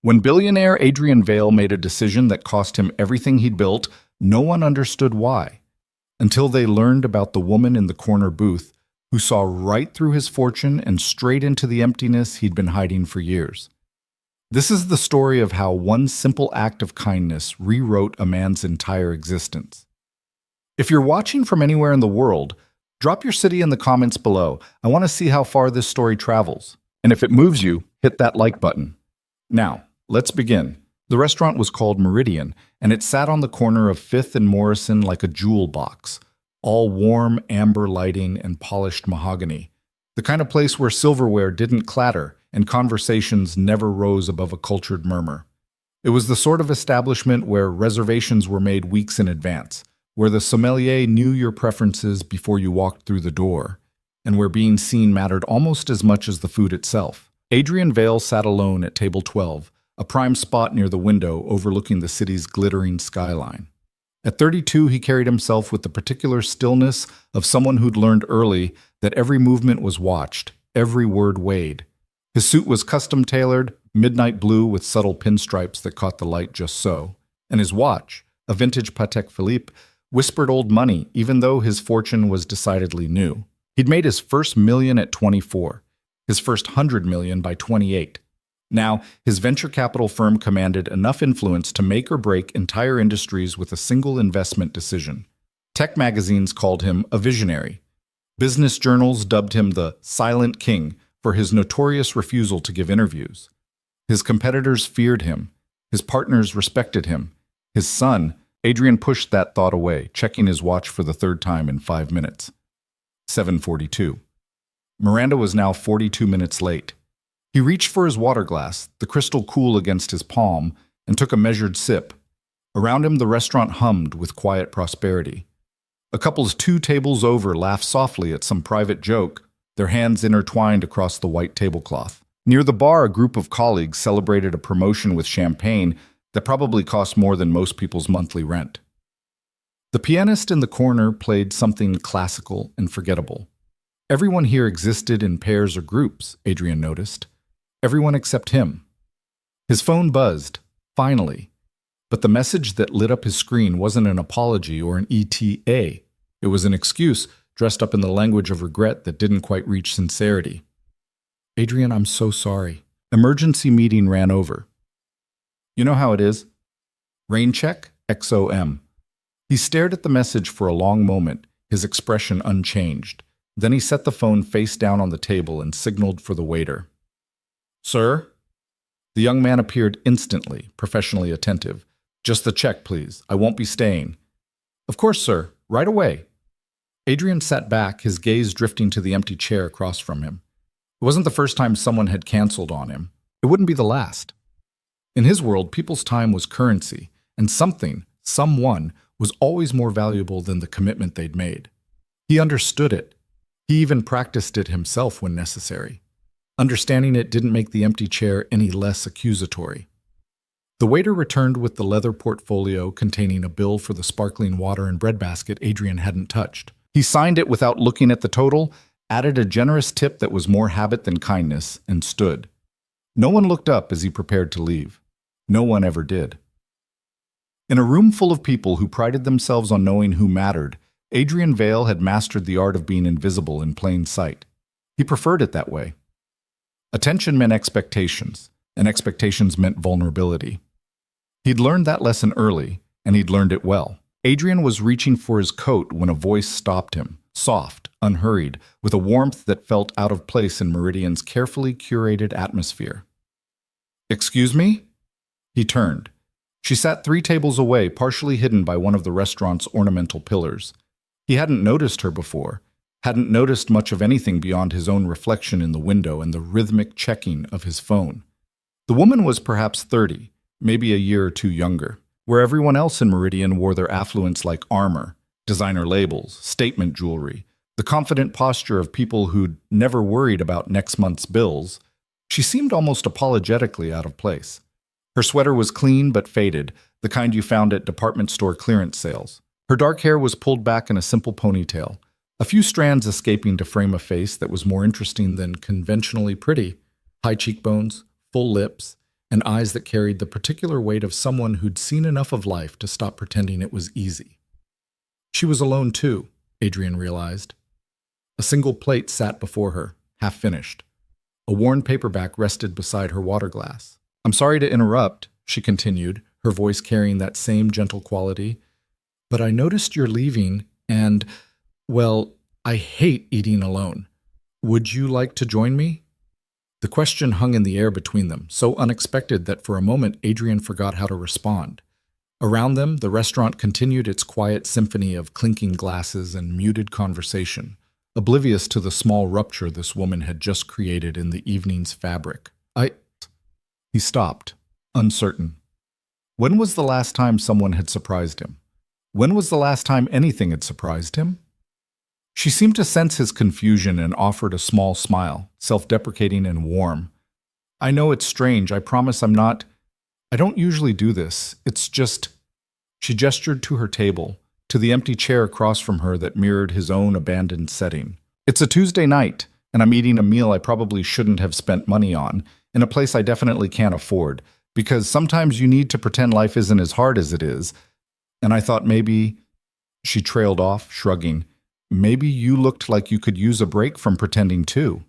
When billionaire Adrian Vale made a decision that cost him everything he'd built, no one understood why, until they learned about the woman in the corner booth who saw right through his fortune and straight into the emptiness he'd been hiding for years. This is the story of how one simple act of kindness rewrote a man's entire existence. If you're watching from anywhere in the world, drop your city in the comments below. I want to see how far this story travels. And if it moves you, hit that like button. Now, let's begin. The restaurant was called Meridian, and it sat on the corner of 5th and Morrison like a jewel box, all warm amber lighting and polished mahogany. The kind of place where silverware didn't clatter and conversations never rose above a cultured murmur. It was the sort of establishment where reservations were made weeks in advance, where the sommelier knew your preferences before you walked through the door, and where being seen mattered almost as much as the food itself. Adrian Vale sat alone at table 12, a prime spot near the window overlooking the city's glittering skyline. At 32, he carried himself with the particular stillness of someone who'd learned early that every movement was watched, every word weighed. His suit was custom-tailored, midnight blue with subtle pinstripes that caught the light just so, and his watch, a vintage Patek Philippe, whispered old money even though his fortune was decidedly new. He'd made his first million at 24, his first 100 million by 28. Now, his venture capital firm commanded enough influence to make or break entire industries with a single investment decision. Tech magazines called him a visionary. Business journals dubbed him the Silent King for his notorious refusal to give interviews. His competitors feared him. His partners respected him. His son, Adrian, pushed that thought away, checking his watch for the third time in 5 minutes. 7:42. Miranda was now 42 minutes late. He reached for his water glass, the crystal cool against his palm, and took a measured sip. Around him, the restaurant hummed with quiet prosperity. A couple's 2 tables over laughed softly at some private joke, their hands intertwined across the white tablecloth. Near the bar, a group of colleagues celebrated a promotion with champagne that probably cost more than most people's monthly rent. The pianist in the corner played something classical and forgettable. Everyone here existed in pairs or groups, Adrian noticed. Everyone except him. His phone buzzed, finally, but the message that lit up his screen wasn't an apology or an ETA. It was an excuse dressed up in the language of regret that didn't quite reach sincerity. Adrian, I'm so sorry. Emergency meeting ran over. You know how it is? Rain check, XOM. He stared at the message for a long moment, his expression unchanged. Then he set the phone face down on the table and signaled for the waiter. Sir? The young man appeared instantly, professionally attentive. Just the check, please. I won't be staying. Of course, sir. Right away. Adrian sat back, his gaze drifting to the empty chair across from him. It wasn't the first time someone had canceled on him. It wouldn't be the last. In his world, people's time was currency, and someone, was always more valuable than the commitment they'd made. He understood it. He even practiced it himself when necessary. Understanding it didn't make the empty chair any less accusatory. The waiter returned with the leather portfolio containing a bill for the sparkling water and breadbasket Adrian hadn't touched. He signed it without looking at the total, added a generous tip that was more habit than kindness, and stood. No one looked up as he prepared to leave. No one ever did. In a room full of people who prided themselves on knowing who mattered, Adrian Vale had mastered the art of being invisible in plain sight. He preferred it that way. Attention meant expectations, and expectations meant vulnerability. He'd learned that lesson early, and he'd learned it well. Adrian was reaching for his coat when a voice stopped him, soft, unhurried, with a warmth that felt out of place in Meridian's carefully curated atmosphere. Excuse me? He turned. She sat 3 tables away, partially hidden by one of the restaurant's ornamental pillars. He hadn't noticed her before, hadn't noticed much of anything beyond his own reflection in the window and the rhythmic checking of his phone. The woman was perhaps 30, maybe a year or 2 younger, where everyone else in Meridian wore their affluence like armor, designer labels, statement jewelry, the confident posture of people who'd never worried about next month's bills. She seemed almost apologetically out of place. Her sweater was clean but faded, the kind you found at department store clearance sales. Her dark hair was pulled back in a simple ponytail, a few strands escaping to frame a face that was more interesting than conventionally pretty. High cheekbones, full lips, and eyes that carried the particular weight of someone who'd seen enough of life to stop pretending it was easy. She was alone too, Adrian realized. A single plate sat before her, half finished. A worn paperback rested beside her water glass. "I'm sorry to interrupt," she continued, her voice carrying that same gentle quality, "but I noticed you're leaving and, well, I hate eating alone. Would you like to join me?" The question hung in the air between them, so unexpected that for a moment Adrian forgot how to respond. Around them, the restaurant continued its quiet symphony of clinking glasses and muted conversation, oblivious to the small rupture this woman had just created in the evening's fabric. He stopped, uncertain. When was the last time someone had surprised him? When was the last time anything had surprised him? She seemed to sense his confusion and offered a small smile, self-deprecating and warm. "I know it's strange. I promise I don't usually do this. It's just—" She gestured to her table, to the empty chair across from her that mirrored his own abandoned setting. "It's a Tuesday night, and I'm eating a meal I probably shouldn't have spent money on, in a place I definitely can't afford, because sometimes you need to pretend life isn't as hard as it is. And I thought maybe—" She trailed off, shrugging. "Maybe you looked like you could use a break from pretending too."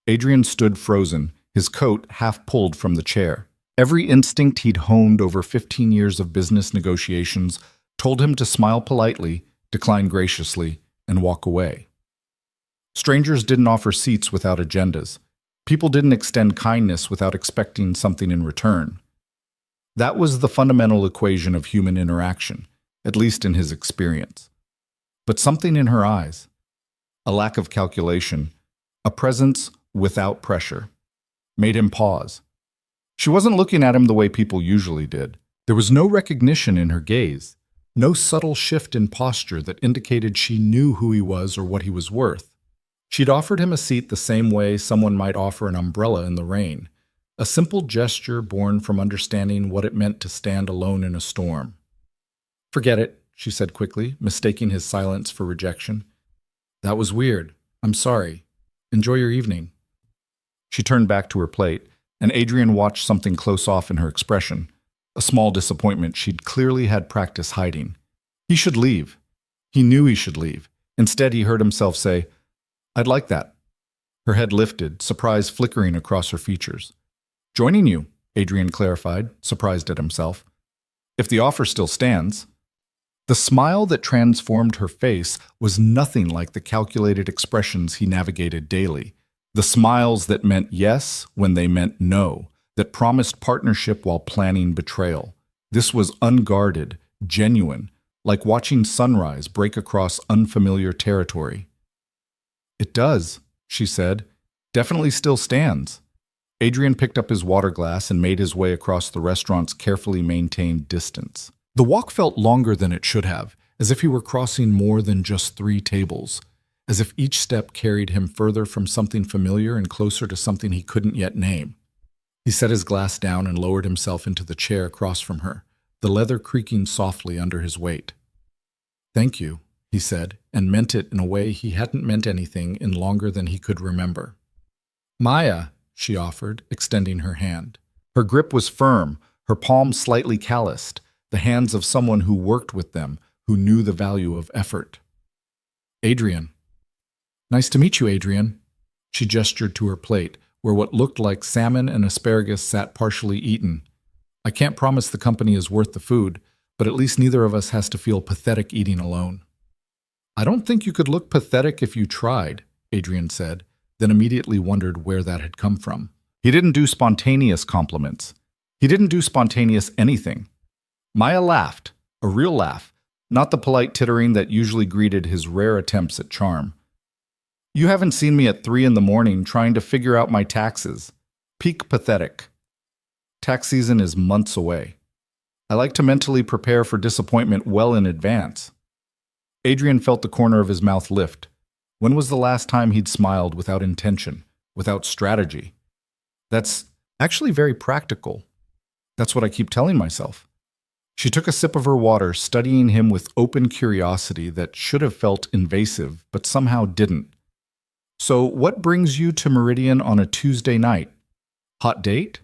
Adrian stood frozen, his coat half pulled from the chair. Every instinct he'd honed over 15 years of business negotiations told him to smile politely, decline graciously, and walk away. Strangers didn't offer seats without agendas. People didn't extend kindness without expecting something in return. That was the fundamental equation of human interaction, at least in his experience. But something in her eyes, a lack of calculation, a presence without pressure, made him pause. She wasn't looking at him the way people usually did. There was no recognition in her gaze, no subtle shift in posture that indicated she knew who he was or what he was worth. She'd offered him a seat the same way someone might offer an umbrella in the rain, a simple gesture born from understanding what it meant to stand alone in a storm. "Forget it," she said quickly, mistaking his silence for rejection. "That was weird. I'm sorry. Enjoy your evening." She turned back to her plate, and Adrian watched something close off in her expression, a small disappointment she'd clearly had practice hiding. He should leave. He knew he should leave. Instead, he heard himself say, "I'd like that." Her head lifted, surprise flickering across her features. "Joining you," Adrian clarified, surprised at himself. "If the offer still stands." The smile that transformed her face was nothing like the calculated expressions he navigated daily. The smiles that meant yes when they meant no, that promised partnership while planning betrayal. This was unguarded, genuine, like watching sunrise break across unfamiliar territory. "It does," she said. "Definitely still stands." Adrian picked up his water glass and made his way across the restaurant's carefully maintained distance. The walk felt longer than it should have, as if he were crossing more than just 3 tables, as if each step carried him further from something familiar and closer to something he couldn't yet name. He set his glass down and lowered himself into the chair across from her, the leather creaking softly under his weight. "Thank you," he said, and meant it in a way he hadn't meant anything in longer than he could remember. "Maya," she offered, extending her hand. Her grip was firm, her palm slightly calloused, the hands of someone who worked with them, who knew the value of effort. "Adrian." "Nice to meet you, Adrian." She gestured to her plate, where what looked like salmon and asparagus sat partially eaten. "I can't promise the company is worth the food, but at least neither of us has to feel pathetic eating alone." "I don't think you could look pathetic if you tried," Adrian said, then immediately wondered where that had come from. He didn't do spontaneous compliments. He didn't do spontaneous anything. Maya laughed, a real laugh, not the polite tittering that usually greeted his rare attempts at charm. "You haven't seen me at 3 in the morning trying to figure out my taxes. Peak pathetic. Tax season is months away. I like to mentally prepare for disappointment well in advance." Adrian felt the corner of his mouth lift. When was the last time he'd smiled without intention, without strategy? That's actually very practical. That's what I keep telling myself. She took a sip of her water, studying him with open curiosity that should have felt invasive, but somehow didn't. "So what brings you to Meridian on a Tuesday night? Hot date?"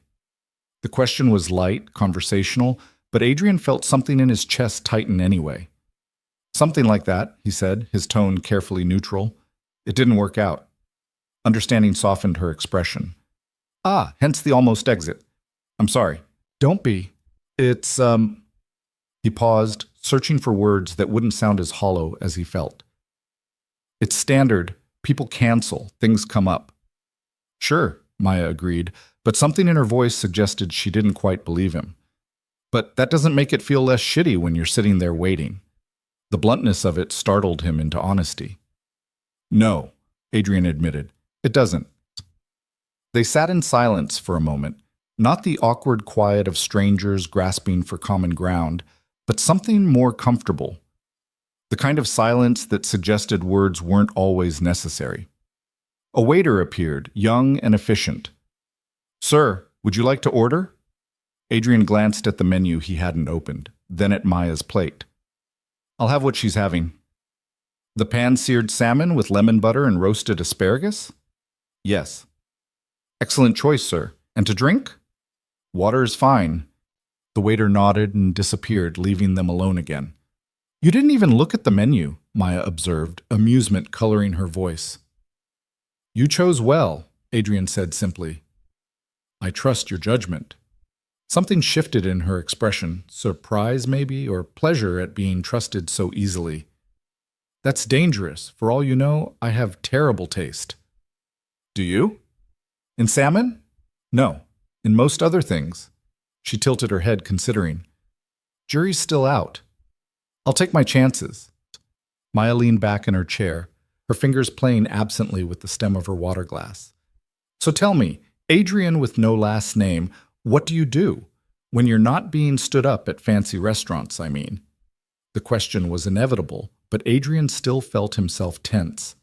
The question was light, conversational, but Adrian felt something in his chest tighten anyway. Something like that, he said, his tone carefully neutral. It didn't work out. Understanding softened her expression. Ah, hence the almost exit. I'm sorry. Don't be. It's, He paused, searching for words that wouldn't sound as hollow as he felt. It's standard. People cancel. Things come up. Sure, Maya agreed, but something in her voice suggested she didn't quite believe him. But that doesn't make it feel less shitty when you're sitting there waiting. The bluntness of it startled him into honesty. No, Adrian admitted. It doesn't. They sat in silence for a moment, not the awkward quiet of strangers grasping for common ground, but something more comfortable. The kind of silence that suggested words weren't always necessary. A waiter appeared, young and efficient. Sir, would you like to order? Adrian glanced at the menu he hadn't opened, then at Maya's plate. I'll have what she's having. The pan-seared salmon with lemon butter and roasted asparagus? Yes. Excellent choice, sir. And to drink? Water is fine. The waiter nodded and disappeared, leaving them alone again. You didn't even look at the menu, Maya observed, amusement coloring her voice. You chose well, Adrian said simply. I trust your judgment. Something shifted in her expression, surprise maybe, or pleasure at being trusted so easily. That's dangerous. For all you know, I have terrible taste. Do you? In salmon? No. In most other things. She tilted her head, considering. Jury's still out. I'll take my chances. Maya leaned back in her chair, her fingers playing absently with the stem of her water glass. So tell me, Adrian with no last name, what do you do? When you're not being stood up at fancy restaurants, I mean. The question was inevitable, but Adrian still felt himself tense.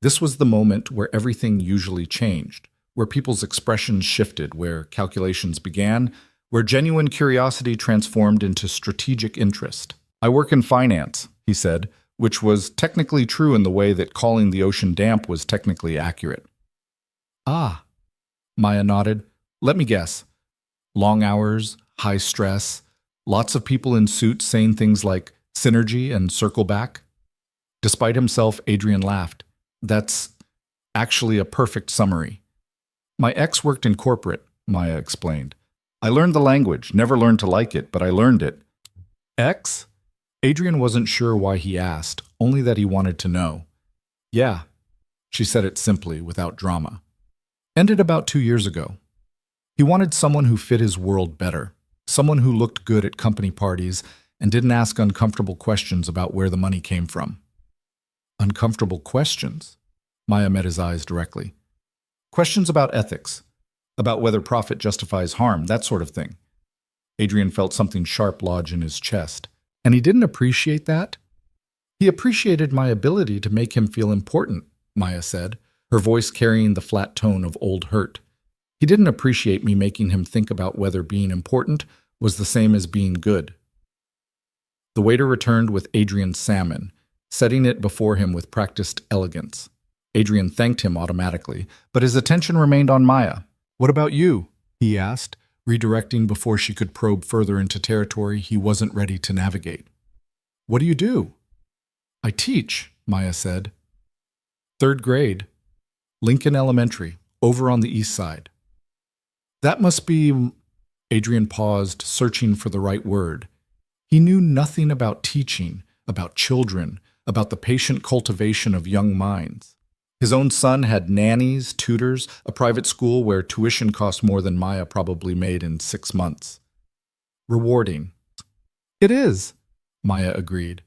This was the moment where everything usually changed, where people's expressions shifted, where calculations began, where genuine curiosity transformed into strategic interest. I work in finance, he said, which was technically true in the way that calling the ocean damp was technically accurate. Ah, Maya nodded. Let me guess. Long hours, high stress, lots of people in suits saying things like synergy and circle back. Despite himself, Adrian laughed. That's actually a perfect summary. My ex worked in corporate, Maya explained. I learned the language, never learned to like it, but I learned it. Ex? Adrian wasn't sure why he asked, only that he wanted to know. Yeah, she said it simply, without drama. Ended about 2 years ago. He wanted someone who fit his world better, someone who looked good at company parties and didn't ask uncomfortable questions about where the money came from. Uncomfortable questions? Maya met his eyes directly. Questions about ethics, about whether profit justifies harm, that sort of thing. Adrian felt something sharp lodge in his chest. And he didn't appreciate that? He appreciated my ability to make him feel important, Maya said, her voice carrying the flat tone of old hurt. He didn't appreciate me making him think about whether being important was the same as being good. The waiter returned with Adrian's salmon, setting it before him with practiced elegance. Adrian thanked him automatically, but his attention remained on Maya. What about you? He asked, redirecting before she could probe further into territory he wasn't ready to navigate. What do you do? I teach, Maya said. 3rd grade. Lincoln Elementary, over on the east side. That must be... Adrian paused, searching for the right word. He knew nothing about teaching, about children, about the patient cultivation of young minds. His own son had nannies, tutors, a private school where tuition cost more than Maya probably made in 6 months. Rewarding. It is, Maya agreed.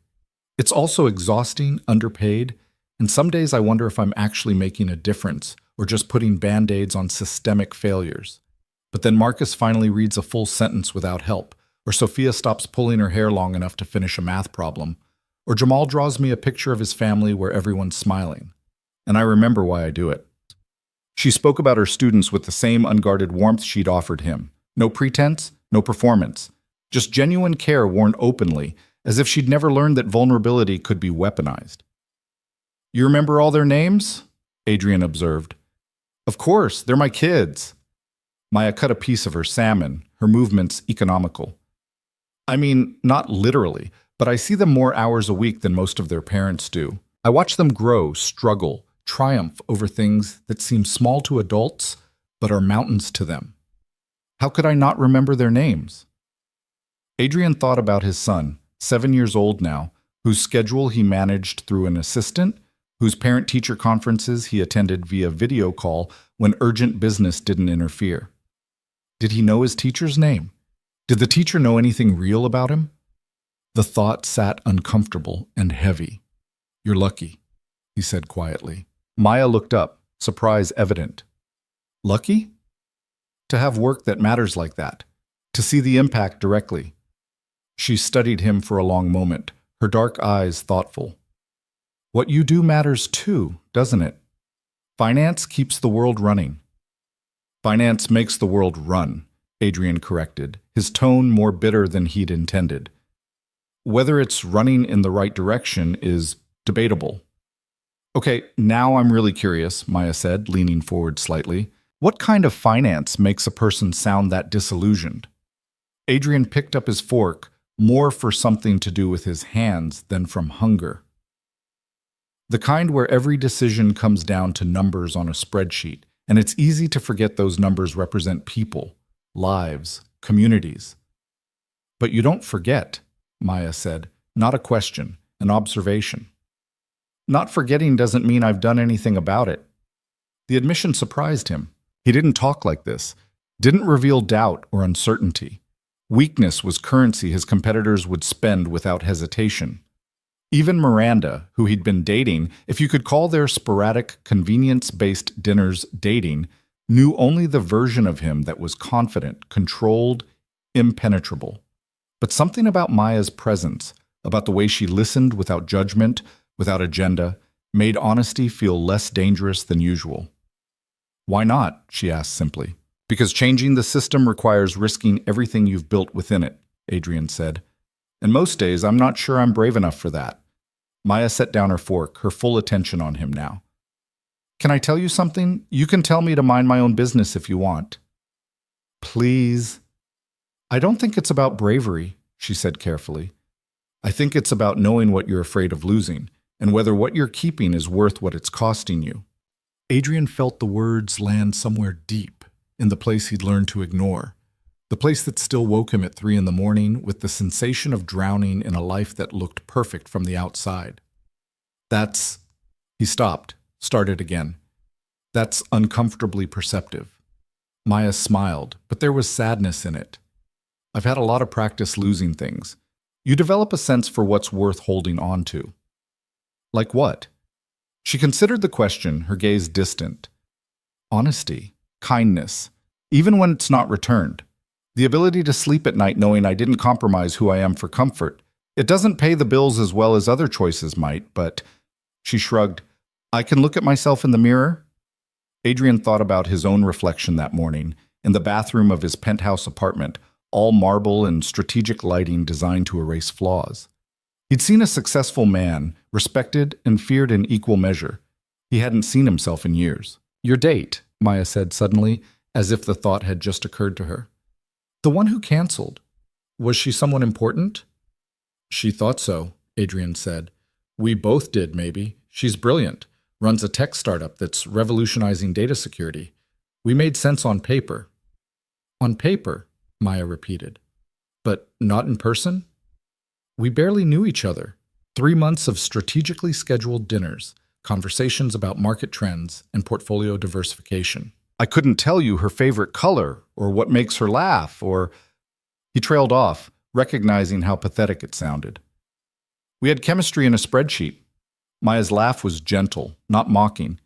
It's also exhausting, underpaid, and some days I wonder if I'm actually making a difference or just putting band-aids on systemic failures. But then Marcus finally reads a full sentence without help, or Sophia stops pulling her hair long enough to finish a math problem, or Jamal draws me a picture of his family where everyone's smiling. And I remember why I do it. She spoke about her students with the same unguarded warmth she'd offered him. No pretense, no performance. Just genuine care worn openly, as if she'd never learned that vulnerability could be weaponized. You remember all their names? Adrian observed. Of course, they're my kids. Maya cut a piece of her salmon, her movements economical. I mean, not literally, but I see them more hours a week than most of their parents do. I watch them grow, struggle, triumph over things that seem small to adults, but are mountains to them. How could I not remember their names? Adrian thought about his son, 7 years old now, whose schedule he managed through an assistant, whose parent-teacher conferences he attended via video call when urgent business didn't interfere. Did he know his teacher's name? Did the teacher know anything real about him? The thought sat uncomfortable and heavy. "You're lucky," he said quietly. Maya looked up, surprise evident. Lucky? To have work that matters like that, to see the impact directly. She studied him for a long moment, her dark eyes thoughtful. What you do matters too, doesn't it? Finance keeps the world running. Finance makes the world run, Adrian corrected, his tone more bitter than he'd intended. Whether it's running in the right direction is debatable. Okay, now I'm really curious, Maya said, leaning forward slightly. What kind of finance makes a person sound that disillusioned? Adrian picked up his fork, more for something to do with his hands than from hunger. The kind where every decision comes down to numbers on a spreadsheet, and it's easy to forget those numbers represent people, lives, communities. But you don't forget, Maya said, not a question, an observation. Not forgetting doesn't mean I've done anything about it. The admission surprised him. He didn't talk like this, didn't reveal doubt or uncertainty. Weakness was currency his competitors would spend without hesitation. Even Miranda, who he'd been dating, if you could call their sporadic, convenience-based dinners dating, knew only the version of him that was confident, controlled, impenetrable. But something about Maya's presence, about the way she listened without judgment, without agenda, made honesty feel less dangerous than usual. Why not? She asked simply. Because changing the system requires risking everything you've built within it, Adrian said. And most days, I'm not sure I'm brave enough for that. Maya set down her fork, her full attention on him now. Can I tell you something? You can tell me to mind my own business if you want. Please. I don't think it's about bravery, she said carefully. I think it's about knowing what you're afraid of losing, and whether what you're keeping is worth what it's costing you. Adrian felt the words land somewhere deep, in the place he'd learned to ignore. The place that still woke him at 3 a.m. with the sensation of drowning in a life that looked perfect from the outside. He stopped, started again. That's uncomfortably perceptive. Maya smiled, but there was sadness in it. I've had a lot of practice losing things. You develop a sense for what's worth holding on to. Like what? She considered the question, her gaze distant. Honesty, kindness, even when it's not returned. The ability to sleep at night knowing I didn't compromise who I am for comfort. It doesn't pay the bills as well as other choices might, but, she shrugged, I can look at myself in the mirror. Adrian thought about his own reflection that morning, in the bathroom of his penthouse apartment, all marble and strategic lighting designed to erase flaws. He'd seen a successful man, respected and feared in equal measure. He hadn't seen himself in years. Your date, Maya said suddenly, as if the thought had just occurred to her. The one who canceled. Was she someone important? She thought so, Adrian said. We both did, maybe. She's brilliant. Runs a tech startup that's revolutionizing data security. We made sense on paper. On paper, Maya repeated. But not in person? We barely knew each other. 3 months of strategically scheduled dinners, conversations about market trends and portfolio diversification. I couldn't tell you her favorite color, or what makes her laugh, or... He trailed off, recognizing how pathetic it sounded. We had chemistry in a spreadsheet. Maya's laugh was gentle, not mocking.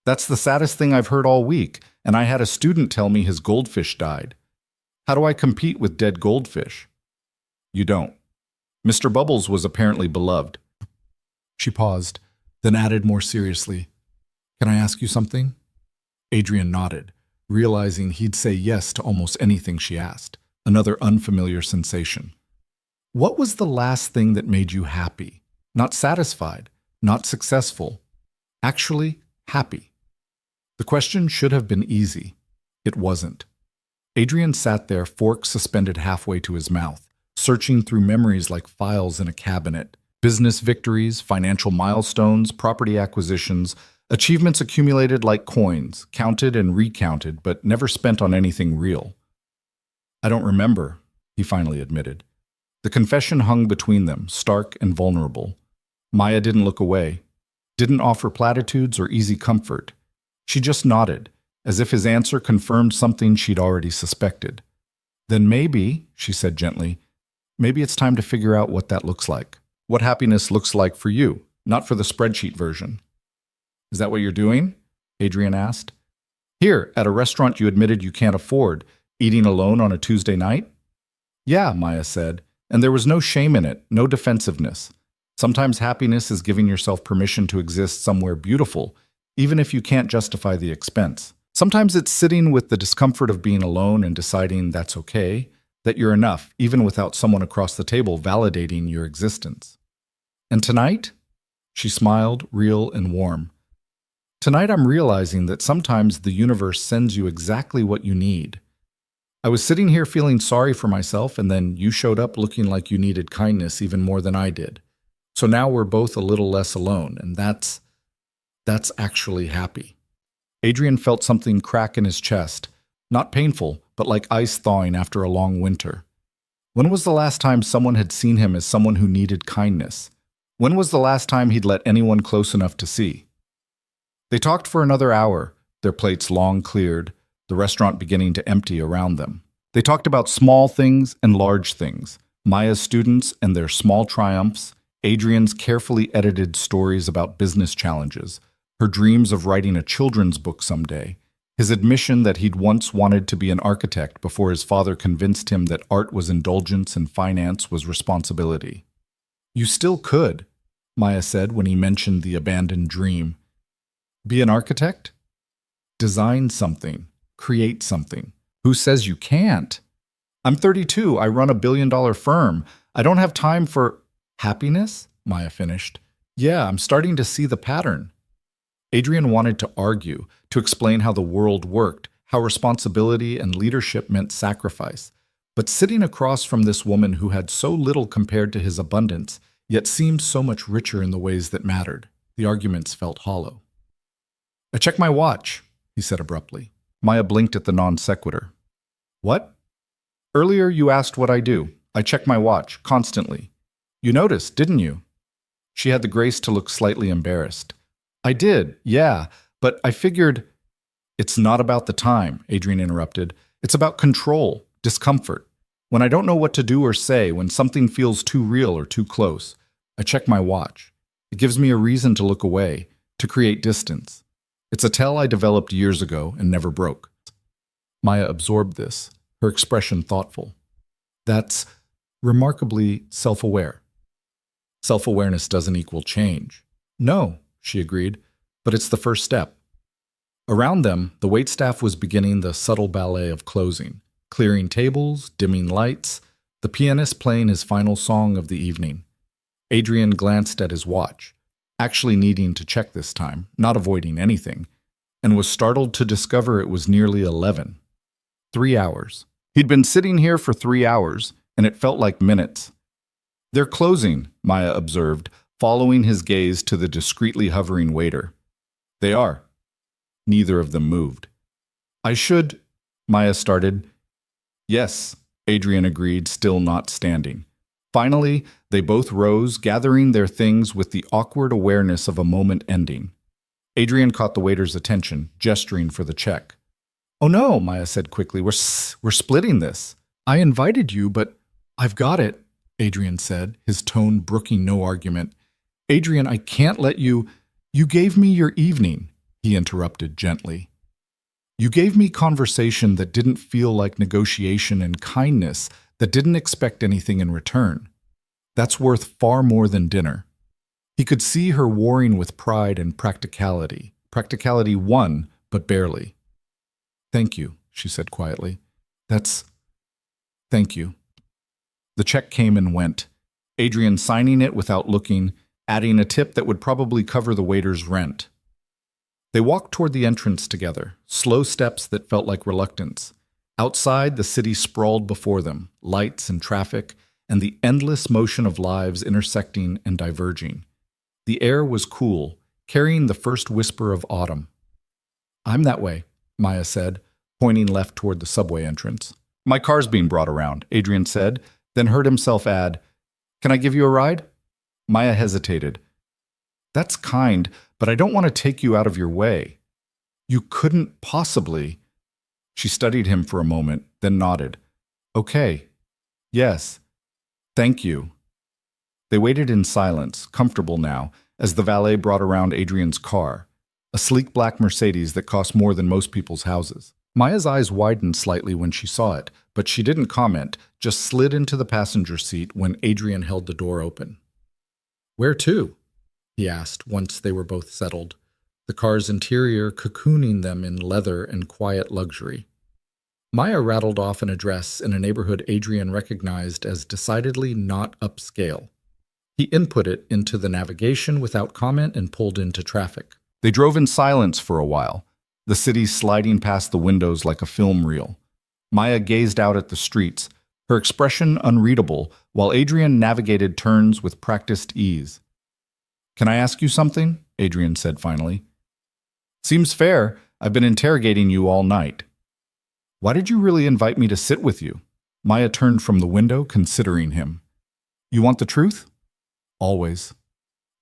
That's the saddest thing I've heard all week, and I had a student tell me his goldfish died. How do I compete with dead goldfish? You don't. Mr. Bubbles was apparently beloved. She paused, then added more seriously, Can I ask you something? Adrian nodded, realizing he'd say yes to almost anything she asked, another unfamiliar sensation. What was the last thing that made you happy? Not satisfied, not successful, actually happy. The question should have been easy. It wasn't. Adrian sat there, fork suspended halfway to his mouth, searching through memories like files in a cabinet. Business victories, financial milestones, property acquisitions, achievements accumulated like coins, counted and recounted, but never spent on anything real. I don't remember, he finally admitted. The confession hung between them, stark and vulnerable. Maya didn't look away, didn't offer platitudes or easy comfort. She just nodded, as if his answer confirmed something she'd already suspected. Then maybe, she said gently, maybe it's time to figure out what that looks like. What happiness looks like for you, not for the spreadsheet version. Is that what you're doing? Adrian asked. Here, at a restaurant you admitted you can't afford, eating alone on a Tuesday night? Yeah, Maya said, and there was no shame in it, no defensiveness. Sometimes happiness is giving yourself permission to exist somewhere beautiful, even if you can't justify the expense. Sometimes it's sitting with the discomfort of being alone and deciding that's okay, that you're enough, even without someone across the table validating your existence. And tonight? She smiled, real and warm. Tonight I'm realizing that sometimes the universe sends you exactly what you need. I was sitting here feeling sorry for myself, and then you showed up looking like you needed kindness even more than I did. So now we're both a little less alone, and that's actually happy. Adrian felt something crack in his chest, not painful, but like ice thawing after a long winter. When was the last time someone had seen him as someone who needed kindness? When was the last time he'd let anyone close enough to see? They talked for another hour, their plates long cleared, the restaurant beginning to empty around them. They talked about small things and large things, Maya's students and their small triumphs, Adrian's carefully edited stories about business challenges, her dreams of writing a children's book someday, his admission that he'd once wanted to be an architect before his father convinced him that art was indulgence and finance was responsibility. You still could, Maya said when he mentioned the abandoned dream. Be an architect? Design something. Create something. Who says you can't? I'm 32. I run a billion-dollar firm. I don't have time for happiness, Maya finished. Yeah, I'm starting to see the pattern. Adrian wanted to argue, to explain how the world worked, how responsibility and leadership meant sacrifice. But sitting across from this woman who had so little compared to his abundance, yet seemed so much richer in the ways that mattered, the arguments felt hollow. I check my watch, he said abruptly. Maya blinked at the non sequitur. What? Earlier you asked what I do. I check my watch, constantly. You noticed, didn't you? She had the grace to look slightly embarrassed. I did, yeah, but I figured... It's not about the time, Adrian interrupted. It's about control, discomfort. When I don't know what to do or say, when something feels too real or too close, I check my watch. It gives me a reason to look away, to create distance. It's a tell I developed years ago and never broke. Maya absorbed this, her expression thoughtful. That's remarkably self-aware. Self-awareness doesn't equal change. No, she agreed, but it's the first step. Around them, the waitstaff was beginning the subtle ballet of closing, clearing tables, dimming lights, the pianist playing his final song of the evening. Adrian glanced at his watch, actually needing to check this time, not avoiding anything, and was startled to discover it was nearly 11. 3 hours. He'd been sitting here for 3 hours, and it felt like minutes. They're closing, Maya observed, following his gaze to the discreetly hovering waiter. They are. Neither of them moved. I should, Maya started. Yes, Adrian agreed, still not standing. Finally, they both rose, gathering their things with the awkward awareness of a moment ending. Adrian caught the waiter's attention, gesturing for the check. Oh no, Maya said quickly, we're splitting this. I invited you, but I've got it, Adrian said, his tone brooking no argument. Adrian, I can't let you... You gave me your evening, he interrupted gently. You gave me conversation that didn't feel like negotiation and kindness, that didn't expect anything in return. That's worth far more than dinner. He could see her warring with pride and practicality. Practicality won, but barely. Thank you, she said quietly. Thank you. The check came and went, Adrian signing it without looking, adding a tip that would probably cover the waiter's rent. They walked toward the entrance together, slow steps that felt like reluctance. Outside, the city sprawled before them, lights and traffic, and the endless motion of lives intersecting and diverging. The air was cool, carrying the first whisper of autumn. "I'm that way," Maya said, pointing left toward the subway entrance. "My car's being brought around," Adrian said, then heard himself add, "Can I give you a ride?" Maya hesitated. "That's kind, but I don't want to take you out of your way." "You couldn't possibly." She studied him for a moment, then nodded. "Okay. Yes. Thank you." They waited in silence, comfortable now, as the valet brought around Adrian's car, a sleek black Mercedes that cost more than most people's houses. Maya's eyes widened slightly when she saw it, but she didn't comment, just slid into the passenger seat when Adrian held the door open. "Where to?" he asked once they were both settled, the car's interior cocooning them in leather and quiet luxury. Maya rattled off an address in a neighborhood Adrian recognized as decidedly not upscale. He input it into the navigation without comment and pulled into traffic. They drove in silence for a while, the city sliding past the windows like a film reel. Maya gazed out at the streets, her expression unreadable, while Adrian navigated turns with practiced ease. "Can I ask you something?" Adrian said finally. "Seems fair. I've been interrogating you all night." "Why did you really invite me to sit with you?" Maya turned from the window, considering him. "You want the truth?" "Always."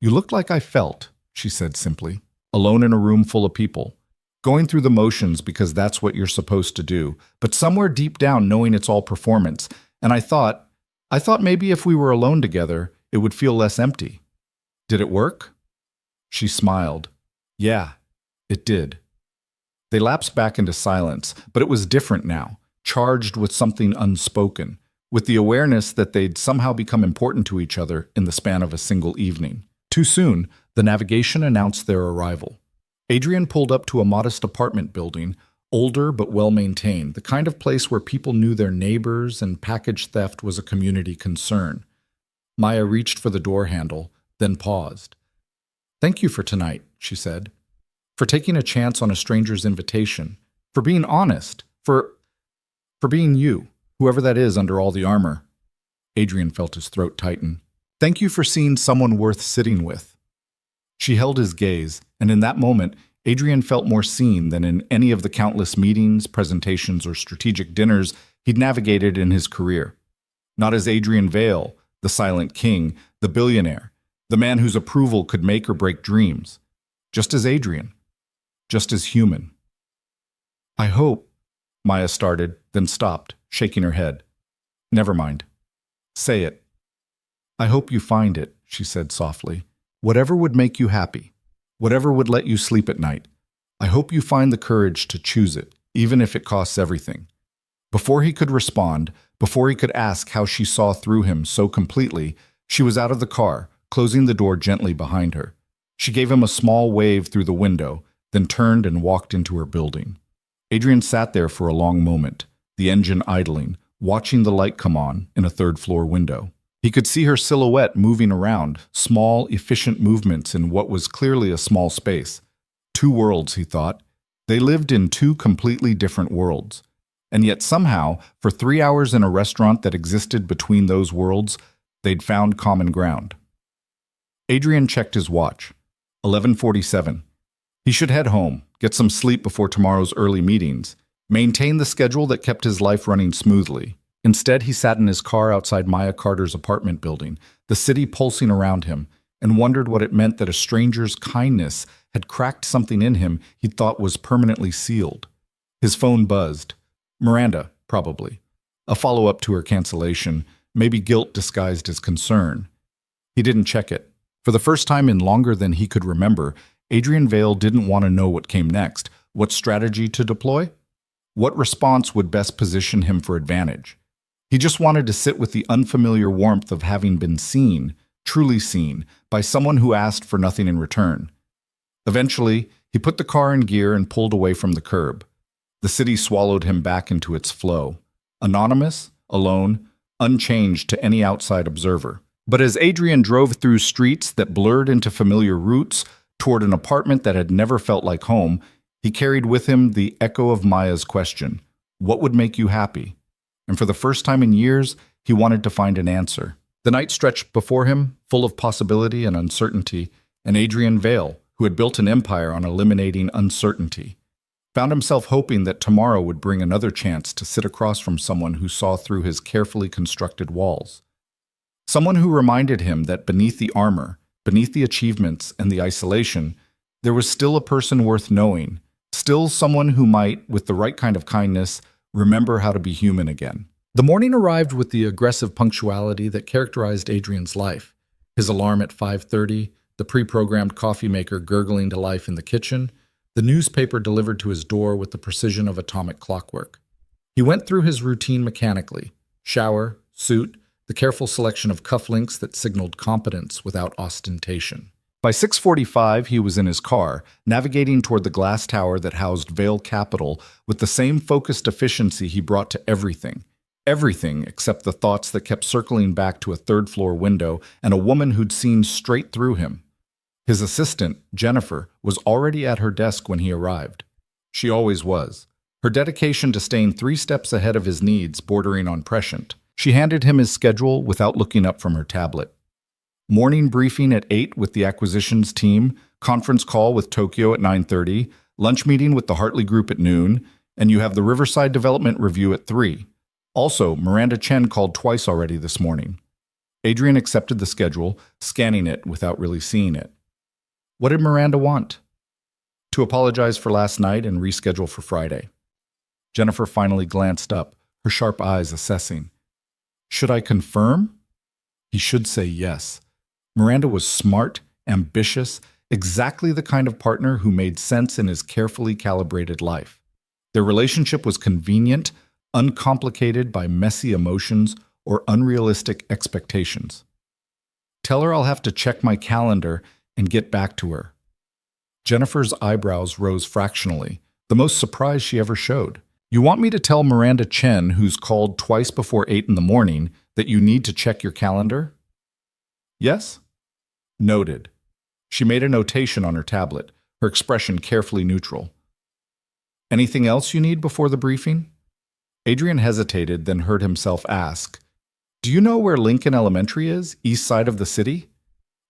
"You looked like I felt," she said simply, alone in a room full of people, going through the motions because that's what you're supposed to do, but somewhere deep down knowing it's all performance. And I thought maybe if we were alone together, it would feel less empty. Did it work? She smiled. Yeah, it did. They lapsed back into silence, but it was different now, charged with something unspoken, with the awareness that they'd somehow become important to each other in the span of a single evening. Too soon, the navigation announced their arrival. Adrian pulled up to a modest apartment building, older but well-maintained, the kind of place where people knew their neighbors and package theft was a community concern. Maya reached for the door handle, then paused. "Thank you for tonight," she said. "For taking a chance on a stranger's invitation. For being honest. For being you, whoever that is under all the armor." Adrian felt his throat tighten. "Thank you for seeing someone worth sitting with." She held his gaze, and in that moment, Adrian felt more seen than in any of the countless meetings, presentations, or strategic dinners he'd navigated in his career. Not as Adrian Vale, the silent king, the billionaire, the man whose approval could make or break dreams. Just as Adrian. Just as human. "I hope," Maya started, then stopped, shaking her head. "Never mind. Say it." "I hope you find it," she said softly. "Whatever would make you happy. Whatever would let you sleep at night. I hope you find the courage to choose it, even if it costs everything." Before he could respond, before he could ask how she saw through him so completely, she was out of the car, closing the door gently behind her. She gave him a small wave through the window, then turned and walked into her building. Adrian sat there for a long moment, the engine idling, watching the light come on in a third-floor window. He could see her silhouette moving around, small, efficient movements in what was clearly a small space. Two worlds, he thought. They lived in two completely different worlds. And yet somehow, for 3 hours in a restaurant that existed between those worlds, they'd found common ground. Adrian checked his watch. 11:47. He should head home, get some sleep before tomorrow's early meetings, maintain the schedule that kept his life running smoothly. Instead, he sat in his car outside Maya Carter's apartment building, the city pulsing around him, and wondered what it meant that a stranger's kindness had cracked something in him he thought was permanently sealed. His phone buzzed. Miranda, probably. A follow-up to her cancellation, maybe guilt disguised as concern. He didn't check it. For the first time in longer than he could remember, Adrian Vale didn't want to know what came next, what strategy to deploy, what response would best position him for advantage. He just wanted to sit with the unfamiliar warmth of having been seen, truly seen, by someone who asked for nothing in return. Eventually, he put the car in gear and pulled away from the curb. The city swallowed him back into its flow. Anonymous, alone, unchanged to any outside observer. But as Adrian drove through streets that blurred into familiar routes toward an apartment that had never felt like home, he carried with him the echo of Maya's question. What would make you happy? And for the first time in years, he wanted to find an answer. The night stretched before him, full of possibility and uncertainty, and Adrian Vale, who had built an empire on eliminating uncertainty, found himself hoping that tomorrow would bring another chance to sit across from someone who saw through his carefully constructed walls. Someone who reminded him that beneath the armor, beneath the achievements and the isolation, there was still a person worth knowing, still someone who might, with the right kind of kindness, remember how to be human again. The morning arrived with the aggressive punctuality that characterized Adrian's life. His alarm at 5:30, the pre-programmed coffee maker gurgling to life in the kitchen, the newspaper delivered to his door with the precision of atomic clockwork. He went through his routine mechanically: shower, suit, the careful selection of cufflinks that signaled competence without ostentation. By 6:45, he was in his car, navigating toward the glass tower that housed Vale Capital with the same focused efficiency he brought to everything. Everything except the thoughts that kept circling back to a third-floor window and a woman who'd seen straight through him. His assistant, Jennifer, was already at her desk when he arrived. She always was, her dedication to staying 3 steps ahead of his needs bordering on prescient. She handed him his schedule without looking up from her tablet. Morning briefing at 8 with the acquisitions team, conference call with Tokyo at 9:30, lunch meeting with the Hartley Group at noon, and you have the Riverside Development Review at 3. Also, Miranda Chen called twice already this morning. Adrian accepted the schedule, scanning it without really seeing it. What did Miranda want? To apologize for last night and reschedule for Friday. Jennifer finally glanced up, her sharp eyes assessing. Should I confirm? He should say yes. Miranda was smart, ambitious, exactly the kind of partner who made sense in his carefully calibrated life. Their relationship was convenient, uncomplicated by messy emotions or unrealistic expectations. Tell her I'll have to check my calendar and get back to her. Jennifer's eyebrows rose fractionally, the most surprise she ever showed. You want me to tell Miranda Chen, who's called twice before 8 in the morning, that you need to check your calendar? Yes? Noted. She made a notation on her tablet, her expression carefully neutral. Anything else you need before the briefing? Adrian hesitated, then heard himself ask, Do you know where Lincoln Elementary is, east side of the city?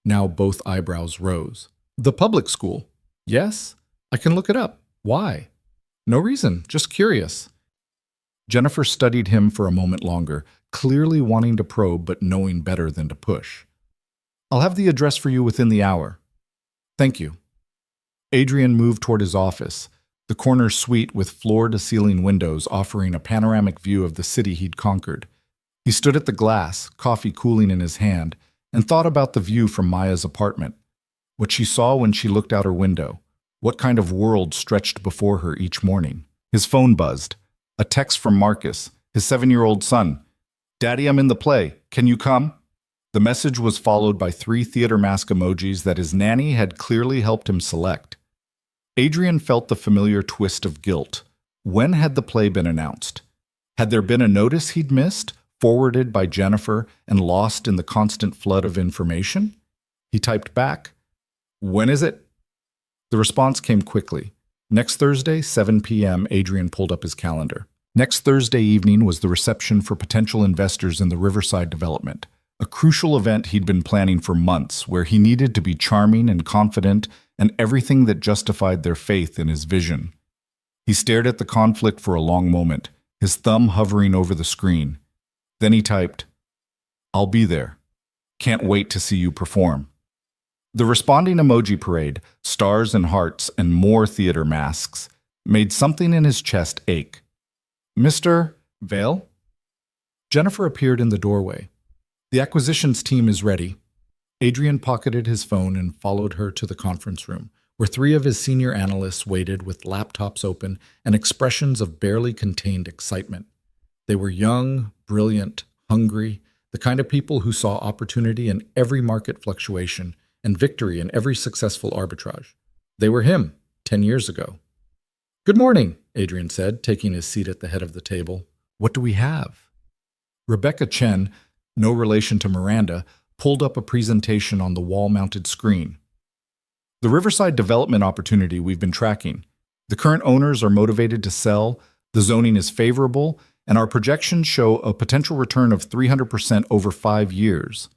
Now both eyebrows rose. The public school. Yes? I can look it up. Why? No reason, just curious. Jennifer studied him for a moment longer, clearly wanting to probe but knowing better than to push. I'll have the address for you within the hour. Thank you. Adrian moved toward his office, the corner suite with floor-to-ceiling windows offering a panoramic view of the city he'd conquered. He stood at the glass, coffee cooling in his hand, and thought about the view from Maya's apartment, what she saw when she looked out her window, what kind of world stretched before her each morning. His phone buzzed. A text from Marcus, his 7-year-old son. Daddy, I'm in the play. Can you come? The message was followed by 3 theater mask emojis that his nanny had clearly helped him select. Adrian felt the familiar twist of guilt. When had the play been announced? Had there been a notice he'd missed, forwarded by Jennifer and lost in the constant flood of information? He typed back, When is it? The response came quickly. Next Thursday, 7 p.m., Adrian pulled up his calendar. Next Thursday evening was the reception for potential investors in the Riverside development, a crucial event he'd been planning for months, where he needed to be charming and confident and everything that justified their faith in his vision. He stared at the conflict for a long moment, his thumb hovering over the screen. Then he typed, I'll be there. Can't wait to see you perform. The responding emoji parade, stars and hearts and more theater masks, made something in his chest ache. Mr. Vale? Jennifer appeared in the doorway. The acquisitions team is ready. Adrian pocketed his phone and followed her to the conference room, where 3 of his senior analysts waited with laptops open and expressions of barely contained excitement. They were young, brilliant, hungry, the kind of people who saw opportunity in every market fluctuation and victory in every successful arbitrage. They were him 10 years ago. Good morning, Adrian said, taking his seat at the head of the table. What do we have? Rebecca Chen, no relation to Miranda, pulled up a presentation on the wall-mounted screen. The Riverside development opportunity we've been tracking. The current owners are motivated to sell, The zoning is favorable, and our projections show a potential return of 300% over 5 years.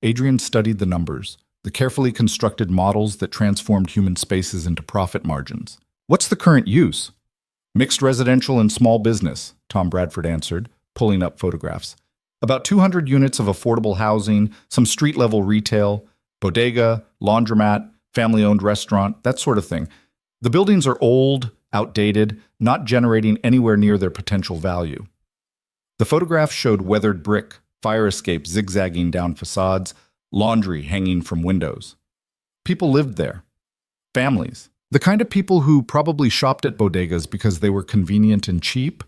Adrian studied the numbers, the carefully constructed models that transformed human spaces into profit margins. What's the current use? Mixed residential and small business, Tom Bradford answered, pulling up photographs. About 200 units of affordable housing, some street-level retail, bodega, laundromat, family-owned restaurant, that sort of thing. The buildings are old, outdated, not generating anywhere near their potential value. The photographs showed weathered brick, fire escapes zigzagging down facades, laundry hanging from windows. People lived there. Families. The kind of people who probably shopped at bodegas because they were convenient and cheap,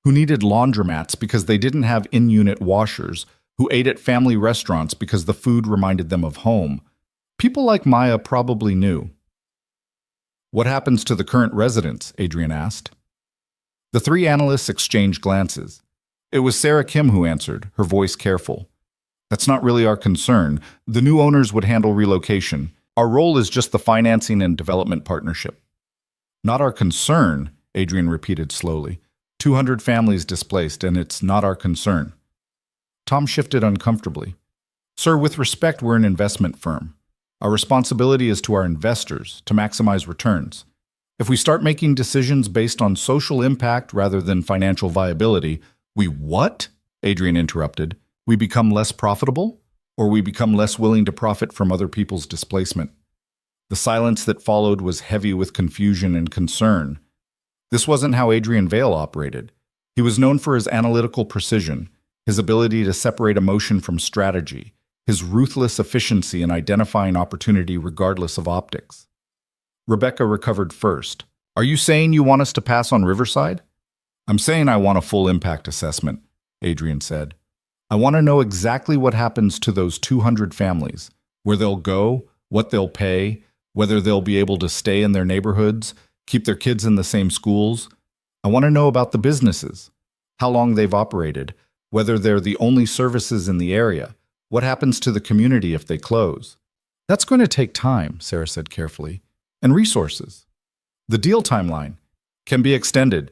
who needed laundromats because they didn't have in-unit washers, who ate at family restaurants because the food reminded them of home. People like Maya probably knew. What happens to the current residents? Adrian asked. The three analysts exchanged glances. It was Sarah Kim who answered, her voice careful. That's not really our concern. The new owners would handle relocation. Our role is just the financing and development partnership. Not our concern, Adrian repeated slowly. 200 families displaced, and it's not our concern. Tom shifted uncomfortably. Sir, with respect, we're an investment firm. Our responsibility is to our investors, to maximize returns. If we start making decisions based on social impact rather than financial viability, we what? Adrian interrupted. We become less profitable? Or we become less willing to profit from other people's displacement? The silence that followed was heavy with confusion and concern. This wasn't how Adrian Vale operated. He was known for his analytical precision, his ability to separate emotion from strategy, his ruthless efficiency in identifying opportunity regardless of optics. Rebecca recovered first. Are you saying you want us to pass on Riverside? I'm saying I want a full impact assessment, Adrian said. I want to know exactly what happens to those 200 families, where they'll go, what they'll pay, whether they'll be able to stay in their neighborhoods, keep their kids in the same schools. I want to know about the businesses, how long they've operated, whether they're the only services in the area, what happens to the community if they close. That's going to take time, Sarah said carefully, and resources. The deal timeline can be extended.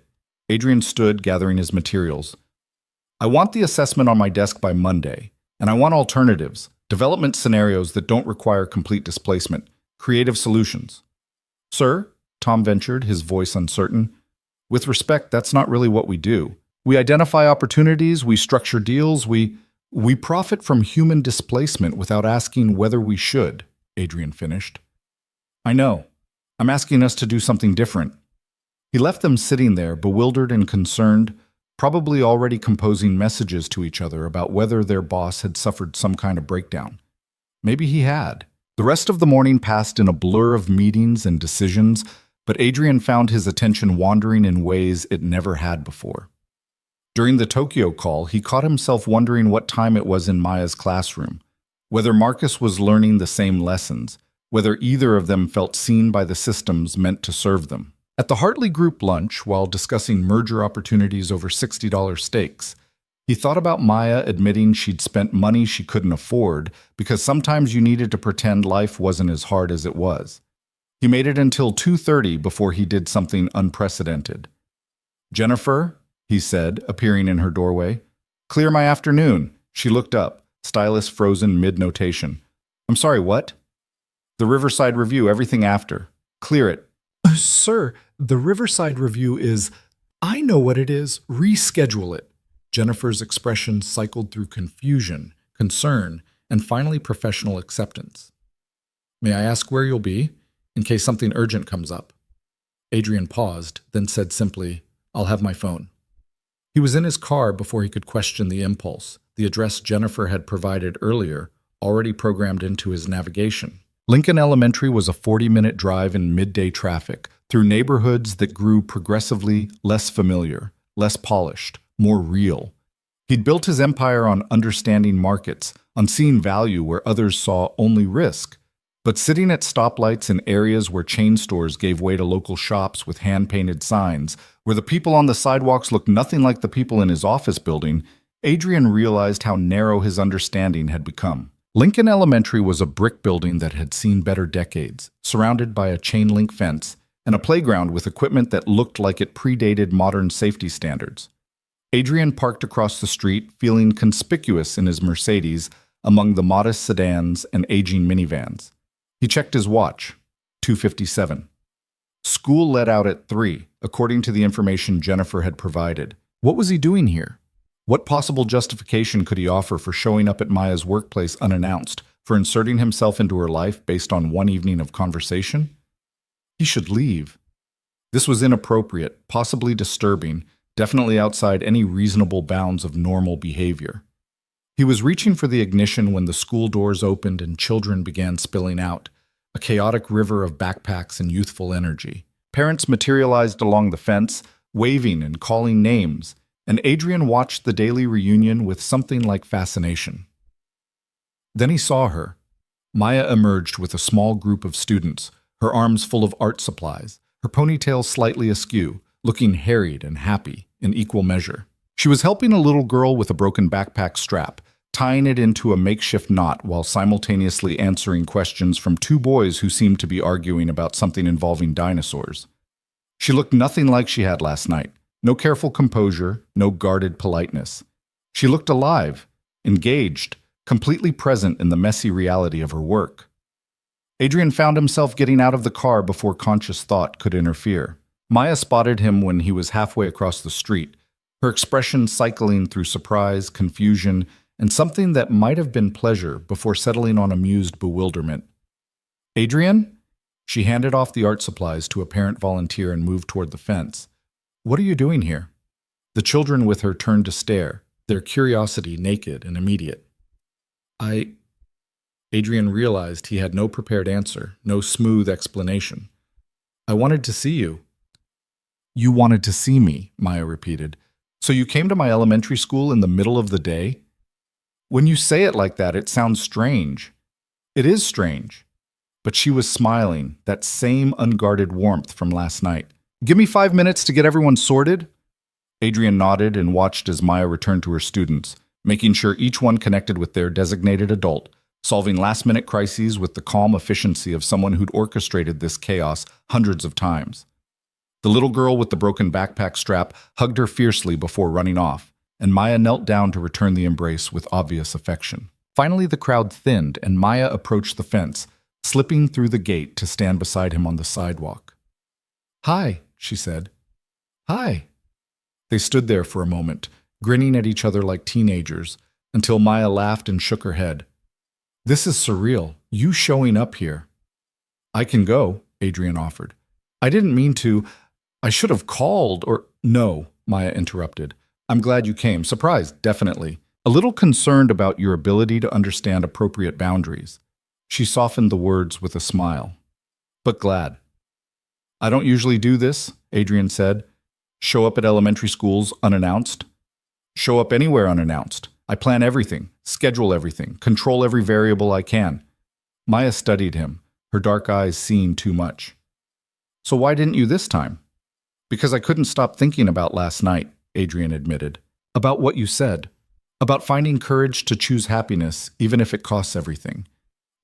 Adrian stood, gathering his materials. I want the assessment on my desk by Monday, and I want alternatives, development scenarios that don't require complete displacement, creative solutions. Sir, Tom ventured, his voice uncertain, with respect, that's not really what we do. We identify opportunities, we structure deals, we profit from human displacement without asking whether we should, Adrian finished. I know. I'm asking us to do something different. He left them sitting there, bewildered and concerned, probably already composing messages to each other about whether their boss had suffered some kind of breakdown. Maybe he had. The rest of the morning passed in a blur of meetings and decisions, but Adrian found his attention wandering in ways it never had before. During the Tokyo call, he caught himself wondering what time it was in Maya's classroom, whether Marcus was learning the same lessons, whether either of them felt seen by the systems meant to serve them. At the Hartley Group lunch, while discussing merger opportunities over $60 stakes, he thought about Maya admitting she'd spent money she couldn't afford because sometimes you needed to pretend life wasn't as hard as it was. He made it until 2:30 before he did something unprecedented. Jennifer, he said, appearing in her doorway. Clear my afternoon. She looked up, stylus frozen mid-notation. I'm sorry, what? The Riverside Review, everything after. Clear it. Sir, the Riverside Review is... I know what it is. Reschedule it. Jennifer's expression cycled through confusion, concern, and finally professional acceptance. May I ask where you'll be, in case something urgent comes up? Adrian paused, then said simply, I'll have my phone. He was in his car before he could question the impulse, the address Jennifer had provided earlier, already programmed into his navigation. Lincoln Elementary was a 40-minute drive in midday traffic, through neighborhoods that grew progressively less familiar, less polished, more real. He'd built his empire on understanding markets, on seeing value where others saw only risk. But sitting at stoplights in areas where chain stores gave way to local shops with hand-painted signs, where the people on the sidewalks looked nothing like the people in his office building, Adrian realized how narrow his understanding had become. Lincoln Elementary was a brick building that had seen better decades, surrounded by a chain-link fence, and a playground with equipment that looked like it predated modern safety standards. Adrian parked across the street, feeling conspicuous in his Mercedes among the modest sedans and aging minivans. He checked his watch, 2:57. School let out at 3, according to the information Jennifer had provided. What was he doing here? What possible justification could he offer for showing up at Maya's workplace unannounced, for inserting himself into her life based on one evening of conversation? He should leave. This was inappropriate, possibly disturbing, definitely outside any reasonable bounds of normal behavior. He was reaching for the ignition when the school doors opened and children began spilling out, a chaotic river of backpacks and youthful energy. Parents materialized along the fence, waving and calling names, and Adrian watched the daily reunion with something like fascination. Then he saw her. Maya emerged with a small group of students, her arms full of art supplies, her ponytail slightly askew, looking harried and happy in equal measure. She was helping a little girl with a broken backpack strap, tying it into a makeshift knot while simultaneously answering questions from two boys who seemed to be arguing about something involving dinosaurs. She looked nothing like she had last night. No careful composure, no guarded politeness. She looked alive, engaged, completely present in the messy reality of her work. Adrian found himself getting out of the car before conscious thought could interfere. Maya spotted him when he was halfway across the street, her expression cycling through surprise, confusion, and something that might have been pleasure before settling on amused bewilderment. "Adrian?" She handed off the art supplies to a parent volunteer and moved toward the fence. "What are you doing here?" The children with her turned to stare, their curiosity naked and immediate. Adrian realized he had no prepared answer, no smooth explanation. "I wanted to see you." "You wanted to see me," Maya repeated. "So you came to my elementary school in the middle of the day?" "When you say it like that, it sounds strange." "It is strange." But she was smiling, that same unguarded warmth from last night. "Give me 5 minutes to get everyone sorted?" Adrian nodded and watched as Maya returned to her students, making sure each one connected with their designated adult, solving last-minute crises with the calm efficiency of someone who'd orchestrated this chaos hundreds of times. The little girl with the broken backpack strap hugged her fiercely before running off, and Maya knelt down to return the embrace with obvious affection. Finally, the crowd thinned, and Maya approached the fence, slipping through the gate to stand beside him on the sidewalk. "Hi," she said. "Hi." They stood there for a moment, grinning at each other like teenagers, until Maya laughed and shook her head. "This is surreal, you showing up here." "I can go," Adrian offered. "I didn't mean to. I should have called or—" "No," Maya interrupted. "I'm glad you came. Surprised, definitely. A little concerned about your ability to understand appropriate boundaries." She softened the words with a smile. "But glad." "I don't usually do this," Adrian said. "Show up at elementary schools unannounced." "Show up anywhere unannounced. I plan everything, schedule everything, control every variable I can." Maya studied him, her dark eyes seeing too much. "So why didn't you this time?" "Because I couldn't stop thinking about last night," Adrian admitted. "About what you said. About finding courage to choose happiness, even if it costs everything.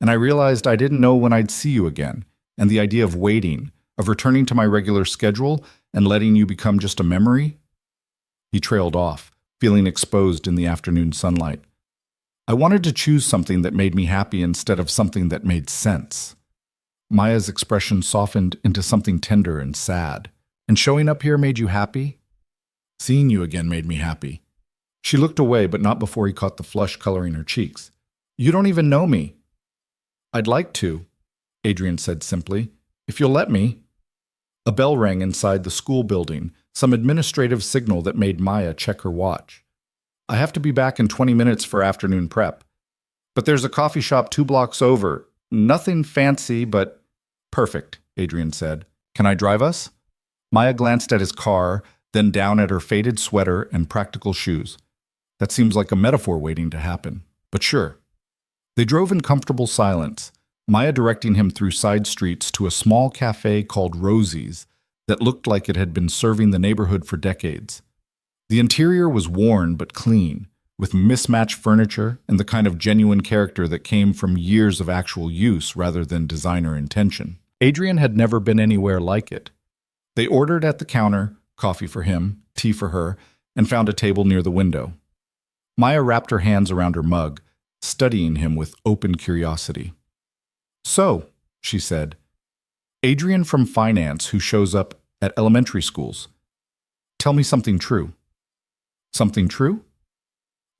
And I realized I didn't know when I'd see you again, and the idea of waiting, of returning to my regular schedule and letting you become just a memory." He trailed off, feeling exposed in the afternoon sunlight. "I wanted to choose something that made me happy instead of something that made sense." Maya's expression softened into something tender and sad. "And showing up here made you happy?" "Seeing you again made me happy." She looked away, but not before he caught the flush coloring her cheeks. "You don't even know me." "I'd like to," Adrian said simply, "if you'll let me." A bell rang inside the school building, some administrative signal that made Maya check her watch. "I have to be back in 20 minutes for afternoon prep. But there's a coffee shop 2 blocks over. Nothing fancy, but—" "Perfect," Adrian said. "Can I drive us?" Maya glanced at his car, then down at her faded sweater and practical shoes. That seems like a metaphor waiting to happen, but sure. They drove in comfortable silence, Maya directing him through side streets to a small cafe called Rosie's that looked like it had been serving the neighborhood for decades. The interior was worn but clean, with mismatched furniture and the kind of genuine character that came from years of actual use rather than designer intention. Adrian had never been anywhere like it. They ordered at the counter, coffee for him, tea for her, and found a table near the window. Maya wrapped her hands around her mug, studying him with open curiosity. "So," she said, "Adrian from finance who shows up at elementary schools. Tell me something true." "Something true?"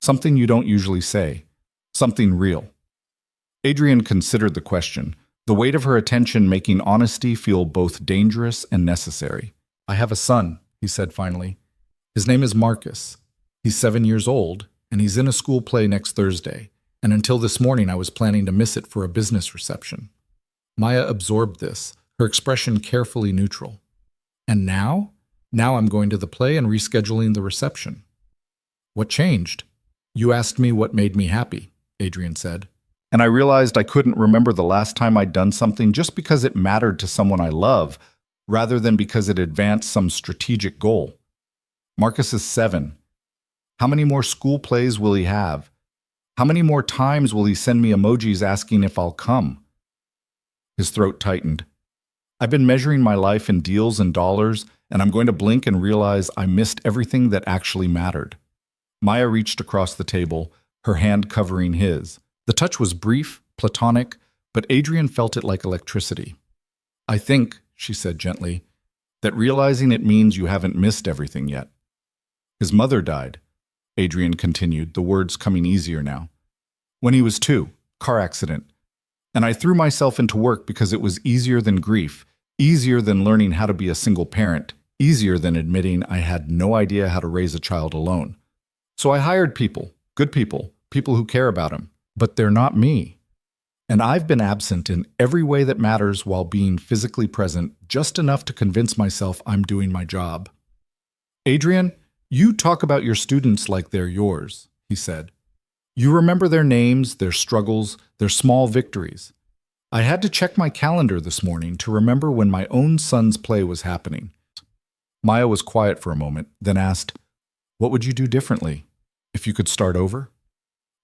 "Something you don't usually say. Something real." Adrian considered the question, the weight of her attention making honesty feel both dangerous and necessary. "I have a son," he said finally. "His name is Marcus. He's 7 years old, and he's in a school play next Thursday, and until this morning I was planning to miss it for a business reception." Maya absorbed this, her expression carefully neutral. "And now? Now I'm going to the play and rescheduling the reception." "What changed?" "You asked me what made me happy," Adrian said. "And I realized I couldn't remember the last time I'd done something just because it mattered to someone I love, rather than because it advanced some strategic goal. Marcus is 7. How many more school plays will he have? How many more times will he send me emojis asking if I'll come?" His throat tightened. "I've been measuring my life in deals and dollars, and I'm going to blink and realize I missed everything that actually mattered." Maya reached across the table, her hand covering his. The touch was brief, platonic, but Adrian felt it like electricity. "I think," she said gently, "that realizing it means you haven't missed everything yet." "His mother died," Adrian continued, the words coming easier now. "When he was 2, car accident. And I threw myself into work because it was easier than grief, easier than learning how to be a single parent, easier than admitting I had no idea how to raise a child alone. So I hired people, good people, people who care about him, but they're not me. And I've been absent in every way that matters while being physically present, just enough to convince myself I'm doing my job." "Adrian, you talk about your students like they're yours," he said. "You remember their names, their struggles, their small victories. I had to check my calendar this morning to remember when my own son's play was happening." Maya was quiet for a moment, then asked, "What would you do differently, if you could start over?"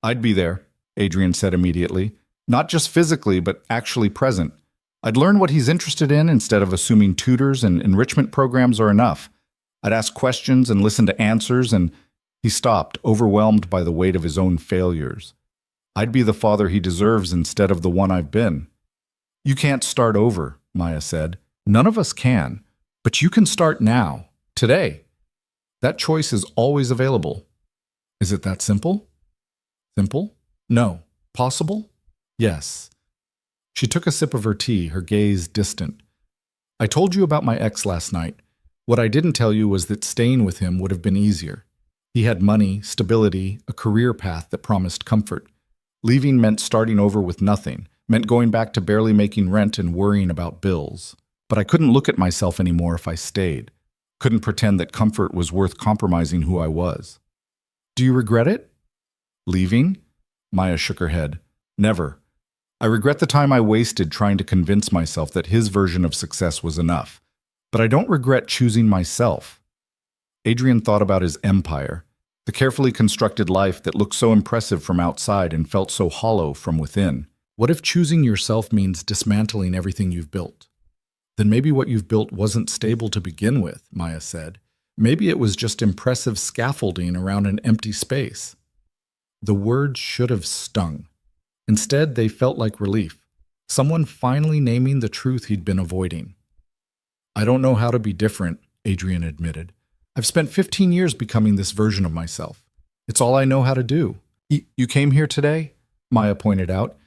"I'd be there," Adrian said immediately. "Not just physically, but actually present. I'd learn what he's interested in instead of assuming tutors and enrichment programs are enough. I'd ask questions and listen to answers," and he stopped, overwhelmed by the weight of his own failures. "I'd be the father he deserves instead of the one I've been." "You can't start over," Maya said. "None of us can. But you can start now, today. That choice is always available." "Is it that simple?" "Simple? No. Possible? Yes." She took a sip of her tea, her gaze distant. "I told you about my ex last night. What I didn't tell you was that staying with him would have been easier. He had money, stability, a career path that promised comfort. Leaving meant starting over with nothing, meant going back to barely making rent and worrying about bills. But I couldn't look at myself anymore if I stayed. Couldn't pretend that comfort was worth compromising who I was." "Do you regret it?" "Leaving?" Maya shook her head. "Never. I regret the time I wasted trying to convince myself that his version of success was enough. But I don't regret choosing myself." Adrian thought about his empire, the carefully constructed life that looked so impressive from outside and felt so hollow from within. What if choosing yourself means dismantling everything you've built? "Then maybe what you've built wasn't stable to begin with," Maya said. "Maybe it was just impressive scaffolding around an empty space." The words should have stung. Instead, they felt like relief. Someone finally naming the truth he'd been avoiding. "I don't know how to be different," Adrian admitted. "I've spent 15 years becoming this version of myself. It's all I know how to do." You came here today?" Maya pointed out.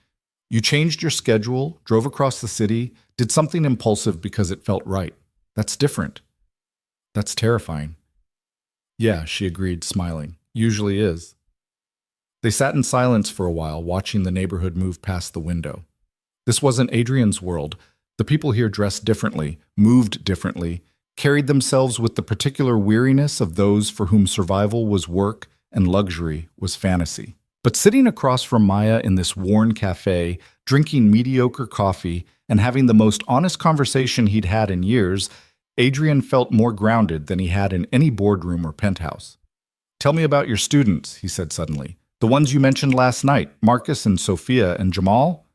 "You changed your schedule, drove across the city, did something impulsive because it felt right. That's different." "That's terrifying." "Yeah," she agreed, smiling. "Usually is." They sat in silence for a while, watching the neighborhood move past the window. This wasn't Adrian's world. The people here dressed differently, moved differently, carried themselves with the particular weariness of those for whom survival was work and luxury was fantasy. But sitting across from Maya in this worn cafe, drinking mediocre coffee, and having the most honest conversation he'd had in years, Adrian felt more grounded than he had in any boardroom or penthouse. "Tell me about your students," he said suddenly. "The ones you mentioned last night, Marcus and Sophia and Jamal?"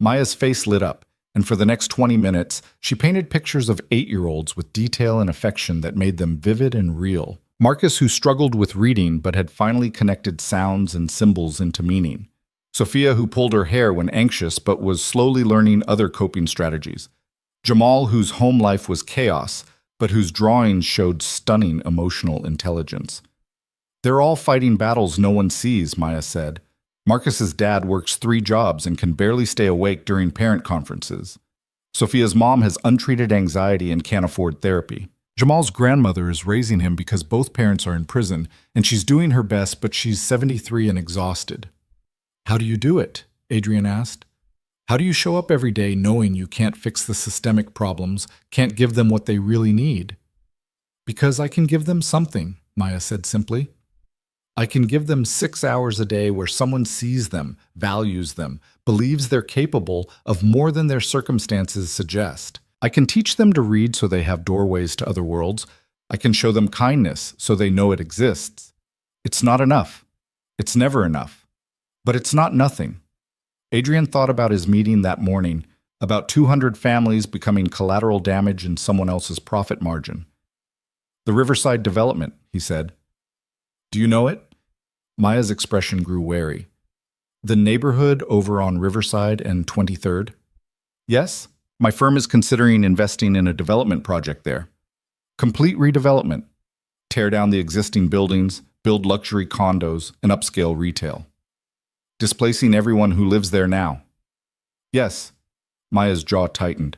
Maya's face lit up. And for the next 20 minutes, she painted pictures of 8-year-olds with detail and affection that made them vivid and real. Marcus, who struggled with reading but had finally connected sounds and symbols into meaning. Sophia, who pulled her hair when anxious but was slowly learning other coping strategies. Jamal, whose home life was chaos, but whose drawings showed stunning emotional intelligence. They're all fighting battles no one sees, Maya said. Marcus's dad works 3 jobs and can barely stay awake during parent conferences. Sophia's mom has untreated anxiety and can't afford therapy. Jamal's grandmother is raising him because both parents are in prison, and she's doing her best, but she's 73 and exhausted. How do you do it? Adrian asked. How do you show up every day knowing you can't fix the systemic problems, can't give them what they really need? Because I can give them something, Maya said simply. I can give them 6 hours a day where someone sees them, values them, believes they're capable of more than their circumstances suggest. I can teach them to read so they have doorways to other worlds. I can show them kindness so they know it exists. It's not enough. It's never enough. But it's not nothing. Adrian thought about his meeting that morning, about 200 families becoming collateral damage in someone else's profit margin. The Riverside development, he said. Do you know it? Maya's expression grew wary. The neighborhood over on Riverside and 23rd? Yes, my firm is considering investing in a development project there. Complete redevelopment. Tear down the existing buildings, build luxury condos, and upscale retail. Displacing everyone who lives there now. Yes, Maya's jaw tightened.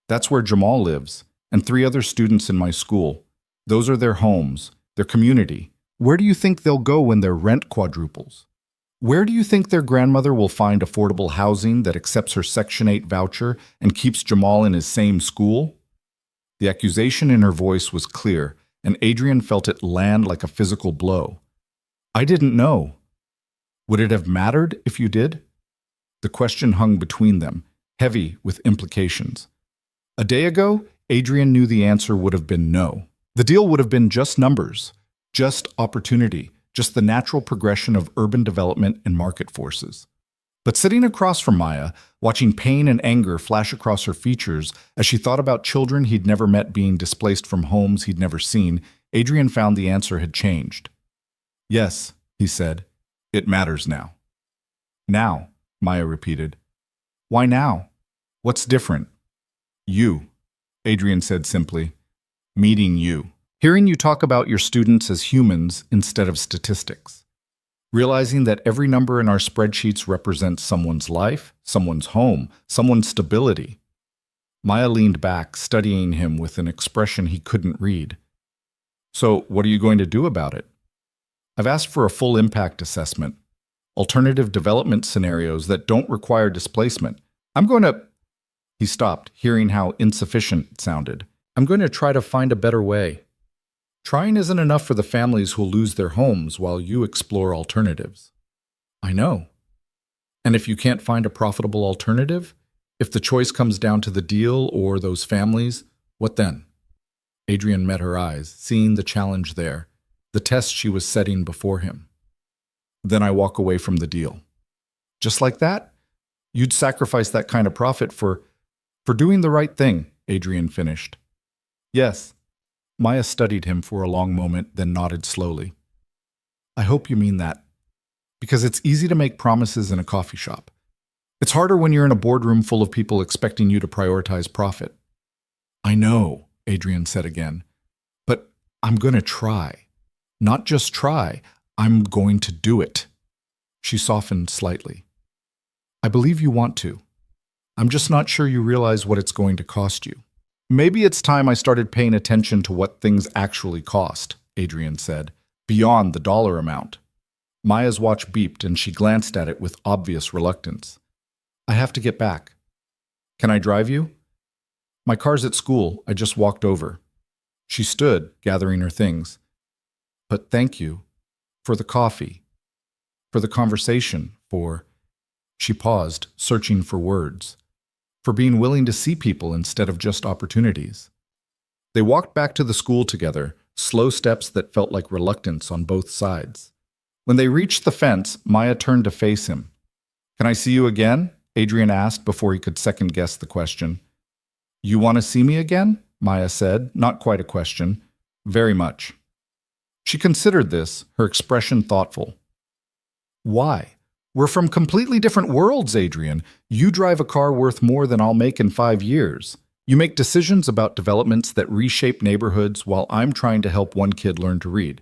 That's where Jamal lives, and 3 other students in my school. Those are their homes, their community. Where do you think they'll go when their rent quadruples? Where do you think their grandmother will find affordable housing that accepts her Section 8 voucher and keeps Jamal in his same school? The accusation in her voice was clear, and Adrian felt it land like a physical blow. I didn't know. Would it have mattered if you did? The question hung between them, heavy with implications. A day ago, Adrian knew the answer would have been no. The deal would have been just numbers, just opportunity, just the natural progression of urban development and market forces. But sitting across from Maya, watching pain and anger flash across her features as she thought about children he'd never met being displaced from homes he'd never seen, Adrian found the answer had changed. Yes, he said. It matters now. Now, Maya repeated. Why now? What's different? You, Adrian said simply. Meeting you. Hearing you talk about your students as humans instead of statistics. Realizing that every number in our spreadsheets represents someone's life, someone's home, someone's stability. Maya leaned back, studying him with an expression he couldn't read. So, what are you going to do about it? I've asked for a full impact assessment, alternative development scenarios that don't require displacement. He stopped, hearing how insufficient it sounded. I'm going to try to find a better way. Trying isn't enough for the families who'll lose their homes while you explore alternatives. I know. And if you can't find a profitable alternative, if the choice comes down to the deal or those families, what then? Adrian met her eyes, seeing the challenge there, the test she was setting before him. Then I walk away from the deal. Just like that? You'd sacrifice that kind of profit for doing the right thing, Adrian finished. Yes. Maya studied him for a long moment, then nodded slowly. I hope you mean that. Because it's easy to make promises in a coffee shop. It's harder when you're in a boardroom full of people expecting you to prioritize profit. I know, Adrian said again. But I'm going to try. Not just try, I'm going to do it. She softened slightly. I believe you want to. I'm just not sure you realize what it's going to cost you. Maybe it's time I started paying attention to what things actually cost, Adrian said, beyond the dollar amount. Maya's watch beeped and she glanced at it with obvious reluctance. I have to get back. Can I drive you? My car's at school. I just walked over. She stood, gathering her things. But thank you. For the coffee. For the conversation. She paused, searching for words. For being willing to see people instead of just opportunities. They walked back to the school together, slow steps that felt like reluctance on both sides. When they reached the fence, Maya turned to face him. Can I see you again? Adrian asked before he could second-guess the question. You want to see me again? Maya said, not quite a question. Very much. She considered this, her expression thoughtful. Why? We're from completely different worlds, Adrian. You drive a car worth more than I'll make in 5 years. You make decisions about developments that reshape neighborhoods while I'm trying to help one kid learn to read.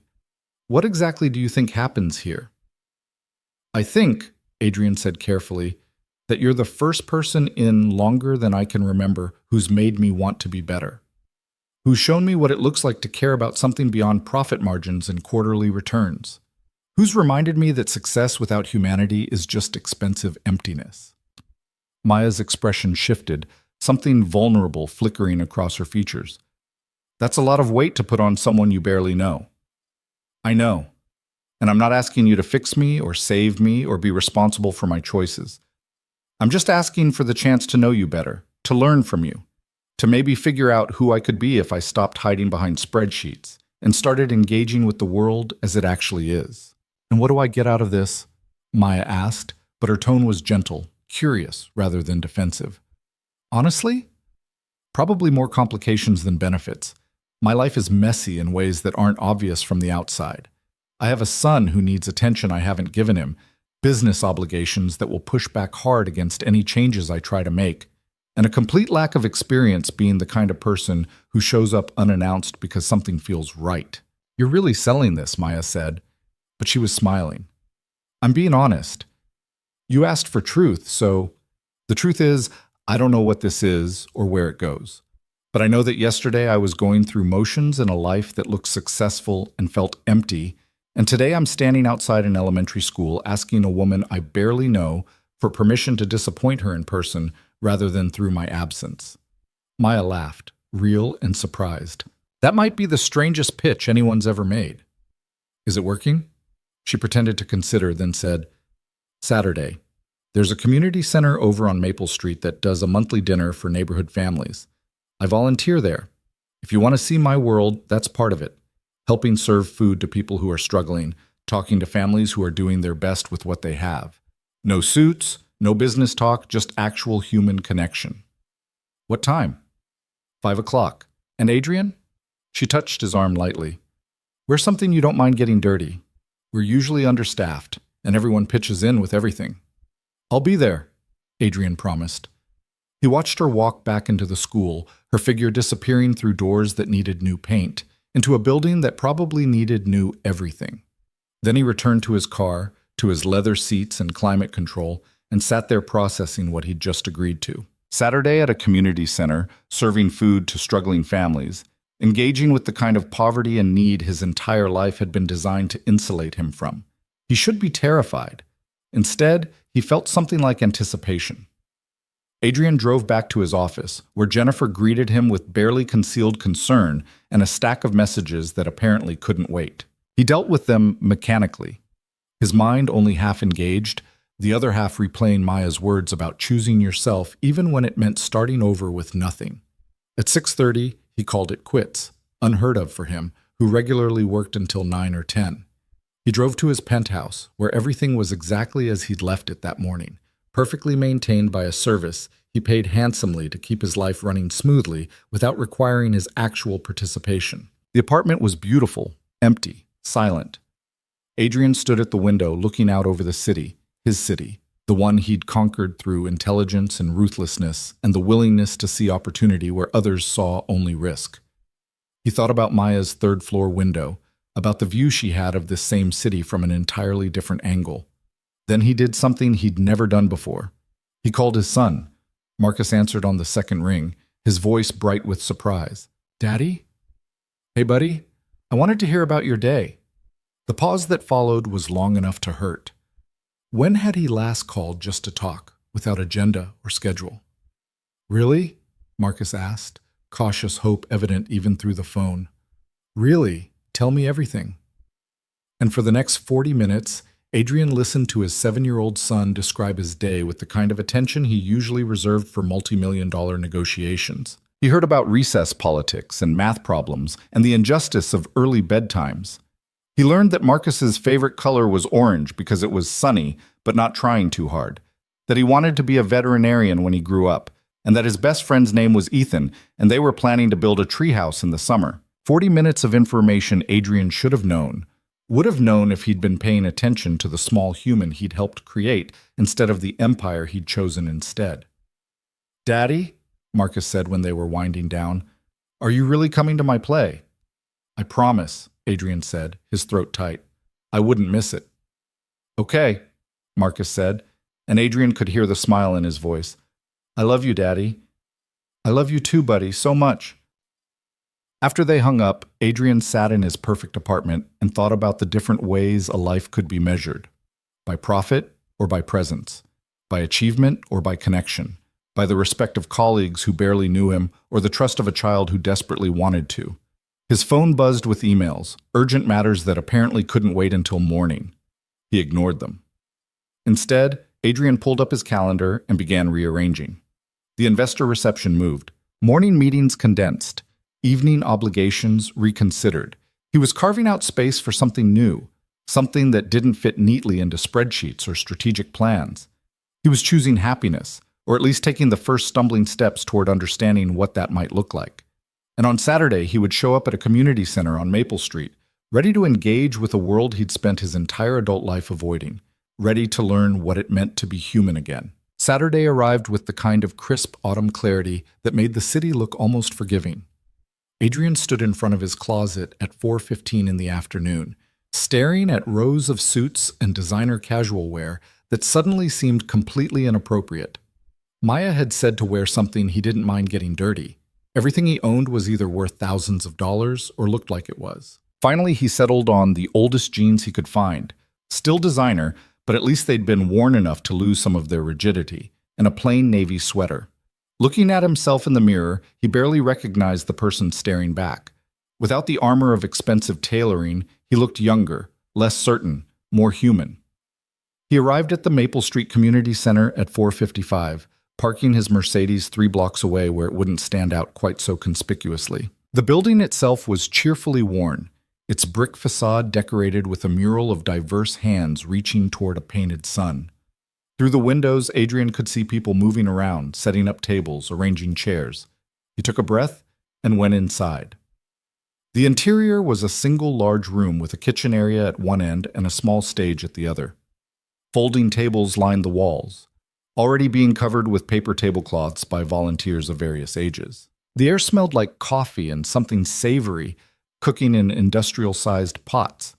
What exactly do you think happens here? I think, Adrian said carefully, that you're the first person in longer than I can remember who's made me want to be better. Who's shown me what it looks like to care about something beyond profit margins and quarterly returns. Who's reminded me that success without humanity is just expensive emptiness. Maya's expression shifted, something vulnerable flickering across her features. That's a lot of weight to put on someone you barely know. I know. And I'm not asking you to fix me or save me or be responsible for my choices. I'm just asking for the chance to know you better, to learn from you, to maybe figure out who I could be if I stopped hiding behind spreadsheets and started engaging with the world as it actually is. And what do I get out of this? Maya asked, but her tone was gentle, curious rather than defensive. Honestly? Probably more complications than benefits. My life is messy in ways that aren't obvious from the outside. I have a son who needs attention I haven't given him, business obligations that will push back hard against any changes I try to make, and a complete lack of experience being the kind of person who shows up unannounced because something feels right. You're really selling this, Maya said, but she was smiling. I'm being honest. You asked for truth, so the truth is, I don't know what this is or where it goes. But I know that yesterday I was going through motions in a life that looked successful and felt empty, and today I'm standing outside an elementary school asking a woman I barely know for permission to disappoint her in person rather than through my absence. Maya laughed, real and surprised. That might be the strangest pitch anyone's ever made. Is it working? She pretended to consider, then said, Saturday. There's a community center over on Maple Street that does a monthly dinner for neighborhood families. I volunteer there. If you want to see my world, that's part of it. Helping serve food to people who are struggling, talking to families who are doing their best with what they have. No suits, no business talk, just actual human connection. What time? 5 o'clock. And Adrian? She touched his arm lightly. We're something you don't mind getting dirty. We're usually understaffed, and everyone pitches in with everything. I'll be there, Adrian promised. He watched her walk back into the school, her figure disappearing through doors that needed new paint, into a building that probably needed new everything. Then he returned to his car, to his leather seats and climate control, and sat there processing what he'd just agreed to. Saturday at a community center, serving food to struggling families, engaging with the kind of poverty and need his entire life had been designed to insulate him from. He should be terrified. Instead, he felt something like anticipation. Adrian drove back to his office, where Jennifer greeted him with barely concealed concern and a stack of messages that apparently couldn't wait. He dealt with them mechanically, his mind only half engaged, the other half replaying Maya's words about choosing yourself even when it meant starting over with nothing. At 6:30, he called it quits, unheard of for him, who regularly worked until 9 or 10. He drove to his penthouse, where everything was exactly as he'd left it that morning, perfectly maintained by a service he paid handsomely to keep his life running smoothly without requiring his actual participation. The apartment was beautiful, empty, silent. Adrian stood at the window looking out over the city, his city, the one he'd conquered through intelligence and ruthlessness and the willingness to see opportunity where others saw only risk. He thought about Maya's third-floor window, about the view she had of this same city from an entirely different angle. Then he did something he'd never done before. He called his son. Marcus answered on the second ring, his voice bright with surprise. "Daddy?" "Hey, buddy. I wanted to hear about your day." The pause that followed was long enough to hurt. When had he last called just to talk, without agenda or schedule? "Really?" Marcus asked, cautious hope evident even through the phone. "Really? Tell me everything." And for the next 40 minutes, Adrian listened to his 7-year-old son describe his day with the kind of attention he usually reserved for multi-million-dollar negotiations. He heard about recess politics and math problems and the injustice of early bedtimes. He learned that Marcus's favorite color was orange because it was sunny, but not trying too hard. that he wanted to be a veterinarian when he grew up, and that his best friend's name was Ethan, and they were planning to build a treehouse in the summer. 40 minutes of information Adrian should have known. Would have known if he'd been paying attention to the small human he'd helped create instead of the empire he'd chosen instead. "Daddy," Marcus said when they were winding down, "are you really coming to my play?" "I promise," Adrian said, his throat tight. "I wouldn't miss it." "Okay," Marcus said, and Adrian could hear the smile in his voice. "I love you, Daddy." "I love you too, buddy, so much." After they hung up, Adrian sat in his perfect apartment and thought about the different ways a life could be measured. By profit or by presence. By achievement or by connection. By the respect of colleagues who barely knew him or the trust of a child who desperately wanted to. His phone buzzed with emails, urgent matters that apparently couldn't wait until morning. He ignored them. Instead, Adrian pulled up his calendar and began rearranging. The investor reception moved. Morning meetings condensed. Evening obligations reconsidered. He was carving out space for something new, something that didn't fit neatly into spreadsheets or strategic plans. He was choosing happiness, or at least taking the first stumbling steps toward understanding what that might look like. And on Saturday, he would show up at a community center on Maple Street, ready to engage with a world he'd spent his entire adult life avoiding, ready to learn what it meant to be human again. Saturday arrived with the kind of crisp autumn clarity that made the city look almost forgiving. Adrian stood in front of his closet at 4:15 in the afternoon, staring at rows of suits and designer casual wear that suddenly seemed completely inappropriate. Maya had said to wear something he didn't mind getting dirty. Everything he owned was either worth thousands of dollars or looked like it was. Finally, he settled on the oldest jeans he could find. Still designer, but at least they'd been worn enough to lose some of their rigidity, and a plain navy sweater. Looking at himself in the mirror, he barely recognized the person staring back. Without the armor of expensive tailoring, he looked younger, less certain, more human. He arrived at the Maple Street Community Center at 4:55, parking his Mercedes 3 blocks away where it wouldn't stand out quite so conspicuously. The building itself was cheerfully worn, its brick facade decorated with a mural of diverse hands reaching toward a painted sun. Through the windows, Adrian could see people moving around, setting up tables, arranging chairs. He took a breath and went inside. The interior was a single large room with a kitchen area at one end and a small stage at the other. Folding tables lined the walls, already being covered with paper tablecloths by volunteers of various ages. The air smelled like coffee and something savory, cooking in industrial-sized pots.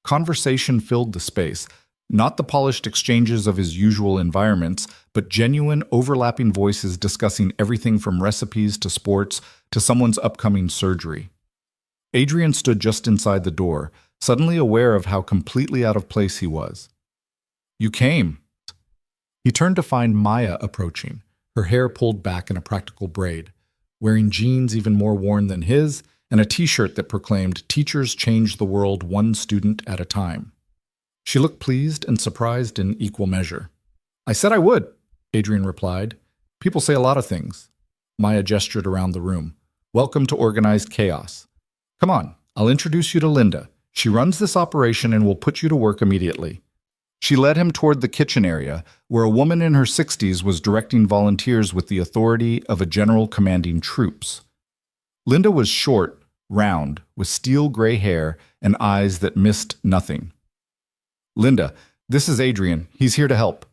Conversation filled the space, not the polished exchanges of his usual environments, but genuine, overlapping voices discussing everything from recipes to sports to someone's upcoming surgery. Adrian stood just inside the door, suddenly aware of how completely out of place he was. "You came." He turned to find Maya approaching, her hair pulled back in a practical braid, wearing jeans even more worn than his, and a t-shirt that proclaimed, "Teachers change the world one student at a time." She looked pleased and surprised in equal measure. "I said I would," Adrian replied. "People say a lot of things." Maya gestured around the room. "Welcome to organized chaos. Come on, I'll introduce you to Linda. She runs this operation and will put you to work immediately." She led him toward the kitchen area, where a woman in her 60s was directing volunteers with the authority of a general commanding troops. Linda was short, round, with steel gray hair and eyes that missed nothing. "Linda, this is Adrian. He's here to help."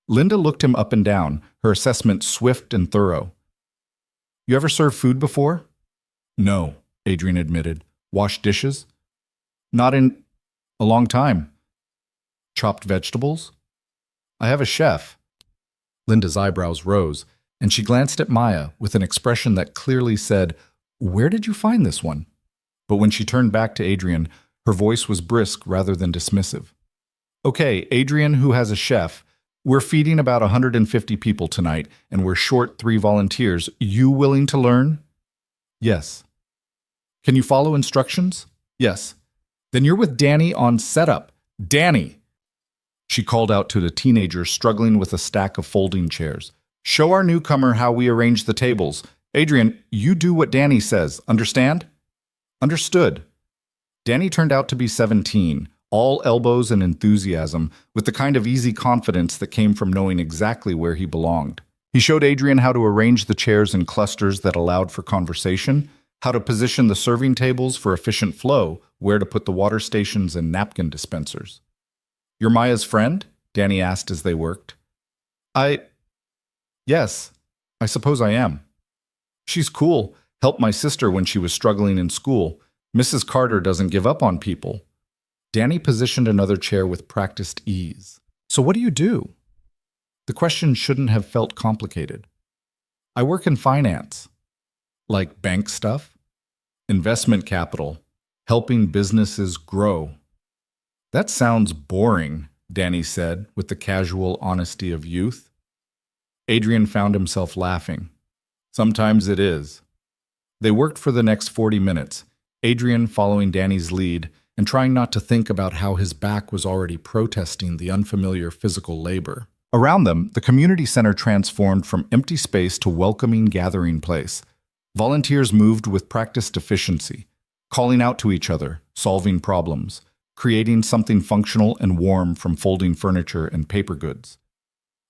Linda looked him up and down, her assessment swift and thorough. "You ever served food before?" "No," Adrian admitted. "Wash dishes?" "Not in a long time." "Chopped vegetables?" "I have a chef." Linda's eyebrows rose, and she glanced at Maya with an expression that clearly said, "Where did you find this one?" But when she turned back to Adrian, her voice was brisk rather than dismissive. "Okay, Adrian, who has a chef, we're feeding about 150 people tonight, and we're short 3 volunteers. You willing to learn?" "Yes." "Can you follow instructions?" "Yes." "Then you're with Danny on setup. Danny!" She called out to the teenager struggling with a stack of folding chairs. "Show our newcomer how we arrange the tables. Adrian, you do what Danny says. Understand?" "Understood." Danny turned out to be 17, all elbows and enthusiasm, with the kind of easy confidence that came from knowing exactly where he belonged. He showed Adrian how to arrange the chairs in clusters that allowed for conversation, how to position the serving tables for efficient flow, where to put the water stations and napkin dispensers. "You're Maya's friend?" Danny asked as they worked. Yes, I suppose I am. She's cool, helped my sister when she was struggling in school. Mrs. Carter doesn't give up on people." Danny positioned another chair with practiced ease. "So what do you do?" The question shouldn't have felt complicated. "I work in finance." "Like bank stuff?" "Investment capital, helping businesses grow." "That sounds boring," Danny said with the casual honesty of youth. Adrian found himself laughing. "Sometimes it is." They worked for the next 40 minutes, Adrian following Danny's lead and trying not to think about how his back was already protesting the unfamiliar physical labor. Around them, the community center transformed from empty space to welcoming gathering place. Volunteers moved with practiced efficiency, calling out to each other, solving problems, creating something functional and warm from folding furniture and paper goods.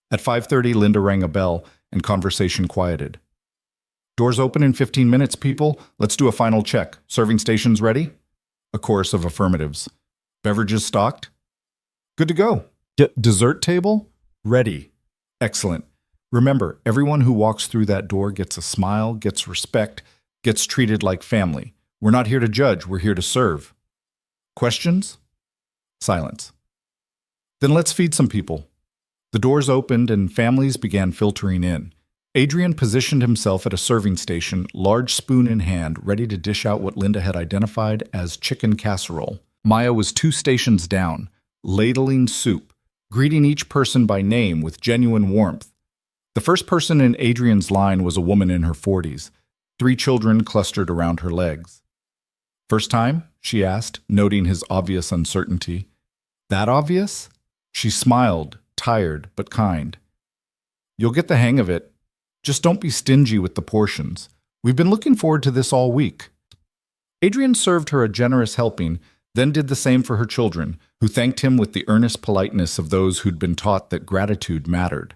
At 5:30, Linda rang a bell and conversation quieted. "Doors open in 15 minutes, people. Let's do a final check. Serving stations ready?" A chorus of affirmatives. "Beverages stocked?" "Good to go." Dessert table?" "Ready." "Excellent. Remember, everyone who walks through that door gets a smile, gets respect, gets treated like family. We're not here to judge, we're here to serve." "Questions?" Silence. "Then let's feed some people." The doors opened and families began filtering in. Adrian positioned himself at a serving station, large spoon in hand, ready to dish out what Linda had identified as chicken casserole. Maya was 2 stations down, ladling soup, greeting each person by name with genuine warmth. The first person in Adrian's line was a woman in her 40s, 3 children clustered around her legs. "First time?" she asked, noting his obvious uncertainty. "That obvious?" She smiled, tired but kind. "You'll get the hang of it. Just don't be stingy with the portions. We've been looking forward to this all week." Adrian served her a generous helping, then did the same for her children, who thanked him with the earnest politeness of those who'd been taught that gratitude mattered.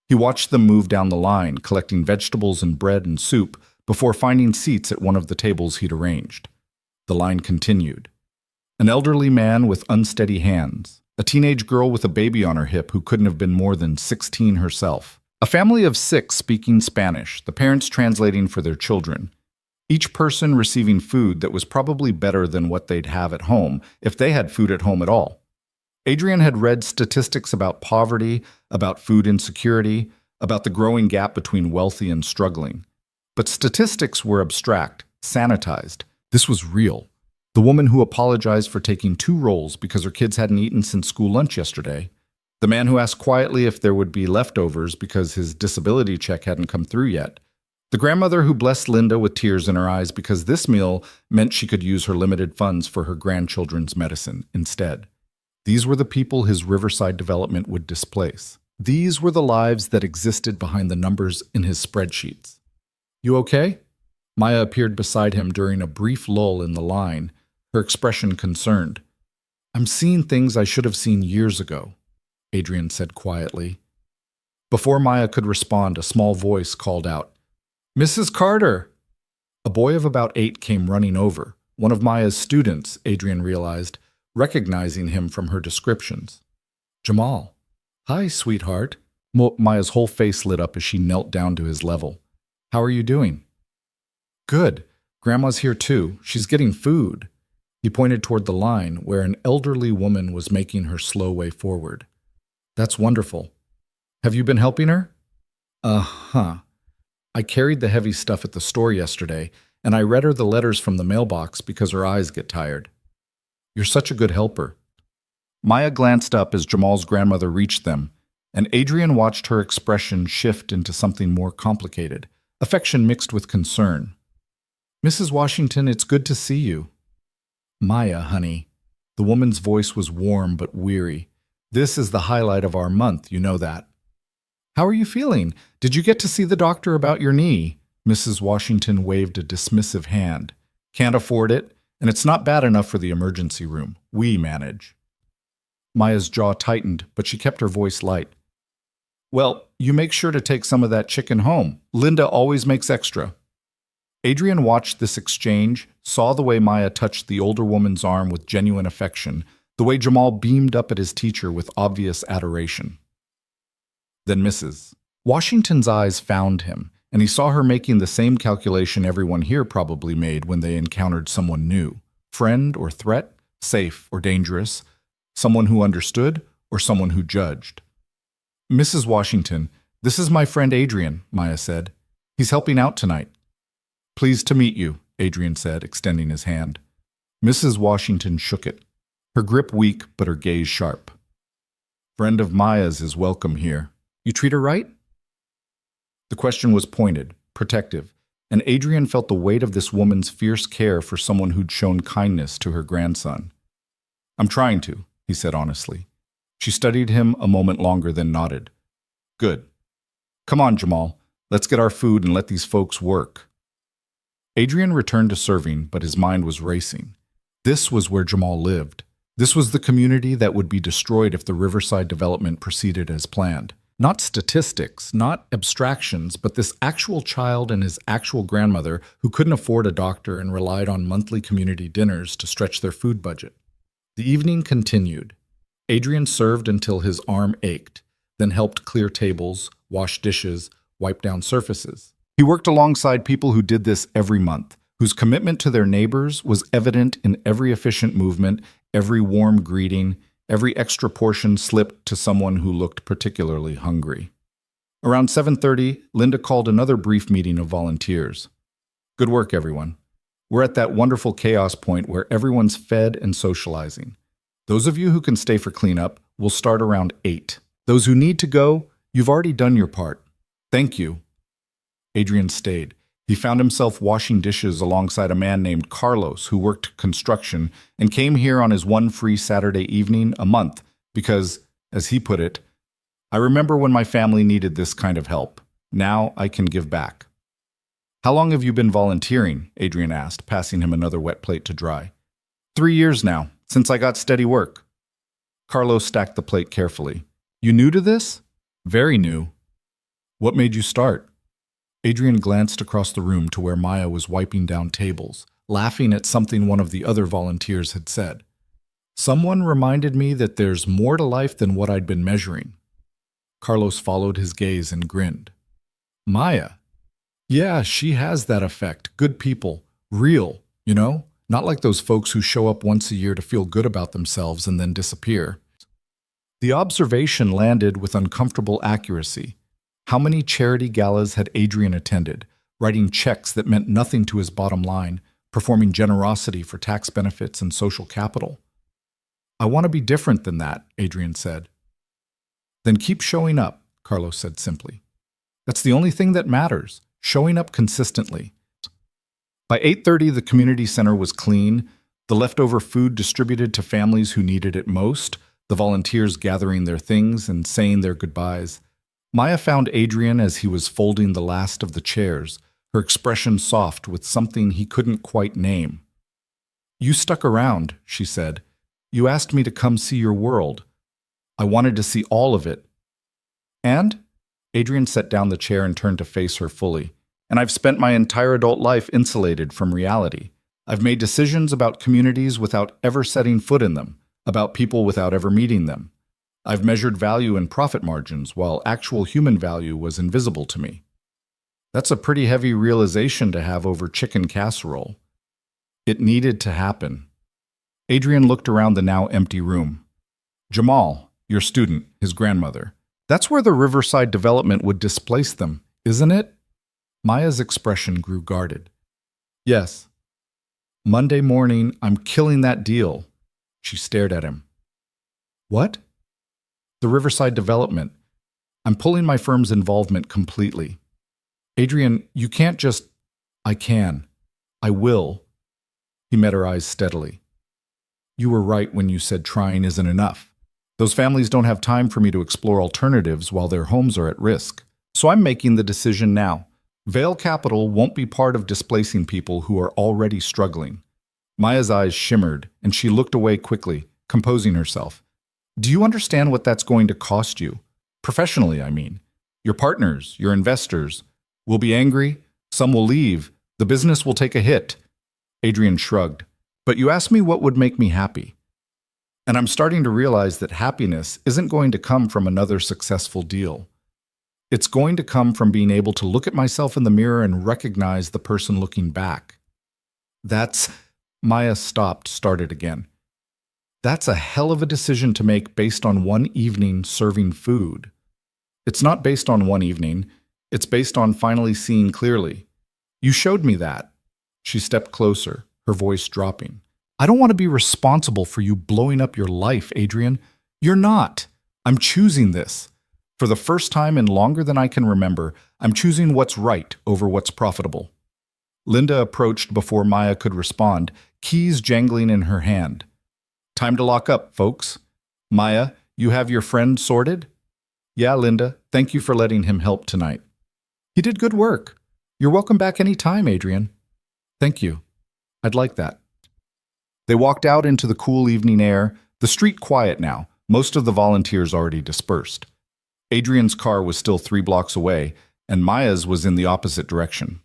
He watched them move down the line, collecting vegetables and bread and soup before finding seats at one of the tables he'd arranged. The line continued. An elderly man with unsteady hands, a teenage girl with a baby on her hip who couldn't have been more than 16 herself. A family of 6 speaking Spanish, the parents translating for their children. Each person receiving food that was probably better than what they'd have at home, if they had food at home at all. Adrian had read statistics about poverty, about food insecurity, about the growing gap between wealthy and struggling. But statistics were abstract, sanitized. This was real. The woman who apologized for taking 2 rolls because her kids hadn't eaten since school lunch yesterday. The man who asked quietly if there would be leftovers because his disability check hadn't come through yet. The grandmother who blessed Linda with tears in her eyes because this meal meant she could use her limited funds for her grandchildren's medicine instead. These were the people his Riverside development would displace. These were the lives that existed behind the numbers in his spreadsheets. "You okay?" Maya appeared beside him during a brief lull in the line, her expression concerned. "I'm seeing things I should have seen years ago," Adrian said quietly. Before Maya could respond, a small voice called out, "Mrs. Carter!" A boy of about 8 came running over, one of Maya's students, Adrian realized, recognizing him from her descriptions. "Jamal." "Hi, sweetheart." Maya's whole face lit up as she knelt down to his level. "How are you doing?" "Good. Grandma's here too. She's getting food." He pointed toward the line, where an elderly woman was making her slow way forward. "That's wonderful. Have you been helping her?" "Uh-huh. I carried the heavy stuff at the store yesterday, and I read her the letters from the mailbox because her eyes get tired." "You're such a good helper." Maya glanced up as Jamal's grandmother reached them, and Adrian watched her expression shift into something more complicated, affection mixed with concern. "Mrs. Washington, it's good to see you." "Maya, honey." The woman's voice was warm but weary. "This is the highlight of our month, you know that." "How are you feeling? Did you get to see the doctor about your knee?" Mrs. Washington waved a dismissive hand. "Can't afford it, and it's not bad enough for the emergency room. We manage." Maya's jaw tightened, but she kept her voice light. Well, you make sure to take some of that chicken home. Linda always makes extra. Adrian watched this exchange, saw the way Maya touched the older woman's arm with genuine affection, the way Jamal beamed up at his teacher with obvious adoration. Then Mrs. Washington's eyes found him, and he saw her making the same calculation everyone here probably made when they encountered someone new. Friend or threat, safe or dangerous, someone who understood or someone who judged. Mrs. Washington, this is my friend Adrian, Maya said. He's helping out tonight. Pleased to meet you, Adrian said, extending his hand. Mrs. Washington shook it, her grip weak but her gaze sharp. Friend of Maya's is welcome here. You treat her right? The question was pointed, protective, and Adrian felt the weight of this woman's fierce care for someone who'd shown kindness to her grandson. I'm trying to, he said honestly. She studied him a moment longer, then nodded. Good. Come on, Jamal. Let's get our food and let these folks work. Adrian returned to serving, but his mind was racing. This was where Jamal lived. This was the community that would be destroyed if the Riverside development proceeded as planned. Not statistics, not abstractions, but this actual child and his actual grandmother who couldn't afford a doctor and relied on monthly community dinners to stretch their food budget. The evening continued. Adrian served until his arm ached, then helped clear tables, wash dishes, wipe down surfaces. He worked alongside people who did this every month, whose commitment to their neighbors was evident in every efficient movement, every warm greeting, every extra portion slipped to someone who looked particularly hungry. Around 7:30, Linda called another brief meeting of volunteers. Good work, everyone. We're at that wonderful chaos point where everyone's fed and socializing. Those of you who can stay for cleanup will start around 8. Those who need to go, you've already done your part. Thank you. Adrian stayed. He found himself washing dishes alongside a man named Carlos who worked construction and came here on his one free Saturday evening a month because, as he put it, I remember when my family needed this kind of help. Now I can give back. How long have you been volunteering? Adrian asked, passing him another wet plate to dry. 3 years now, since I got steady work. Carlos stacked the plate carefully. You new to this? Very new. What made you start? Adrian glanced across the room to where Maya was wiping down tables, laughing at something one of the other volunteers had said. Someone reminded me that there's more to life than what I'd been measuring. Carlos followed his gaze and grinned. Maya? Yeah, she has that effect. Good people. Real, you know? Not like those folks who show up once a year to feel good about themselves and then disappear. The observation landed with uncomfortable accuracy. How many charity galas had Adrian attended, writing checks that meant nothing to his bottom line, performing generosity for tax benefits and social capital? I want to be different than that, Adrian said. Then keep showing up, Carlos said simply. That's the only thing that matters, showing up consistently. By 8:30, the community center was clean, the leftover food distributed to families who needed it most, the volunteers gathering their things and saying their goodbyes. Maya found Adrian as he was folding the last of the chairs, her expression soft with something he couldn't quite name. You stuck around, she said. You asked me to come see your world. I wanted to see all of it. And? Adrian set down the chair and turned to face her fully. And I've spent my entire adult life insulated from reality. I've made decisions about communities without ever setting foot in them, about people without ever meeting them. I've measured value in profit margins while actual human value was invisible to me. That's a pretty heavy realization to have over chicken casserole. It needed to happen. Adrian looked around the now empty room. Jamal, your student, his grandmother. That's where the Riverside development would displace them, isn't it? Maya's expression grew guarded. Yes. Monday morning, I'm killing that deal. She stared at him. What? The Riverside development. I'm pulling my firm's involvement completely. Adrian, you can't just... I can. I will. He met her eyes steadily. You were right when you said trying isn't enough. Those families don't have time for me to explore alternatives while their homes are at risk. So I'm making the decision now. Vale Capital won't be part of displacing people who are already struggling. Maya's eyes shimmered, and she looked away quickly, composing herself. Do you understand what that's going to cost you? Professionally, I mean. Your partners, your investors will be angry, some will leave, the business will take a hit. Adrian shrugged. But you asked me what would make me happy. And I'm starting to realize that happiness isn't going to come from another successful deal. It's going to come from being able to look at myself in the mirror and recognize the person looking back. Maya started again. That's a hell of a decision to make based on one evening serving food. It's not based on one evening. It's based on finally seeing clearly. You showed me that. She stepped closer, her voice dropping. I don't want to be responsible for you blowing up your life, Adrian. You're not. I'm choosing this. For the first time in longer than I can remember, I'm choosing what's right over what's profitable. Linda approached before Maya could respond, keys jangling in her hand. Time to lock up, folks. Maya, you have your friend sorted? Yeah, Linda. Thank you for letting him help tonight. He did good work. You're welcome back any time, Adrian. Thank you. I'd like that. They walked out into the cool evening air, the street quiet now, most of the volunteers already dispersed. Adrian's car was still 3 blocks away, and Maya's was in the opposite direction.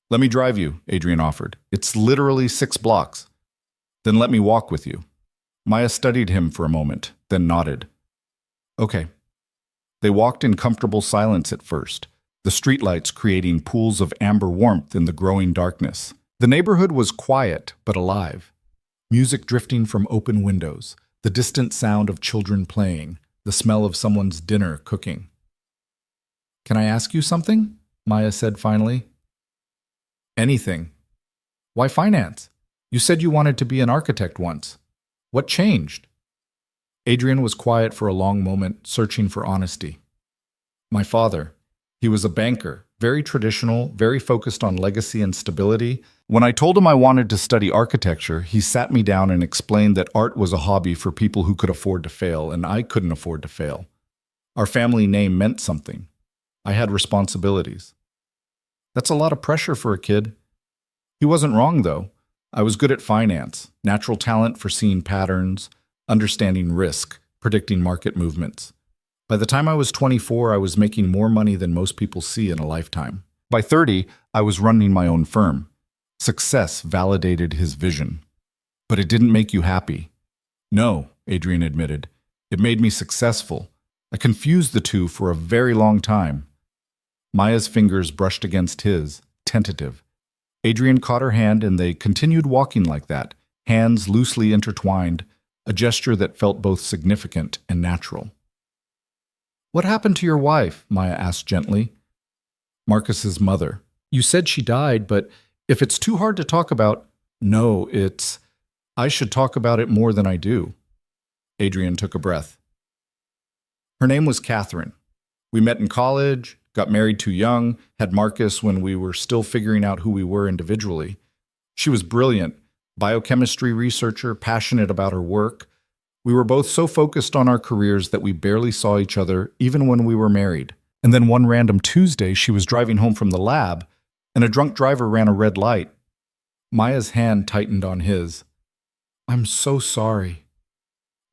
Let me drive you, Adrian offered. It's literally 6 blocks. Then let me walk with you. Maya studied him for a moment, then nodded. Okay. They walked in comfortable silence at first, the streetlights creating pools of amber warmth in the growing darkness. The neighborhood was quiet but alive. Music drifting from open windows, the distant sound of children playing, the smell of someone's dinner cooking. Can I ask you something? Maya said finally. Anything. Why finance? You said you wanted to be an architect once. What changed? Adrian was quiet for a long moment, searching for honesty. My father. He was a banker, very traditional, very focused on legacy and stability. When I told him I wanted to study architecture, he sat me down and explained that art was a hobby for people who could afford to fail, and I couldn't afford to fail. Our family name meant something. I had responsibilities. That's a lot of pressure for a kid. He wasn't wrong, though. I was good at finance, natural talent for seeing patterns, understanding risk, predicting market movements. By the time I was 24, I was making more money than most people see in a lifetime. By 30, I was running my own firm. Success validated his vision. But it didn't make you happy. No, Adrian admitted. It made me successful. I confused the two for a very long time. Maya's fingers brushed against his, tentative. Adrian caught her hand and they continued walking like that, hands loosely intertwined, a gesture that felt both significant and natural. What happened to your wife? Maya asked gently. Marcus's mother. You said she died, but if it's too hard to talk about, no, I should talk about it more than I do. Adrian took a breath. Her name was Catherine. We met in college, got married too young, had Marcus when we were still figuring out who we were individually. She was brilliant, biochemistry researcher, passionate about her work. We were both so focused on our careers that we barely saw each other, even when we were married. And then one random Tuesday, she was driving home from the lab, and a drunk driver ran a red light. Maya's hand tightened on his. I'm so sorry.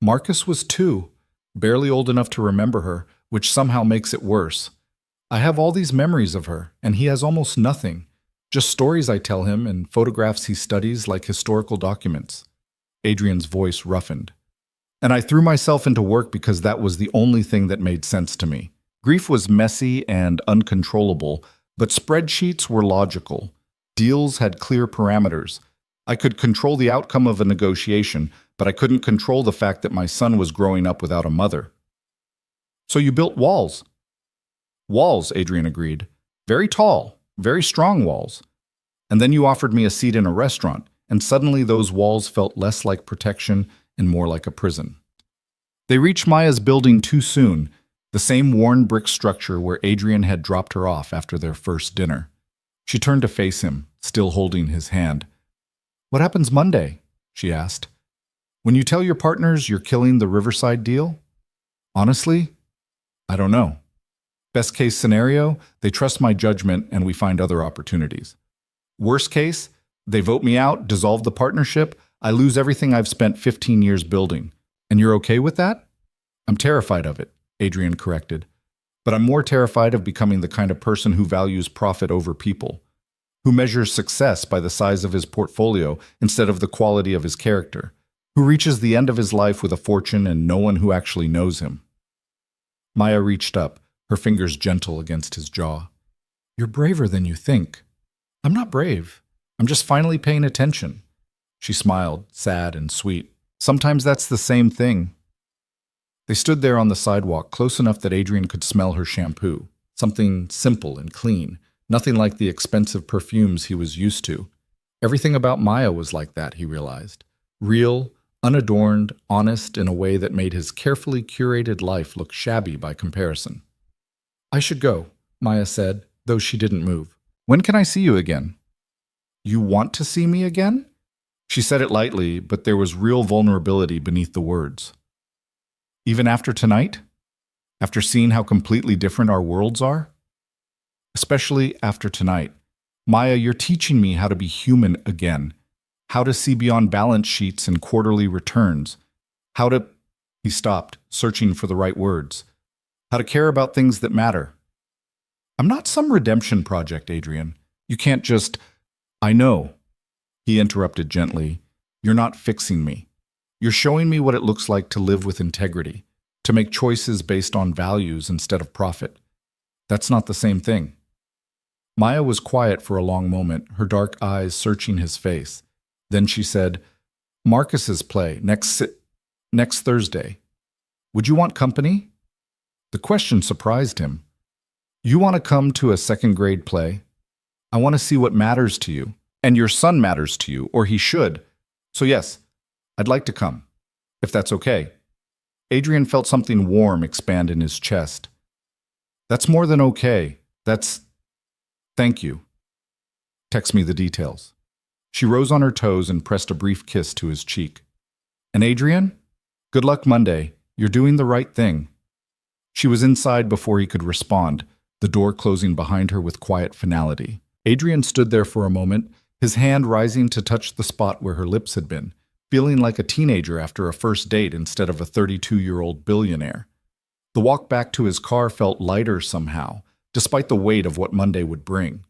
Marcus was 2, barely old enough to remember her, which somehow makes it worse. I have all these memories of her, and he has almost nothing. Just stories I tell him and photographs he studies like historical documents. Adrian's voice roughened. And I threw myself into work because that was the only thing that made sense to me. Grief was messy and uncontrollable, but spreadsheets were logical. Deals had clear parameters. I could control the outcome of a negotiation, but I couldn't control the fact that my son was growing up without a mother. So you built walls. Walls, Adrian agreed. Very tall, very strong walls. And then you offered me a seat in a restaurant, and suddenly those walls felt less like protection and more like a prison. They reached Maya's building too soon, the same worn brick structure where Adrian had dropped her off after their first dinner. She turned to face him, still holding his hand. What happens Monday? She asked. When you tell your partners you're killing the Riverside deal? Honestly, I don't know. Best case scenario, they trust my judgment and we find other opportunities. Worst case, they vote me out, dissolve the partnership, I lose everything I've spent 15 years building. And you're okay with that? I'm terrified of it, Adrian corrected. But I'm more terrified of becoming the kind of person who values profit over people, who measures success by the size of his portfolio instead of the quality of his character, who reaches the end of his life with a fortune and no one who actually knows him. Maya reached up, her fingers gentle against his jaw. You're braver than you think. I'm not brave. I'm just finally paying attention. She smiled, sad and sweet. Sometimes that's the same thing. They stood there on the sidewalk, close enough that Adrian could smell her shampoo. Something simple and clean, nothing like the expensive perfumes he was used to. Everything about Maya was like that, he realized. Real, unadorned, honest in a way that made his carefully curated life look shabby by comparison. I should go, Maya said, though she didn't move. When can I see you again? You want to see me again? She said it lightly, but there was real vulnerability beneath the words. Even after tonight? After seeing how completely different our worlds are? Especially after tonight. Maya, you're teaching me how to be human again. How to see beyond balance sheets and quarterly returns. How to... He stopped, searching for the right words. How to care about things that matter. I'm not some redemption project, Adrian. You can't just... I know. He interrupted gently. You're not fixing me. You're showing me what it looks like to live with integrity, to make choices based on values instead of profit. That's not the same thing. Maya was quiet for a long moment, her dark eyes searching his face. Then she said, Marcus's play, next Thursday. Would you want company? The question surprised him. You want to come to a second-grade play? I want to see what matters to you. And your son matters to you, or he should. So yes, I'd like to come, if that's okay. Adrian felt something warm expand in his chest. That's more than okay. Thank you. Text me the details. She rose on her toes and pressed a brief kiss to his cheek. And Adrian? Good luck Monday. You're doing the right thing. She was inside before he could respond, the door closing behind her with quiet finality. Adrian stood there for a moment, his hand rising to touch the spot where her lips had been, feeling like a teenager after a first date instead of a 32-year-old billionaire. The walk back to his car felt lighter somehow, despite the weight of what Monday would bring.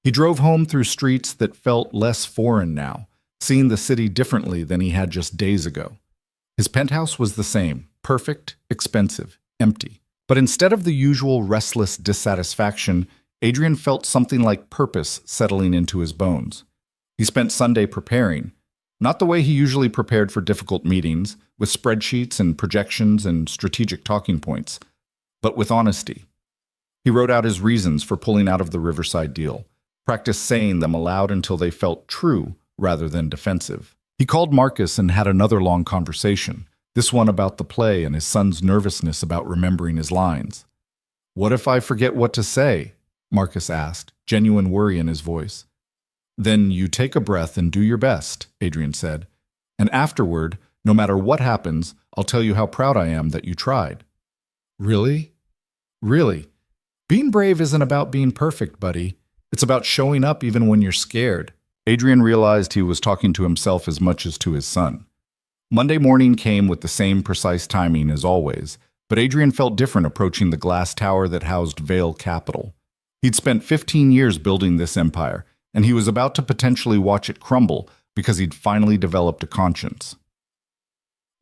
He drove home through streets that felt less foreign now, seeing the city differently than he had just days ago. His penthouse was the same, perfect, expensive, empty. But instead of the usual restless dissatisfaction, Adrian felt something like purpose settling into his bones. He spent Sunday preparing, not the way he usually prepared for difficult meetings, with spreadsheets and projections and strategic talking points, but with honesty. He wrote out his reasons for pulling out of the Riverside deal, practiced saying them aloud until they felt true rather than defensive. He called Marcus and had another long conversation, this one about the play and his son's nervousness about remembering his lines. What if I forget what to say? Marcus asked, genuine worry in his voice. Then you take a breath and do your best, Adrian said. And afterward, no matter what happens, I'll tell you how proud I am that you tried. Really? Really? Being brave isn't about being perfect, buddy. It's about showing up even when you're scared. Adrian realized he was talking to himself as much as to his son. Monday morning came with the same precise timing as always, but Adrian felt different approaching the glass tower that housed Vale Capital. He'd spent 15 years building this empire, and he was about to potentially watch it crumble because he'd finally developed a conscience.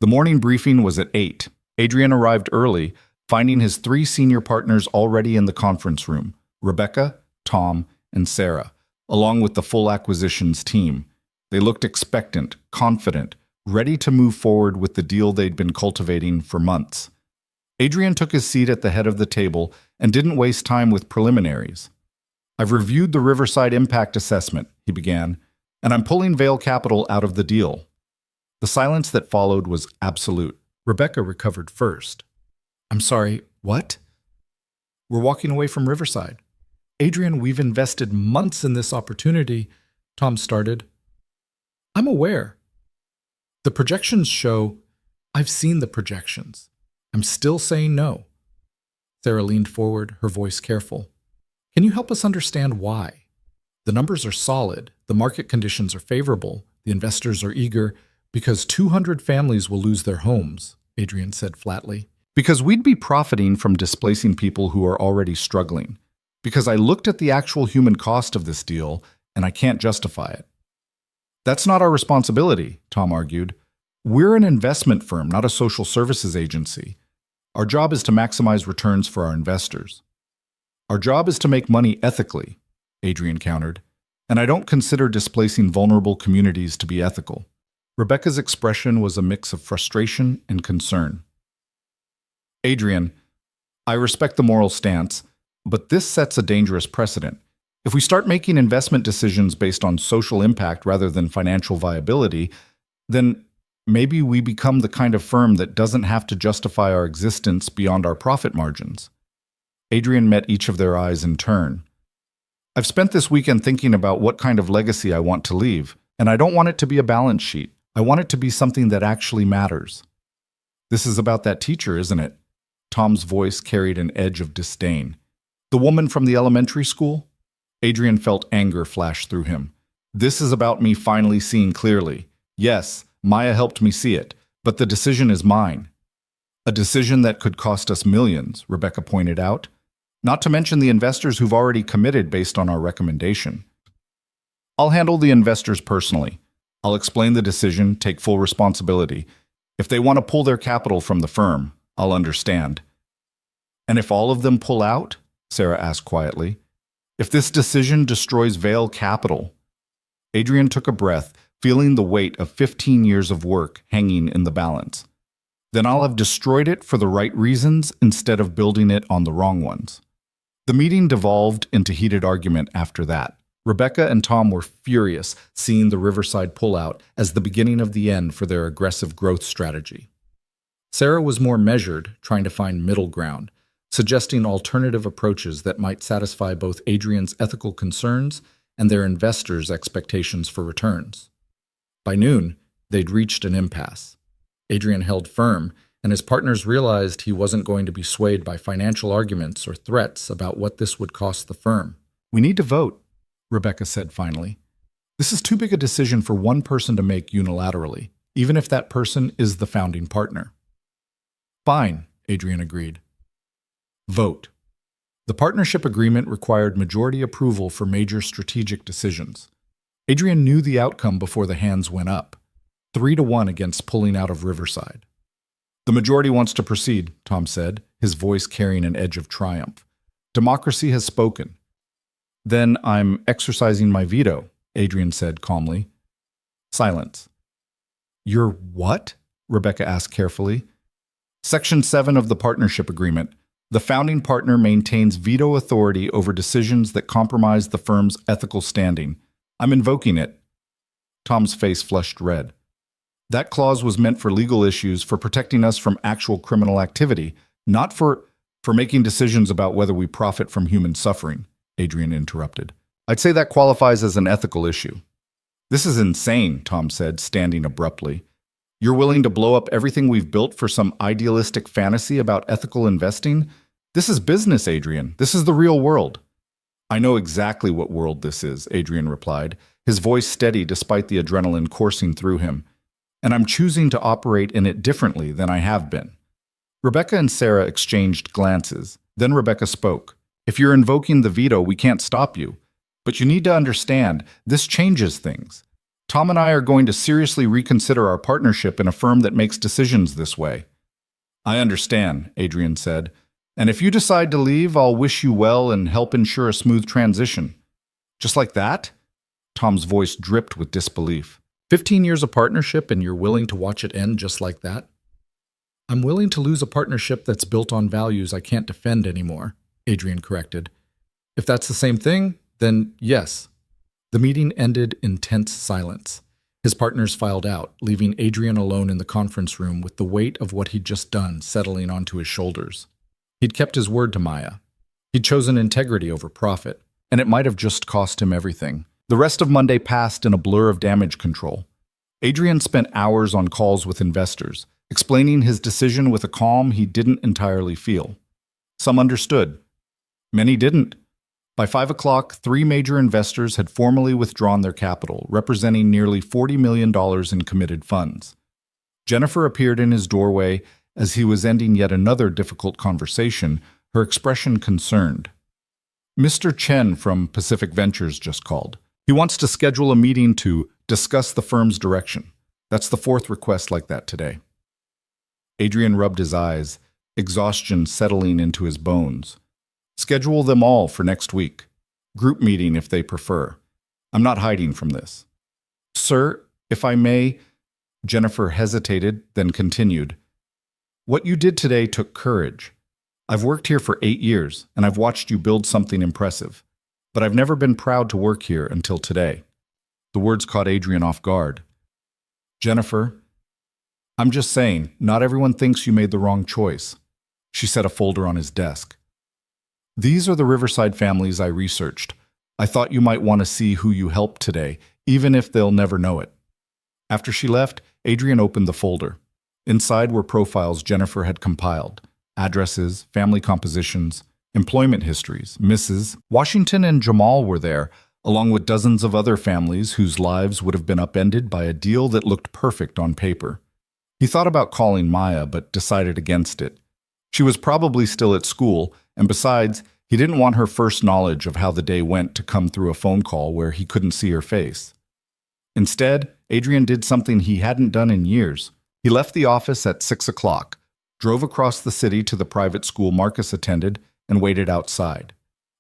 The morning briefing was at 8. Adrian arrived early, finding his 3 senior partners already in the conference room, Rebecca, Tom, and Sarah, along with the full acquisitions team. They looked expectant, confident, ready to move forward with the deal they'd been cultivating for months. Adrian took his seat at the head of the table and didn't waste time with preliminaries. I've reviewed the Riverside Impact Assessment, he began, and I'm pulling Vale Capital out of the deal. The silence that followed was absolute. Rebecca recovered first. I'm sorry, what? We're walking away from Riverside. Adrian, we've invested months in this opportunity, Tom started. I'm aware. The projections show... I've seen the projections. I'm still saying no. Sarah leaned forward, her voice careful. Can you help us understand why? The numbers are solid, the market conditions are favorable, the investors are eager, because 200 families will lose their homes, Adrian said flatly. Because we'd be profiting from displacing people who are already struggling. Because I looked at the actual human cost of this deal, and I can't justify it. That's not our responsibility, Tom argued. We're an investment firm, not a social services agency. Our job is to maximize returns for our investors. Our job is to make money ethically, Adrian countered, and I don't consider displacing vulnerable communities to be ethical. Rebecca's expression was a mix of frustration and concern. Adrian, I respect the moral stance, but this sets a dangerous precedent. If we start making investment decisions based on social impact rather than financial viability, then maybe we become the kind of firm that doesn't have to justify our existence beyond our profit margins. Adrian met each of their eyes in turn. I've spent this weekend thinking about what kind of legacy I want to leave, and I don't want it to be a balance sheet. I want it to be something that actually matters. This is about that teacher, isn't it? Tom's voice carried an edge of disdain. The woman from the elementary school? Adrian felt anger flash through him. This is about me finally seeing clearly. Yes, Maya helped me see it, but the decision is mine. A decision that could cost us millions, Rebecca pointed out. Not to mention the investors who've already committed based on our recommendation. I'll handle the investors personally. I'll explain the decision, take full responsibility. If they want to pull their capital from the firm, I'll understand. And if all of them pull out? Sarah asked quietly. If this decision destroys Vail Capital? Adrian took a breath, feeling the weight of 15 years of work hanging in the balance. Then I'll have destroyed it for the right reasons instead of building it on the wrong ones. The meeting devolved into heated argument after that. Rebecca and Tom were furious, seeing the Riverside pullout as the beginning of the end for their aggressive growth strategy. Sarah was more measured, trying to find middle ground, suggesting alternative approaches that might satisfy both Adrian's ethical concerns and their investors' expectations for returns. By noon, they'd reached an impasse. Adrian held firm, and his partners realized he wasn't going to be swayed by financial arguments or threats about what this would cost the firm. We need to vote, Rebecca said finally. This is too big a decision for one person to make unilaterally, even if that person is the founding partner. Fine, Adrian agreed. Vote. The partnership agreement required majority approval for major strategic decisions. Adrian knew the outcome before the hands went up. 3-1 against pulling out of Riverside. The majority wants to proceed, Tom said, his voice carrying an edge of triumph. Democracy has spoken. Then I'm exercising my veto, Adrian said calmly. Silence. Your what? Rebecca asked carefully. Section 7 of the partnership agreement. The founding partner maintains veto authority over decisions that compromise the firm's ethical standing. I'm invoking it. Tom's face flushed red. That clause was meant for legal issues, for protecting us from actual criminal activity, not for making decisions about whether we profit from human suffering, Adrian interrupted. I'd say that qualifies as an ethical issue. This is insane, Tom said, standing abruptly. You're willing to blow up everything we've built for some idealistic fantasy about ethical investing? This is business, Adrian. This is the real world. I know exactly what world this is, Adrian replied, his voice steady despite the adrenaline coursing through him. And I'm choosing to operate in it differently than I have been. Rebecca and Sarah exchanged glances. Then Rebecca spoke. If you're invoking the veto, we can't stop you. But you need to understand, this changes things. Tom and I are going to seriously reconsider our partnership in a firm that makes decisions this way. I understand, Adrian said. And if you decide to leave, I'll wish you well and help ensure a smooth transition. Just like that? Tom's voice dripped with disbelief. 15 years of partnership and you're willing to watch it end just like that? I'm willing to lose a partnership that's built on values I can't defend anymore, Adrian corrected. If that's the same thing, then yes. The meeting ended in tense silence. His partners filed out, leaving Adrian alone in the conference room with the weight of what he'd just done settling onto his shoulders. He'd kept his word to Maya. He'd chosen integrity over profit, and it might have just cost him everything. The rest of Monday passed in a blur of damage control. Adrian spent hours on calls with investors, explaining his decision with a calm he didn't entirely feel. Some understood. Many didn't. By 5 o'clock, 3 major investors had formally withdrawn their capital, representing nearly $40 million in committed funds. Jennifer appeared in his doorway As he was ending yet another difficult conversation, her expression concerned. Mr. Chen from Pacific Ventures just called. He wants to schedule a meeting to discuss the firm's direction. That's the fourth request like that today. Adrian rubbed his eyes, exhaustion settling into his bones. Schedule them all for next week. Group meeting if they prefer. I'm not hiding from this. Sir, if I may, Jennifer hesitated, then continued. What you did today took courage. I've worked here for 8 years, and I've watched you build something impressive. But I've never been proud to work here until today. The words caught Adrian off guard. Jennifer, I'm just saying, not everyone thinks you made the wrong choice. She set a folder on his desk. These are the Riverside families I researched. I thought you might want to see who you helped today, even if they'll never know it. After she left, Adrian opened the folder. Inside were profiles Jennifer had compiled, addresses, family compositions, employment histories. Mrs. Washington and Jamal were there, along with dozens of other families whose lives would have been upended by a deal that looked perfect on paper. He thought about calling Maya, but decided against it. She was probably still at school, and besides, he didn't want her first knowledge of how the day went to come through a phone call where he couldn't see her face. Instead, Adrian did something he hadn't done in years. He left the office at 6 o'clock, drove across the city to the private school Marcus attended, and waited outside.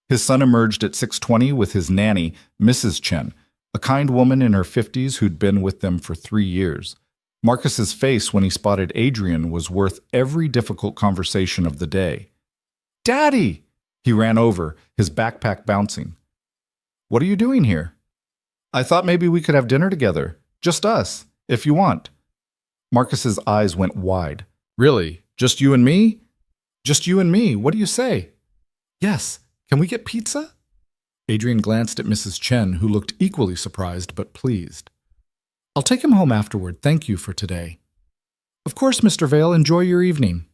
His son emerged at 6:20 with his nanny, Mrs. Chen, a kind woman in her 50s who'd been with them for 3 years. Marcus's face when he spotted Adrian was worth every difficult conversation of the day. Daddy! He ran over, his backpack bouncing. What are you doing here? I thought maybe we could have dinner together. Just us, if you want. Marcus's eyes went wide. Really? Just you and me? Just you and me. What do you say? Yes. Can we get pizza? Adrian glanced at Mrs. Chen, who looked equally surprised but pleased. I'll take him home afterward. Thank you for today. Of course, Mr. Vale. Enjoy your evening.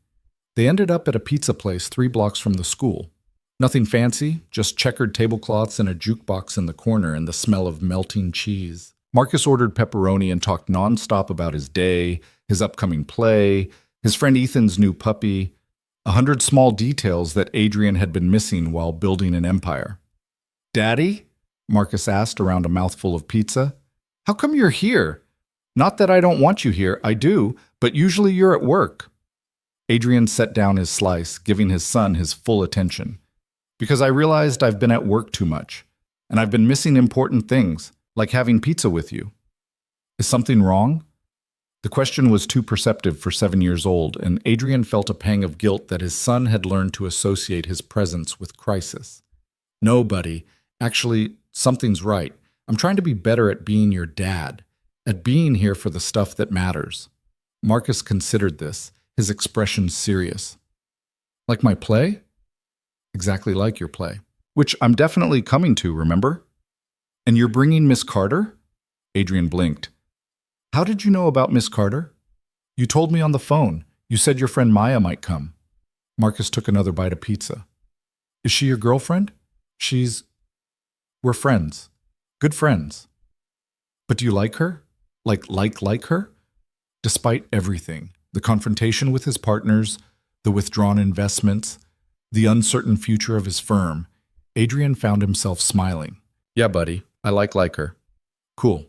They ended up at a pizza place 3 blocks from the school. Nothing fancy, just checkered tablecloths and a jukebox in the corner and the smell of melting cheese. Marcus ordered pepperoni and talked nonstop about his day, his upcoming play, his friend Ethan's new puppy, 100 small details that Adrian had been missing while building an empire. Daddy? Marcus asked around a mouthful of pizza. How come you're here? Not that I don't want you here, I do, but usually you're at work. Adrian set down his slice, giving his son his full attention. Because I realized I've been at work too much, and I've been missing important things, like having pizza with you. Is something wrong? The question was too perceptive for 7 years old, and Adrian felt a pang of guilt that his son had learned to associate his presence with crisis. No, buddy. Actually, something's right. I'm trying to be better at being your dad, at being here for the stuff that matters. Marcus considered this, his expression serious. Like my play? Exactly like your play. Which I'm definitely coming to, remember? And you're bringing Miss Carter? Adrian blinked. How did you know about Miss Carter? You told me on the phone. You said your friend Maya might come. Marcus took another bite of pizza. Is she your girlfriend? We're friends. Good friends. But do you like her? Like her? Despite everything, the confrontation with his partners, the withdrawn investments, the uncertain future of his firm, Adrian found himself smiling. Yeah, buddy, I like her. Cool.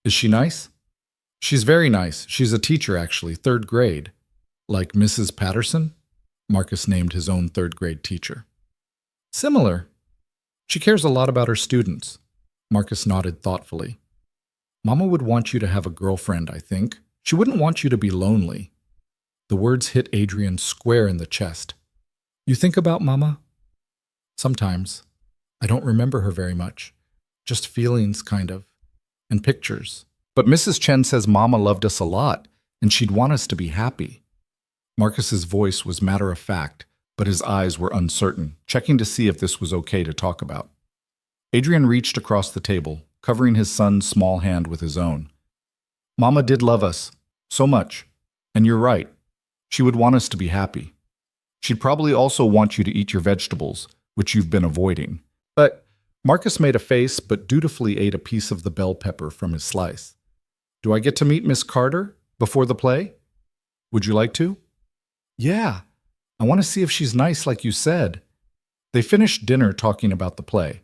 Is she nice? She's very nice. She's a teacher, actually, 3rd grade. Like Mrs. Patterson? Marcus named his own 3rd grade teacher. Similar. She cares a lot about her students. Marcus nodded thoughtfully. Mama would want you to have a girlfriend, I think. She wouldn't want you to be lonely. The words hit Adrian square in the chest. You think about Mama? Sometimes. I don't remember her very much. Just feelings, kind of. And pictures. But Mrs. Chen says Mama loved us a lot, and she'd want us to be happy. Marcus's voice was matter-of-fact, but his eyes were uncertain, checking to see if this was okay to talk about. Adrian reached across the table, covering his son's small hand with his own. Mama did love us, so much. And you're right. She would want us to be happy. She'd probably also want you to eat your vegetables, which you've been avoiding. But Marcus made a face but dutifully ate a piece of the bell pepper from his slice. Do I get to meet Miss Carter before the play? Would you like to? Yeah, I want to see if she's nice like you said. They finished dinner talking about the play,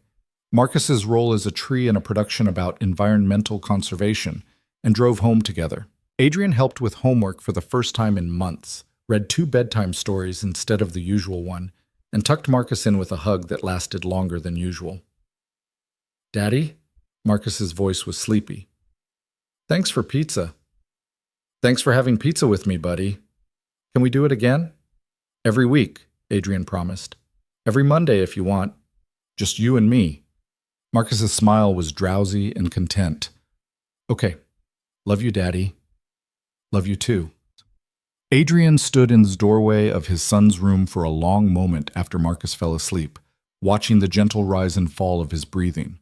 Marcus's role as a tree in a production about environmental conservation, and drove home together. Adrian helped with homework for the first time in months, read 2 bedtime stories instead of the usual one, and tucked Marcus in with a hug that lasted longer than usual. Daddy? Marcus's voice was sleepy. Thanks for pizza. Thanks for having pizza with me, buddy. Can we do it again? Every week, Adrian promised. Every Monday if you want. Just you and me. Marcus's smile was drowsy and content. Okay. Love you, Daddy. Love you too. Adrian stood in the doorway of his son's room for a long moment after Marcus fell asleep, watching the gentle rise and fall of his breathing.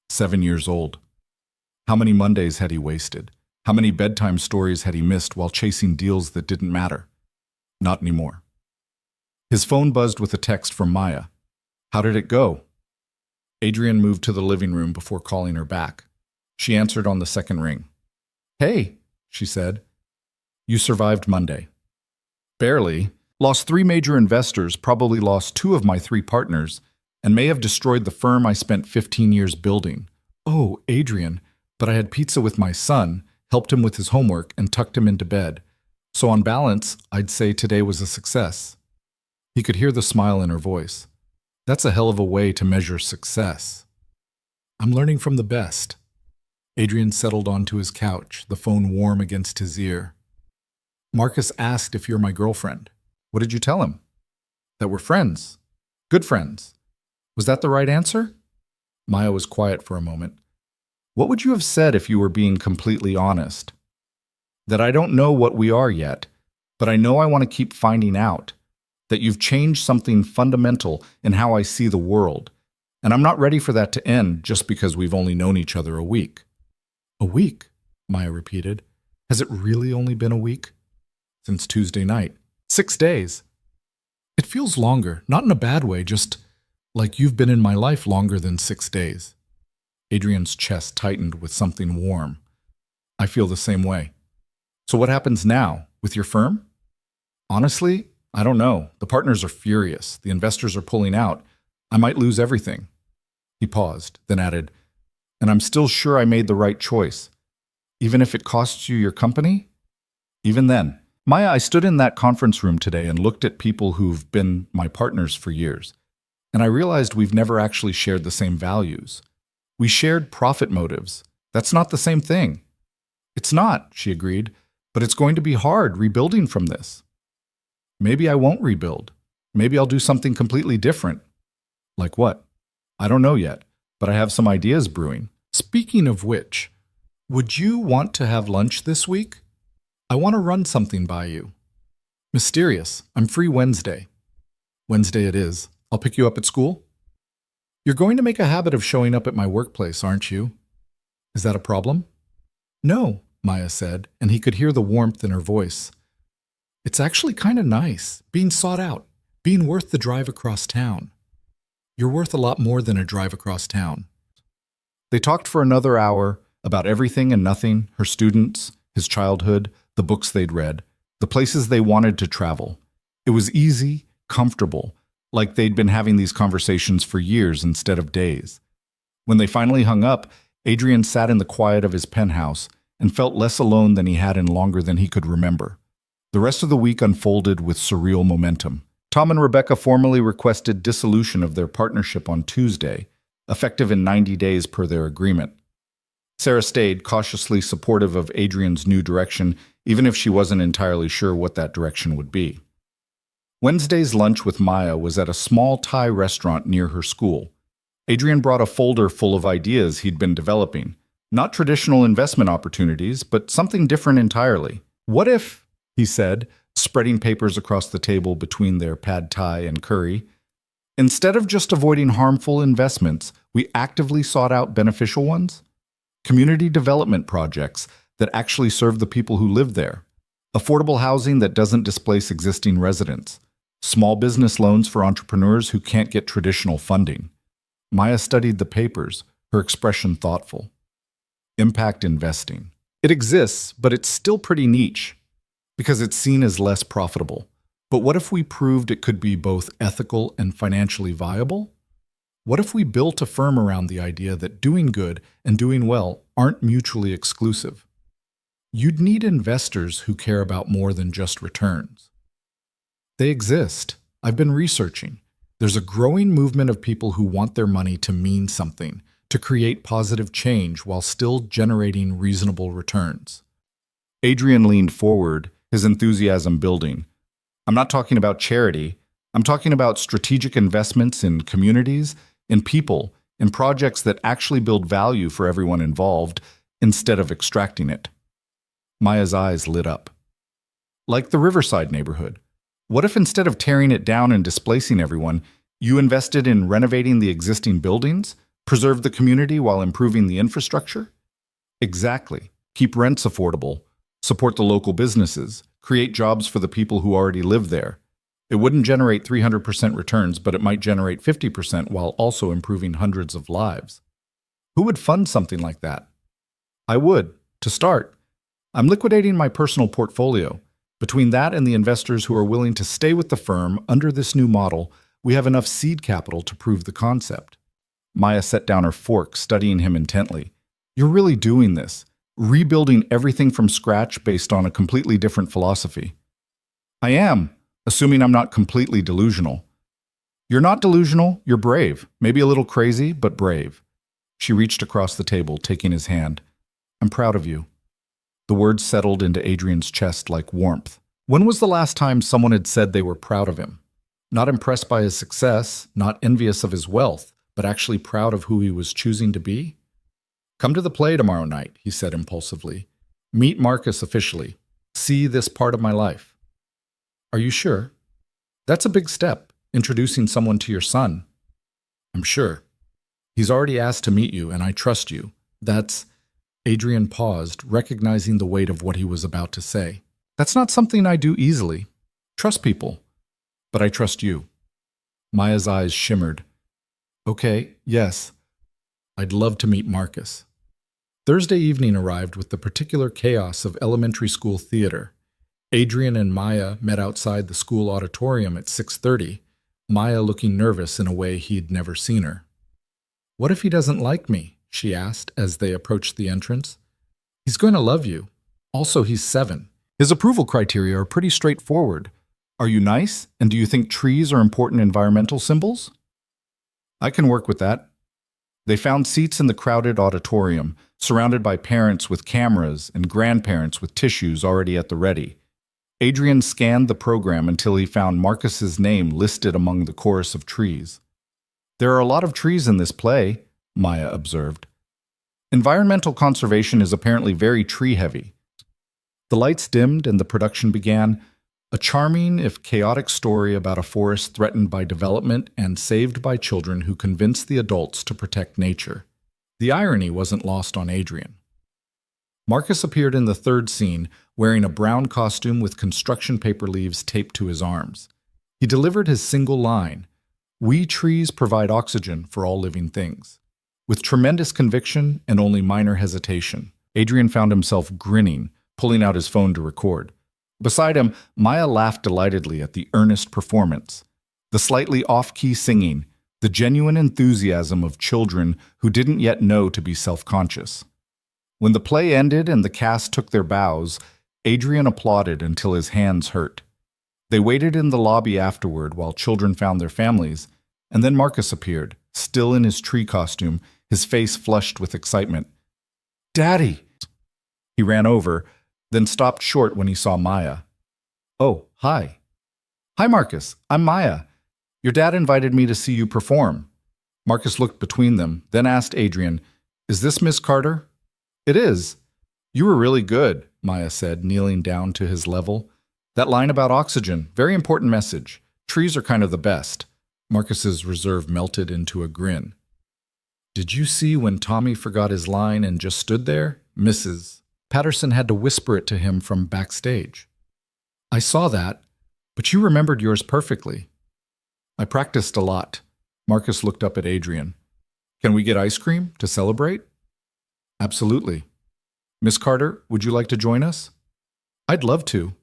7 years old. How many Mondays had he wasted? How many bedtime stories had he missed while chasing deals that didn't matter? Not anymore. His phone buzzed with a text from Maya. How did it go? Adrian moved to the living room before calling her back. She answered on the second ring. Hey, she said. You survived Monday. Barely. Lost 3 major investors, probably lost 2 of my 3 partners, and may have destroyed the firm I spent 15 years building. Oh, Adrian, but I had pizza with my son, helped him with his homework, and tucked him into bed. So on balance, I'd say today was a success. He could hear the smile in her voice. That's a hell of a way to measure success. I'm learning from the best. Adrian settled onto his couch, the phone warm against his ear. Marcus asked if you're my girlfriend. What did you tell him? That we're friends. Good friends. Was that the right answer? Maya was quiet for a moment. What would you have said if you were being completely honest? That I don't know what we are yet, but I know I want to keep finding out. That you've changed something fundamental in how I see the world, and I'm not ready for that to end just because we've only known each other a week. A week? Maya repeated. Has it really only been a week? Since Tuesday night. 6 days. It feels longer, not in a bad way, just like you've been in my life longer than 6 days. Adrian's chest tightened with something warm. I feel the same way. So what happens now? With your firm? Honestly, I don't know. The partners are furious. The investors are pulling out. I might lose everything. He paused, then added, and I'm still sure I made the right choice. Even if it costs you your company? Even then. Maya, I stood in that conference room today and looked at people who've been my partners for years. And I realized we've never actually shared the same values. We shared profit motives. That's not the same thing. It's not, she agreed, but it's going to be hard rebuilding from this. Maybe I won't rebuild. Maybe I'll do something completely different. Like what? I don't know yet, but I have some ideas brewing. Speaking of which, would you want to have lunch this week? I want to run something by you. Mysterious. I'm free Wednesday. Wednesday it is. I'll pick you up at school. You're going to make a habit of showing up at my workplace, aren't you? Is that a problem? No, Maya said, and he could hear the warmth in her voice. It's actually kind of nice, being sought out, being worth the drive across town. You're worth a lot more than a drive across town. They talked for another hour about everything and nothing, her students, his childhood, the books they'd read, the places they wanted to travel. It was easy, comfortable, like they'd been having these conversations for years instead of days. When they finally hung up, Adrian sat in the quiet of his penthouse and felt less alone than he had in longer than he could remember. The rest of the week unfolded with surreal momentum. Tom and Rebecca formally requested dissolution of their partnership on Tuesday, effective in 90 days per their agreement. Sarah stayed cautiously supportive of Adrian's new direction, even if she wasn't entirely sure what that direction would be. Wednesday's lunch with Maya was at a small Thai restaurant near her school. Adrian brought a folder full of ideas he'd been developing. Not traditional investment opportunities, but something different entirely. What if, he said, spreading papers across the table between their pad thai and curry, instead of just avoiding harmful investments, we actively sought out beneficial ones? Community development projects that actually serve the people who live there. Affordable housing that doesn't displace existing residents. Small business loans for entrepreneurs who can't get traditional funding. Maya studied the papers, her expression thoughtful. Impact investing. It exists, but it's still pretty niche, because it's seen as less profitable. But what if we proved it could be both ethical and financially viable? What if we built a firm around the idea that doing good and doing well aren't mutually exclusive? You'd need investors who care about more than just returns. They exist. I've been researching. There's a growing movement of people who want their money to mean something, to create positive change while still generating reasonable returns. Adrian leaned forward, his enthusiasm building. I'm not talking about charity. I'm talking about strategic investments in communities, in people, in projects that actually build value for everyone involved instead of extracting it. Maya's eyes lit up. Like the Riverside neighborhood. What if instead of tearing it down and displacing everyone, you invested in renovating the existing buildings, preserved the community while improving the infrastructure? Exactly. Keep rents affordable, support the local businesses, create jobs for the people who already live there. It wouldn't generate 300% returns, but it might generate 50% while also improving hundreds of lives. Who would fund something like that? I would, to start. I'm liquidating my personal portfolio. Between that and the investors who are willing to stay with the firm under this new model, we have enough seed capital to prove the concept. Maya set down her fork, studying him intently. You're really doing this, rebuilding everything from scratch based on a completely different philosophy. I am, assuming I'm not completely delusional. You're not delusional, you're brave. Maybe a little crazy, but brave. She reached across the table, taking his hand. I'm proud of you. The words settled into Adrian's chest like warmth. When was the last time someone had said they were proud of him? Not impressed by his success, not envious of his wealth, but actually proud of who he was choosing to be? Come to the play tomorrow night, he said impulsively. Meet Marcus officially. See this part of my life. Are you sure? That's a big step, introducing someone to your son. I'm sure. He's already asked to meet you, and I trust you. That's... Adrian paused, recognizing the weight of what he was about to say. That's not something I do easily. Trust people. But I trust you. Maya's eyes shimmered. Okay, yes. I'd love to meet Marcus. Thursday evening arrived with the particular chaos of elementary school theater. Adrian and Maya met outside the school auditorium at 6:30, Maya looking nervous in a way he'd never seen her. What if he doesn't like me? She asked as they approached the entrance. He's going to love you. Also, he's 7. His approval criteria are pretty straightforward. Are you nice, and do you think trees are important environmental symbols? I can work with that. They found seats in the crowded auditorium, surrounded by parents with cameras and grandparents with tissues already at the ready. Adrian scanned the program until he found Marcus's name listed among the chorus of trees. There are a lot of trees in this play, Maya observed. Environmental conservation is apparently very tree-heavy. The lights dimmed and the production began, a charming if chaotic story about a forest threatened by development and saved by children who convinced the adults to protect nature. The irony wasn't lost on Adrian. Marcus appeared in the third scene, wearing a brown costume with construction paper leaves taped to his arms. He delivered his single line, "We trees provide oxygen for all living things." With tremendous conviction and only minor hesitation, Adrian found himself grinning, pulling out his phone to record. Beside him, Maya laughed delightedly at the earnest performance, the slightly off-key singing, the genuine enthusiasm of children who didn't yet know to be self-conscious. When the play ended and the cast took their bows, Adrian applauded until his hands hurt. They waited in the lobby afterward while children found their families, and then Marcus appeared, still in his tree costume, his face flushed with excitement. "Daddy!" He ran over, then stopped short when he saw Maya. "Oh, hi." "Hi, Marcus. I'm Maya. Your dad invited me to see you perform." Marcus looked between them, then asked Adrian, "Is this Miss Carter?" "It is." "You were really good," Maya said, kneeling down to his level. "That line about oxygen, very important message. Trees are kind of the best." Marcus's reserve melted into a grin. "Did you see when Tommy forgot his line and just stood there? Mrs. Patterson had to whisper it to him from backstage." "I saw that, but you remembered yours perfectly." "I practiced a lot." Marcus looked up at Adrian. "Can we get ice cream to celebrate?" "Absolutely." "Miss Carter, would you like to join us?" "I'd love to."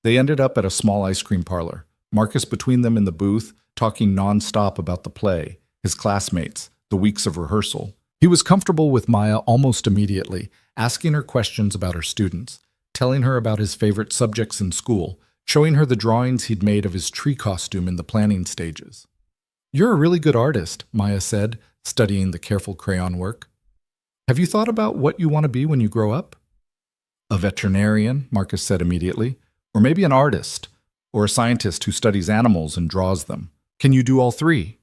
They ended up at a small ice cream parlor, Marcus between them in the booth, talking nonstop about the play, his classmates, the weeks of rehearsal. He was comfortable with Maya almost immediately, asking her questions about her students, telling her about his favorite subjects in school, showing her the drawings he'd made of his tree costume in the planning stages. "You're a really good artist," Maya said, studying the careful crayon work. "Have you thought about what you want to be when you grow up?" "A veterinarian," Marcus said immediately, "or maybe an artist, or a scientist who studies animals and draws them. Can you do all three?"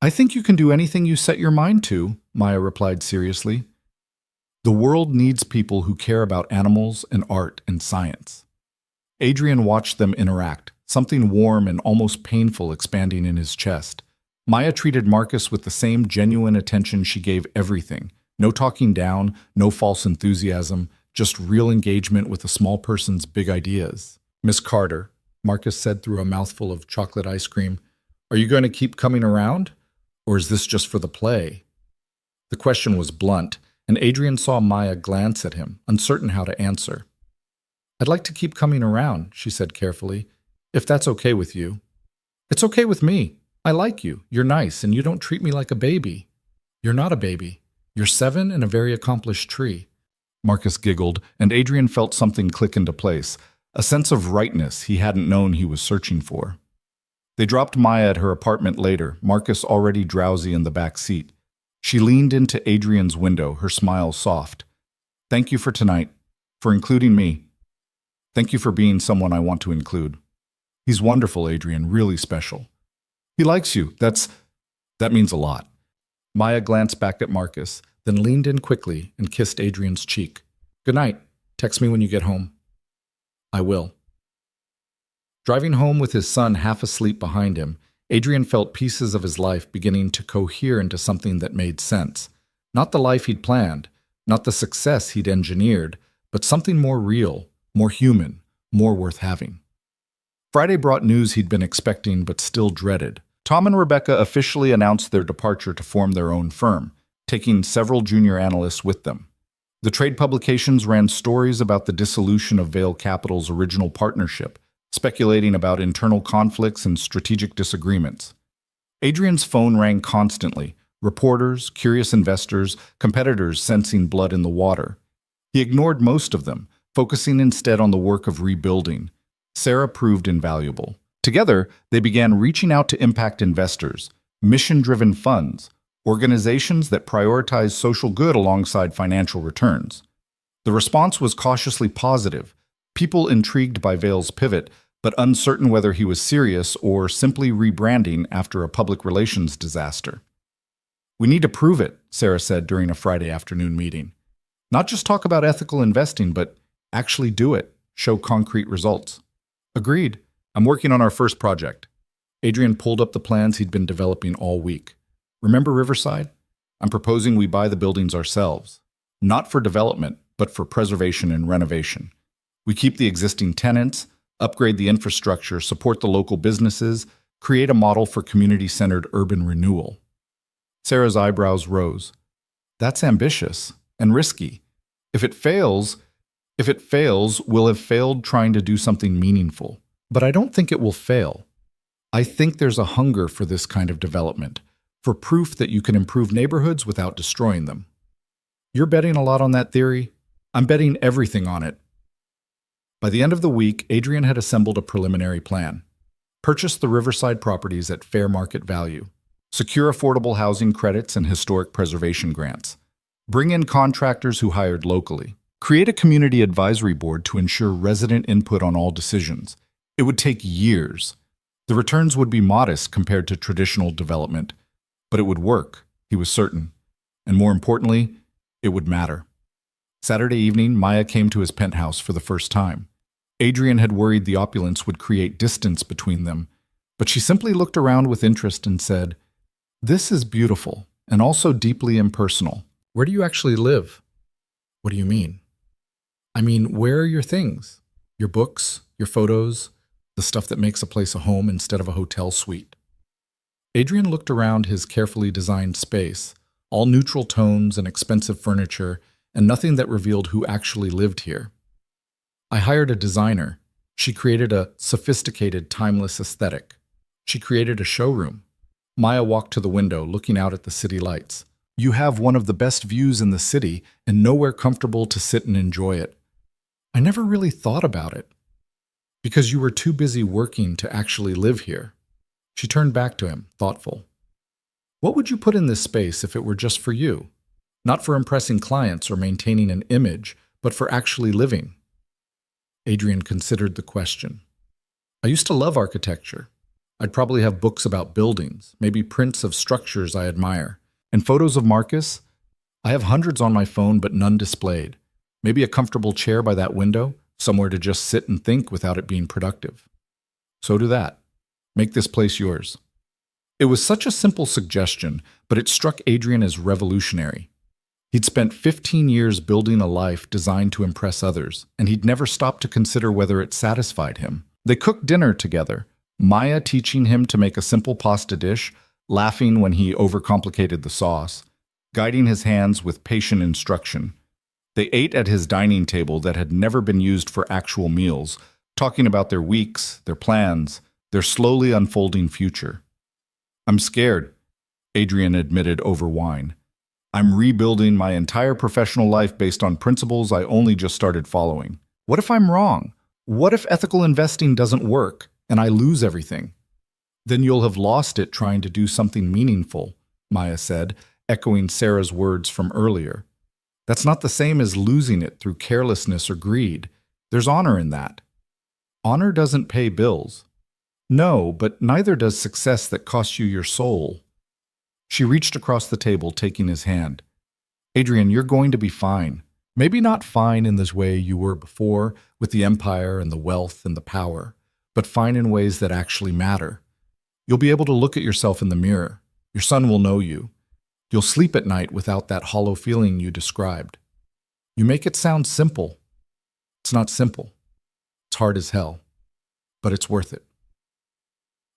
"I think you can do anything you set your mind to," Maya replied seriously. "The world needs people who care about animals and art and science." Adrian watched them interact, something warm and almost painful expanding in his chest. Maya treated Marcus with the same genuine attention she gave everything. No talking down, no false enthusiasm, just real engagement with a small person's big ideas. "Miss Carter," Marcus said through a mouthful of chocolate ice cream, "are you going to keep coming around? Or is this just for the play?" The question was blunt, and Adrian saw Maya glance at him, uncertain how to answer. "I'd like to keep coming around," she said carefully, "if that's okay with you." "It's okay with me. I like you. You're nice, and you don't treat me like a baby." "You're not a baby. You're 7 and a very accomplished tree." Marcus giggled, and Adrian felt something click into place, a sense of rightness he hadn't known he was searching for. They dropped Maya at her apartment later, Marcus already drowsy in the back seat. She leaned into Adrian's window, her smile soft. "Thank you for tonight, for including me. Thank you for being someone I want to include." "He's wonderful, Adrian, really special." "He likes you. That means a lot." Maya glanced back at Marcus, then leaned in quickly and kissed Adrian's cheek. "Good night. Text me when you get home." "I will." Driving home with his son half asleep behind him, Adrian felt pieces of his life beginning to cohere into something that made sense. Not the life he'd planned, not the success he'd engineered, but something more real, more human, more worth having. Friday brought news he'd been expecting but still dreaded. Tom and Rebecca officially announced their departure to form their own firm, taking several junior analysts with them. The trade publications ran stories about the dissolution of Vail Capital's original partnership, speculating about internal conflicts and strategic disagreements. Adrian's phone rang constantly, reporters, curious investors, competitors sensing blood in the water. He ignored most of them, focusing instead on the work of rebuilding. Sarah proved invaluable. Together, they began reaching out to impact investors, mission-driven funds, organizations that prioritize social good alongside financial returns. The response was cautiously positive, people intrigued by Vail's pivot, but uncertain whether he was serious or simply rebranding after a public relations disaster. "We need to prove it," Sarah said during a Friday afternoon meeting. "Not just talk about ethical investing, but actually do it, show concrete results." "Agreed. I'm working on our first project." Adrian pulled up the plans he'd been developing all week. "Remember Riverside? I'm proposing we buy the buildings ourselves. Not for development, but for preservation and renovation. We keep the existing tenants, upgrade the infrastructure, support the local businesses, create a model for community-centered urban renewal." Sarah's eyebrows rose. "That's ambitious and risky. If it fails, we'll have failed trying to do something meaningful. But I don't think it will fail. I think there's a hunger for this kind of development, for proof that you can improve neighborhoods without destroying them." "You're betting a lot on that theory?" "I'm betting everything on it." By the end of the week, Adrian had assembled a preliminary plan. Purchase the Riverside properties at fair market value. Secure affordable housing credits and historic preservation grants. Bring in contractors who hired locally. Create a community advisory board to ensure resident input on all decisions. It would take years. The returns would be modest compared to traditional development, but it would work, he was certain. And more importantly, it would matter. Saturday evening, Maya came to his penthouse for the first time. Adrian had worried the opulence would create distance between them, but she simply looked around with interest and said, "This is beautiful, and also deeply impersonal. Where do you actually live?" "What do you mean?" "I mean, where are your things? Your books, your photos, the stuff that makes a place a home instead of a hotel suite?" Adrian looked around his carefully designed space, all neutral tones and expensive furniture, and nothing that revealed who actually lived here. "I hired a designer. She created a sophisticated, timeless aesthetic. She created a showroom. Maya walked to the window, looking out at the city lights. You have one of the best views in the city and nowhere comfortable to sit and enjoy it. I never really thought about it. Because you were too busy working to actually live here. She turned back to him, thoughtful. What would you put in this space if it were just for you? Not for impressing clients or maintaining an image, but for actually living. Adrian considered the question. I used to love architecture. I'd probably have books about buildings, maybe prints of structures I admire. And photos of Marcus? I have hundreds on my phone, but none displayed. Maybe a comfortable chair by that window, somewhere to just sit and think without it being productive. So do that. Make this place yours. It was such a simple suggestion, but it struck Adrian as revolutionary. He'd spent 15 years building a life designed to impress others, and he'd never stopped to consider whether it satisfied him. They cooked dinner together, Maya teaching him to make a simple pasta dish, laughing when he overcomplicated the sauce, guiding his hands with patient instruction. They ate at his dining table that had never been used for actual meals, talking about their weeks, their plans, their slowly unfolding future. I'm scared, Adrian admitted over wine. I'm rebuilding my entire professional life based on principles I only just started following. What if I'm wrong? What if ethical investing doesn't work and I lose everything? Then you'll have lost it trying to do something meaningful, Maya said, echoing Sarah's words from earlier. That's not the same as losing it through carelessness or greed. There's honor in that. Honor doesn't pay bills. No, but neither does success that costs you your soul. She reached across the table, taking his hand. Adrian, you're going to be fine. Maybe not fine in this way you were before, with the empire and the wealth and the power, but fine in ways that actually matter. You'll be able to look at yourself in the mirror. Your son will know you. You'll sleep at night without that hollow feeling you described. You make it sound simple. It's not simple. It's hard as hell. But it's worth it.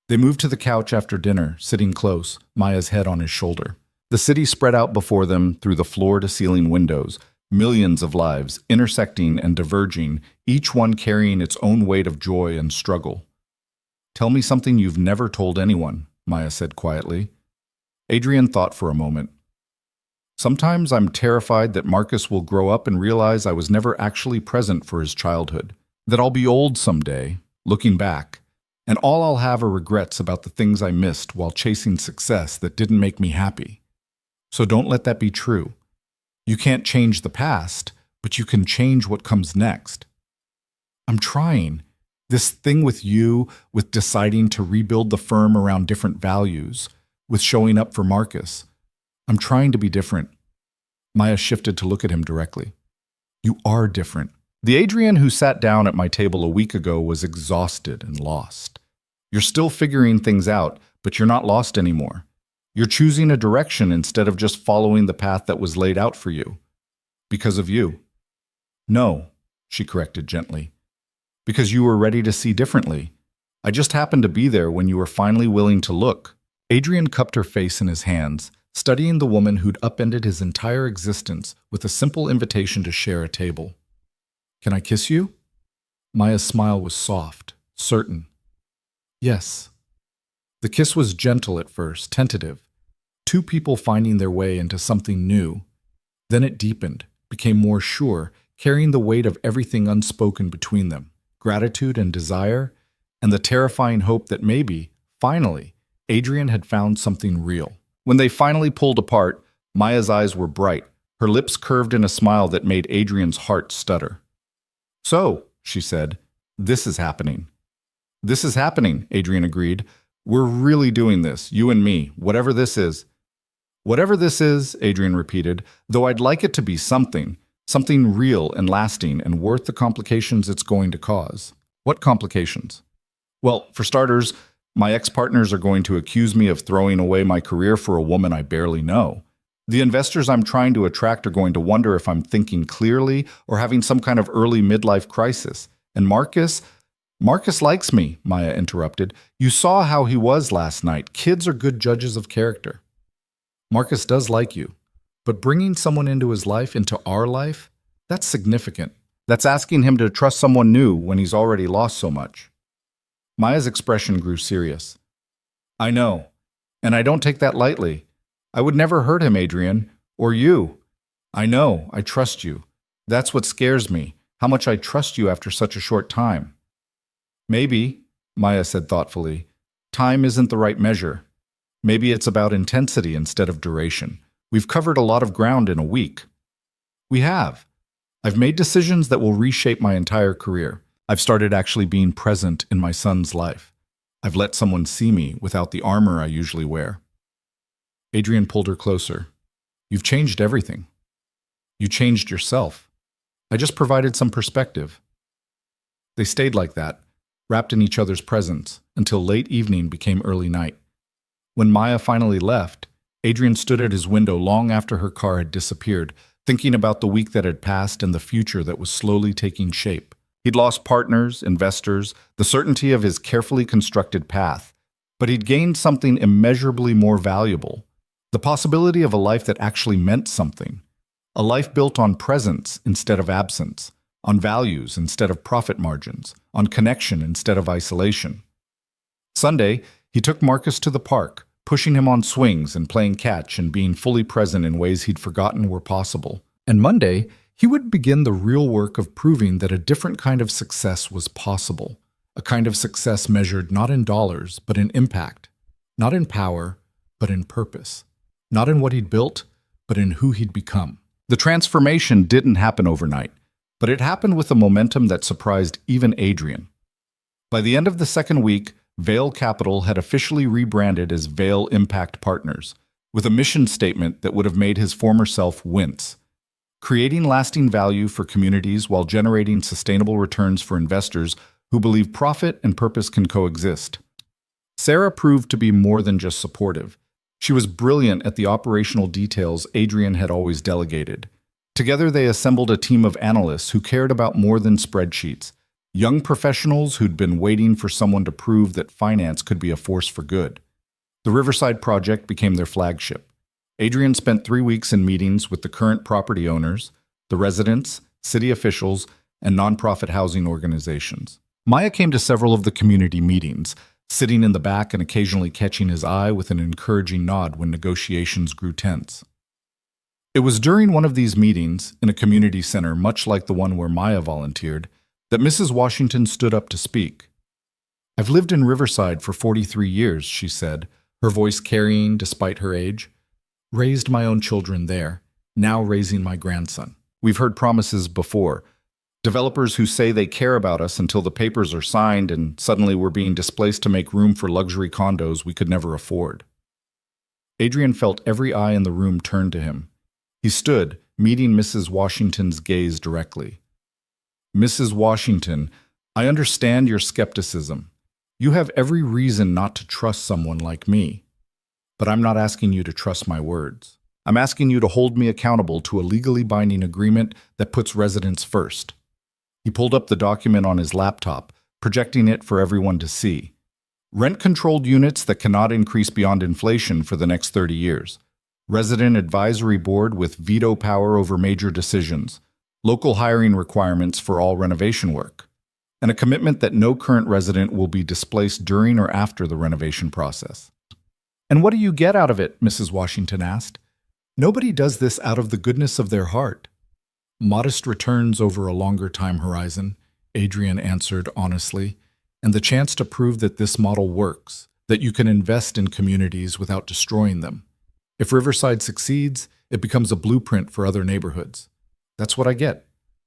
They moved to the couch after dinner, sitting close, Maya's head on his shoulder. The city spread out before them through the floor-to-ceiling windows, millions of lives intersecting and diverging, each one carrying its own weight of joy and struggle. Tell me something you've never told anyone, Maya said quietly. Adrian thought for a moment. Sometimes I'm terrified that Marcus will grow up and realize I was never actually present for his childhood, that I'll be old someday, looking back, and all I'll have are regrets about the things I missed while chasing success that didn't make me happy. So don't let that be true. You can't change the past, but you can change what comes next. I'm trying. This thing with you, with deciding to rebuild the firm around different values, with showing up for Marcus. I'm trying to be different. Maya shifted to look at him directly. You are different. The Adrian who sat down at my table a week ago was exhausted and lost. You're still figuring things out, but you're not lost anymore. You're choosing a direction instead of just following the path that was laid out for you. Because of you. No, she corrected gently. Because you were ready to see differently. I just happened to be there when you were finally willing to look. Adrian cupped her face in his hands, studying the woman who'd upended his entire existence with a simple invitation to share a table. Can I kiss you? Maya's smile was soft, certain. Yes. The kiss was gentle at first, tentative. Two people finding their way into something new. Then it deepened, became more sure, carrying the weight of everything unspoken between them, gratitude and desire, and the terrifying hope that maybe, finally, Adrian had found something real. When they finally pulled apart, Maya's eyes were bright, her lips curved in a smile that made Adrian's heart stutter. So, she said, this is happening. This is happening, Adrian agreed. We're really doing this, you and me, whatever this is. Whatever this is, Adrian repeated, though I'd like it to be something real and lasting and worth the complications it's going to cause. What complications? Well, for starters, my ex-partners are going to accuse me of throwing away my career for a woman I barely know. The investors I'm trying to attract are going to wonder if I'm thinking clearly or having some kind of early midlife crisis. And Marcus likes me, Maya interrupted. You saw how he was last night. Kids are good judges of character. Marcus does like you, but bringing someone into his life, into our life, that's significant. That's asking him to trust someone new when he's already lost so much. Maya's expression grew serious. I know, and I don't take that lightly. I would never hurt him, Adrian, or you. I know, I trust you. That's what scares me, how much I trust you after such a short time. Maybe, Maya said thoughtfully, time isn't the right measure. Maybe it's about intensity instead of duration. We've covered a lot of ground in a week. We have. I've made decisions that will reshape my entire career. I've started actually being present in my son's life. I've let someone see me without the armor I usually wear. Adrian pulled her closer. You've changed everything. You changed yourself. I just provided some perspective. They stayed like that, wrapped in each other's presence, until late evening became early night. When Maya finally left, Adrian stood at his window long after her car had disappeared, thinking about the week that had passed and the future that was slowly taking shape. He'd lost partners, investors, the certainty of his carefully constructed path, but he'd gained something immeasurably more valuable, the possibility of a life that actually meant something, a life built on presence instead of absence, on values instead of profit margins, on connection instead of isolation. Sunday, he took Marcus to the park, pushing him on swings and playing catch and being fully present in ways he'd forgotten were possible. And Monday, he would begin the real work of proving that a different kind of success was possible, a kind of success measured not in dollars, but in impact, not in power, but in purpose, not in what he'd built, but in who he'd become. The transformation didn't happen overnight, but it happened with a momentum that surprised even Adrian. By the end of the second week, Vail Capital had officially rebranded as Vail Impact Partners, with a mission statement that would have made his former self wince. Creating lasting value for communities while generating sustainable returns for investors who believe profit and purpose can coexist. Sarah proved to be more than just supportive. She was brilliant at the operational details Adrian had always delegated. Together they assembled a team of analysts who cared about more than spreadsheets, young professionals who'd been waiting for someone to prove that finance could be a force for good. The Riverside project became their flagship. Adrian spent 3 weeks in meetings with the current property owners, the residents, city officials, and nonprofit housing organizations. Maya came to several of the community meetings, sitting in the back and occasionally catching his eye with an encouraging nod when negotiations grew tense. It was during one of these meetings, in a community center much like the one where Maya volunteered, that Mrs. Washington stood up to speak. I've lived in Riverside for 43 years, she said, her voice carrying despite her age. Raised my own children there, now raising my grandson. We've heard promises before. Developers who say they care about us until the papers are signed and suddenly we're being displaced to make room for luxury condos we could never afford. Adrian felt every eye in the room turn to him. He stood, meeting Mrs. Washington's gaze directly. Mrs. Washington, I understand your skepticism. You have every reason not to trust someone like me. But I'm not asking you to trust my words. I'm asking you to hold me accountable to a legally binding agreement that puts residents first. He pulled up the document on his laptop, projecting it for everyone to see. Rent-controlled units that cannot increase beyond inflation for the next 30 years. Resident advisory board with veto power over major decisions. Local hiring requirements for all renovation work. And a commitment that no current resident will be displaced during or after the renovation process. And what do you get out of it? Mrs. Washington asked. Nobody does this out of the goodness of their heart. Modest returns over a longer time horizon, Adrian answered honestly, and the chance to prove that this model works, that you can invest in communities without destroying them. If Riverside succeeds, it becomes a blueprint for other neighborhoods. That's what I get.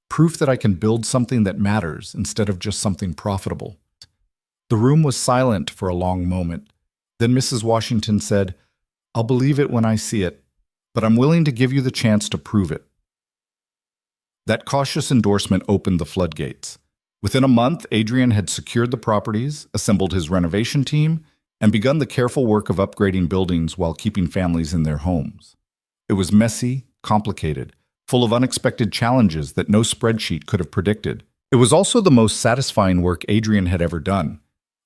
Proof that I can build something that matters instead of just something profitable. The room was silent for a long moment. Then Mrs. Washington said, I'll believe it when I see it, but I'm willing to give you the chance to prove it. That cautious endorsement opened the floodgates. Within a month, Adrian had secured the properties, assembled his renovation team, and begun the careful work of upgrading buildings while keeping families in their homes. It was messy, complicated, full of unexpected challenges that no spreadsheet could have predicted. It was also the most satisfying work Adrian had ever done.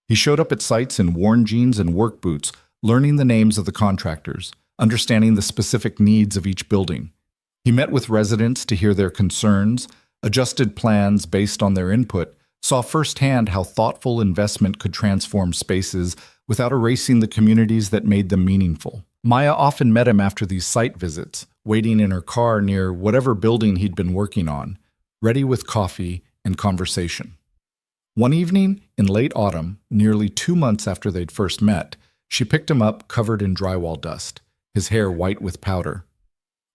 He showed up at sites in worn jeans and work boots, learning the names of the contractors, understanding the specific needs of each building. He met with residents to hear their concerns, adjusted plans based on their input, saw firsthand how thoughtful investment could transform spaces without erasing the communities that made them meaningful. Maya often met him after these site visits, waiting in her car near whatever building he'd been working on, ready with coffee and conversation. One evening in late autumn, nearly 2 months after they'd first met, she picked him up covered in drywall dust, his hair white with powder.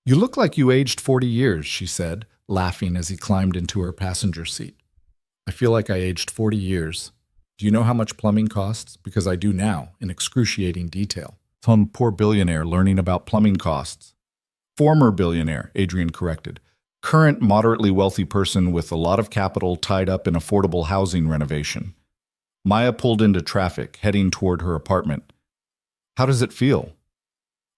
"You look like you aged 40 years, she said, laughing as he climbed into her passenger seat. "I feel like I aged 40 years. Do you know how much plumbing costs? Because I do now, in excruciating detail." Some poor billionaire learning about plumbing costs. Former billionaire, Adrian corrected. Current moderately wealthy person with a lot of capital tied up in affordable housing renovation. Maya pulled into traffic, heading toward her apartment. "How does it feel?"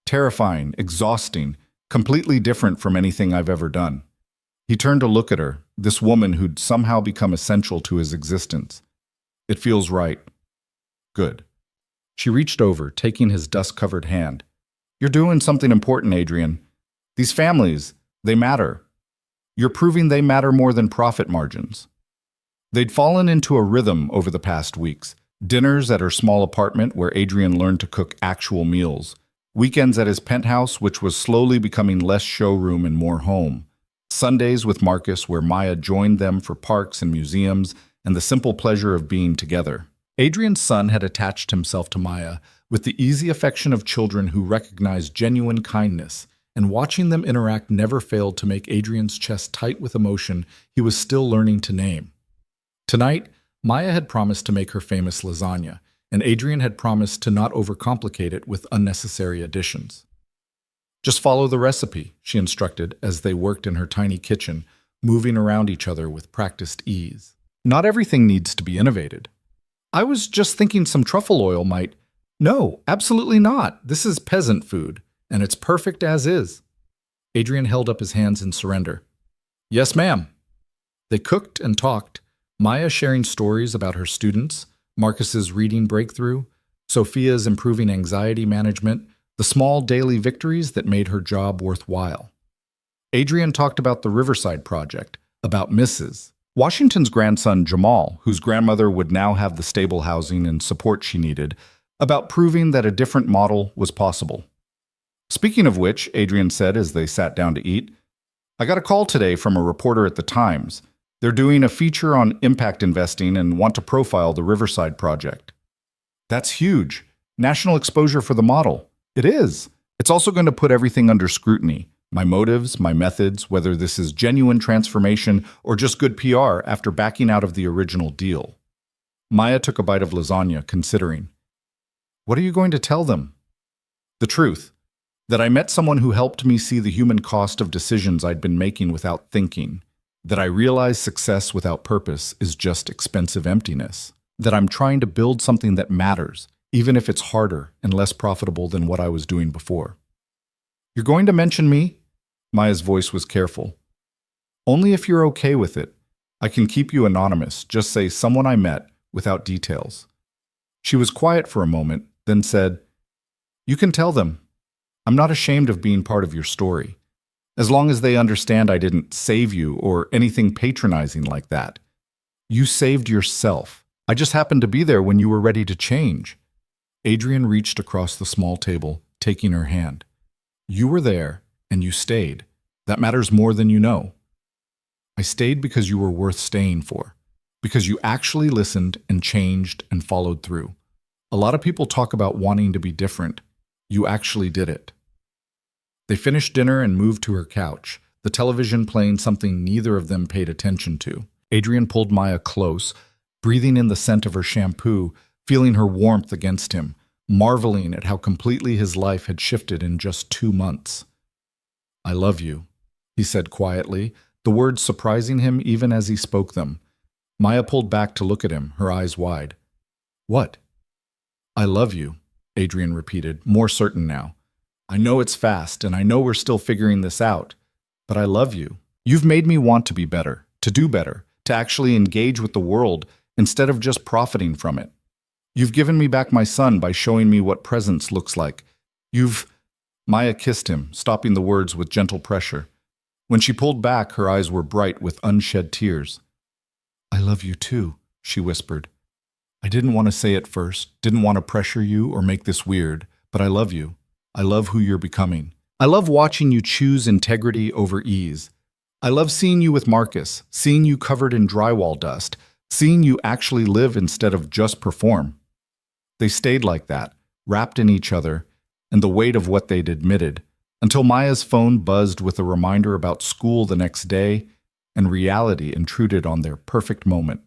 "Terrifying, exhausting, completely different from anything I've ever done." He turned to look at her, this woman who'd somehow become essential to his existence. "It feels right." "Good." She reached over, taking his dust-covered hand. "You're doing something important, Adrian. These families, they matter. You're proving they matter more than profit margins." They'd fallen into a rhythm over the past weeks. Dinners at her small apartment where Adrian learned to cook actual meals. Weekends at his penthouse, which was slowly becoming less showroom and more home. Sundays with Marcus, where Maya joined them for parks and museums and the simple pleasure of being together. Adrian's son had attached himself to Maya with the easy affection of children who recognize genuine kindness, and watching them interact never failed to make Adrian's chest tight with emotion he was still learning to name. Tonight, Maya had promised to make her famous lasagna, and Adrian had promised to not overcomplicate it with unnecessary additions. "Just follow the recipe," she instructed as they worked in her tiny kitchen, moving around each other with practiced ease. "Not everything needs to be innovated." "I was just thinking some truffle oil might—" "No, absolutely not. This is peasant food, and it's perfect as is." Adrian held up his hands in surrender. "Yes, ma'am." They cooked and talked, Maya sharing stories about her students, Marcus's reading breakthrough, Sophia's improving anxiety management, the small daily victories that made her job worthwhile. Adrian talked about the Riverside Project, about Mrs. Washington's grandson Jamal, whose grandmother would now have the stable housing and support she needed, about proving that a different model was possible. "Speaking of which," Adrian said as they sat down to eat, "I got a call today from a reporter at the Times. They're doing a feature on impact investing and want to profile the Riverside Project." "That's huge. National exposure for the model." "It is. It's also going to put everything under scrutiny. My motives, my methods, whether this is genuine transformation or just good PR after backing out of the original deal." Maya took a bite of lasagna, considering. "What are you going to tell them?" "The truth. That I met someone who helped me see the human cost of decisions I'd been making without thinking. That I realize success without purpose is just expensive emptiness. That I'm trying to build something that matters, even if it's harder and less profitable than what I was doing before." "You're going to mention me?" Maya's voice was careful. "Only if you're okay with it. I can keep you anonymous, just say someone I met, without details." She was quiet for a moment, then said, "You can tell them. I'm not ashamed of being part of your story. As long as they understand I didn't save you or anything patronizing like that. You saved yourself. I just happened to be there when you were ready to change." Adrian reached across the small table, taking her hand. "You were there, and you stayed. That matters more than you know. I stayed because you were worth staying for, because you actually listened and changed and followed through. A lot of people talk about wanting to be different. You actually did it." They finished dinner and moved to her couch, the television playing something neither of them paid attention to. Adrian pulled Maya close, breathing in the scent of her shampoo, feeling her warmth against him, marveling at how completely his life had shifted in just 2 months. "I love you," he said quietly, the words surprising him even as he spoke them. Maya pulled back to look at him, her eyes wide. "What?" "I love you," Adrian repeated, more certain now. "I know it's fast, and I know we're still figuring this out, but I love you. You've made me want to be better, to do better, to actually engage with the world instead of just profiting from it. You've given me back my son by showing me what presence looks like. You've—" Maya kissed him, stopping the words with gentle pressure. When she pulled back, her eyes were bright with unshed tears. "I love you too," she whispered. "I didn't want to say it first, didn't want to pressure you or make this weird, but I love you. I love who you're becoming. I love watching you choose integrity over ease. I love seeing you with Marcus, seeing you covered in drywall dust, seeing you actually live instead of just perform." They stayed like that, wrapped in each other and the weight of what they'd admitted, until Maya's phone buzzed with a reminder about school the next day, and reality intruded on their perfect moment.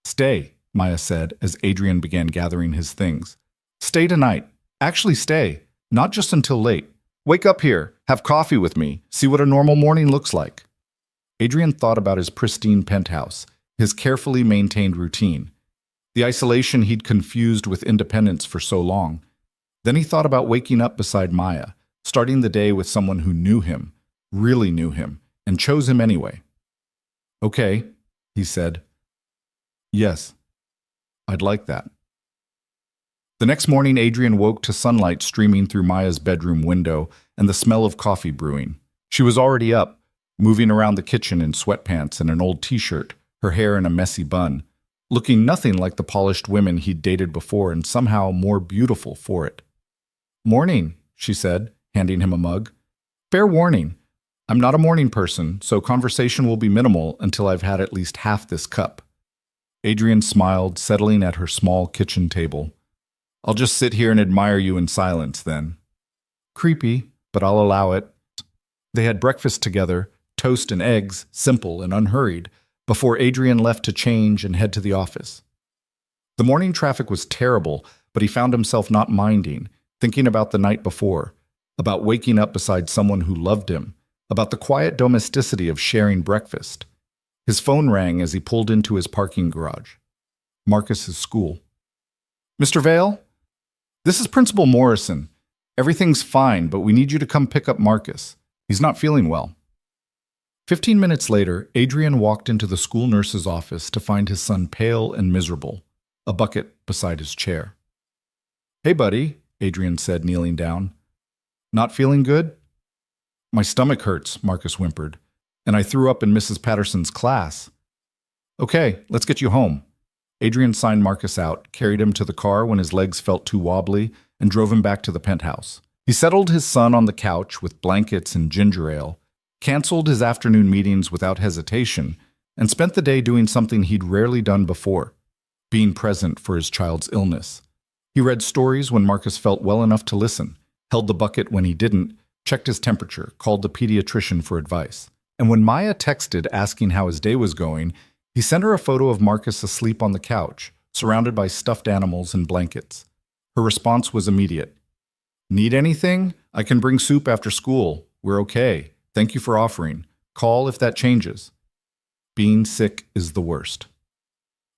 "Stay," Maya said as Adrian began gathering his things. "Stay tonight. Actually stay, not just until late. Wake up here, have coffee with me, see what a normal morning looks like." Adrian thought about his pristine penthouse, his carefully maintained routine, the isolation he'd confused with independence for so long. Then he thought about waking up beside Maya, starting the day with someone who knew him, really knew him, and chose him anyway. "Okay," he said. "Yes, I'd like that." The next morning, Adrian woke to sunlight streaming through Maya's bedroom window and the smell of coffee brewing. She was already up, moving around the kitchen in sweatpants and an old t-shirt, her hair in a messy bun, looking nothing like the polished women he'd dated before and somehow more beautiful for it. "Morning," she said, handing him a mug. "Fair warning, I'm not a morning person, so conversation will be minimal until I've had at least half this cup." Adrian smiled, settling at her small kitchen table. "I'll just sit here and admire you in silence, then." Creepy, but I'll allow it. They had breakfast together, toast and eggs, simple and unhurried, before Adrian left to change and head to the office. The morning traffic was terrible, but he found himself not minding, thinking about the night before, about waking up beside someone who loved him, about the quiet domesticity of sharing breakfast. His phone rang as he pulled into his parking garage. Marcus's school. "Mr. Vale? This is Principal Morrison. Everything's fine, but we need you to come pick up Marcus. He's not feeling well." 15 minutes later, Adrian walked into the school nurse's office to find his son pale and miserable, a bucket beside his chair. "Hey, buddy," Adrian said, kneeling down. "Not feeling good?" "My stomach hurts," Marcus whimpered, "and I threw up in Mrs. Patterson's class." "Okay, let's get you home." Adrian signed Marcus out, carried him to the car when his legs felt too wobbly, and drove him back to the penthouse. He settled his son on the couch with blankets and ginger ale, canceled his afternoon meetings without hesitation, and spent the day doing something he'd rarely done before, being present for his child's illness. He read stories when Marcus felt well enough to listen, held the bucket when he didn't, checked his temperature, called the pediatrician for advice. And when Maya texted asking how his day was going, he sent her a photo of Marcus asleep on the couch, surrounded by stuffed animals and blankets. Her response was immediate. "Need anything? I can bring soup after school. We're okay. Thank you for offering. Call if that changes." Being sick is the worst.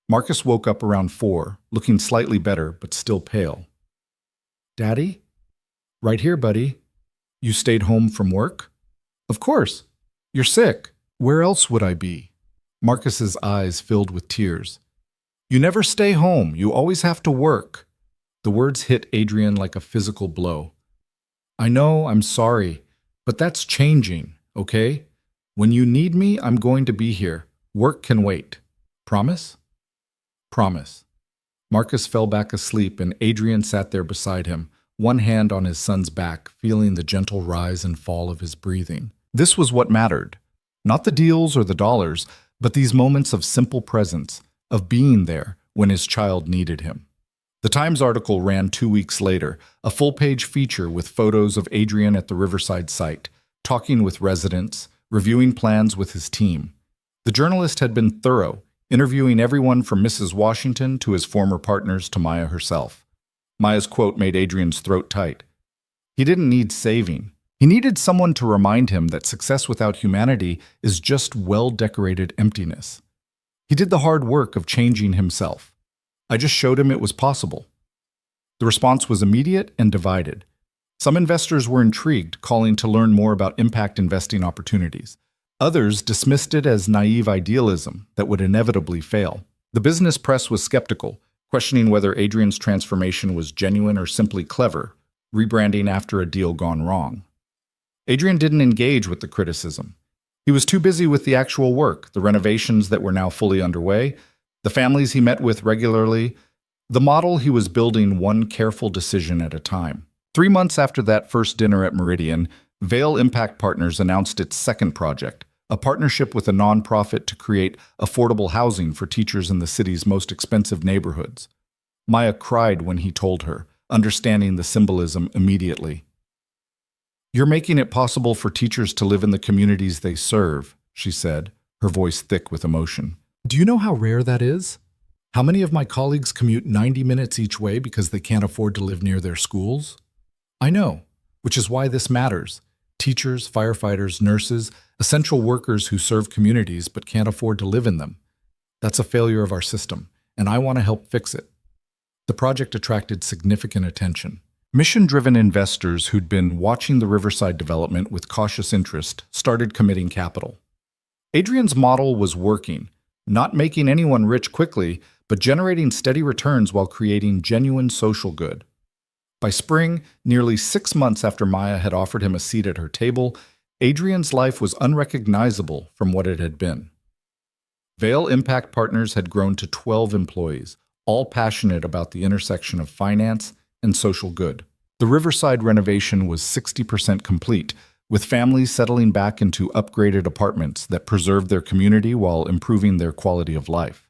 Marcus woke up around 4, looking slightly better, but still pale. "Daddy?" "Right here, buddy." "You stayed home from work?" "Of course. You're sick. Where else would I be?" Marcus's eyes filled with tears. "You never stay home. You always have to work." The words hit Adrian like a physical blow. "I know, I'm sorry, but that's changing, okay? When you need me, I'm going to be here. Work can wait. Promise?" "Promise." Marcus fell back asleep and Adrian sat there beside him, one hand on his son's back, feeling the gentle rise and fall of his breathing. This was what mattered. Not the deals or the dollars, but these moments of simple presence, of being there when his child needed him. The Times article ran 2 weeks later, a full-page feature with photos of Adrian at the Riverside site, talking with residents, reviewing plans with his team. The journalist had been thorough, interviewing everyone from Mrs. Washington to his former partners to Maya herself. Maya's quote made Adrian's throat tight. He didn't need saving. He needed someone to remind him that success without humanity is just well-decorated emptiness. He did the hard work of changing himself. I just showed him it was possible. The response was immediate and divided. Some investors were intrigued, calling to learn more about impact investing opportunities. Others dismissed it as naive idealism that would inevitably fail. The business press was skeptical, questioning whether Adrian's transformation was genuine or simply clever, rebranding after a deal gone wrong. Adrian didn't engage with the criticism. He was too busy with the actual work, the renovations that were now fully underway, the families he met with regularly, the model he was building one careful decision at a time. 3 months after that first dinner at Meridian, Vail Impact Partners announced its second project, a partnership with a nonprofit to create affordable housing for teachers in the city's most expensive neighborhoods. Maya cried when he told her, understanding the symbolism immediately. "You're making it possible for teachers to live in the communities they serve," she said, her voice thick with emotion. "Do you know how rare that is? How many of my colleagues commute 90 minutes each way because they can't afford to live near their schools? I know, which is why this matters. Teachers, firefighters, nurses, essential workers who serve communities but can't afford to live in them. That's a failure of our system, and I want to help fix it." The project attracted significant attention. Mission-driven investors who'd been watching the Riverside development with cautious interest started committing capital. Adrian's model was working, not making anyone rich quickly, but generating steady returns while creating genuine social good. By spring, nearly 6 months after Maya had offered him a seat at her table, Adrian's life was unrecognizable from what it had been. Vail Impact Partners had grown to 12 employees, all passionate about the intersection of finance and social good. The Riverside renovation was 60% complete, with families settling back into upgraded apartments that preserved their community while improving their quality of life.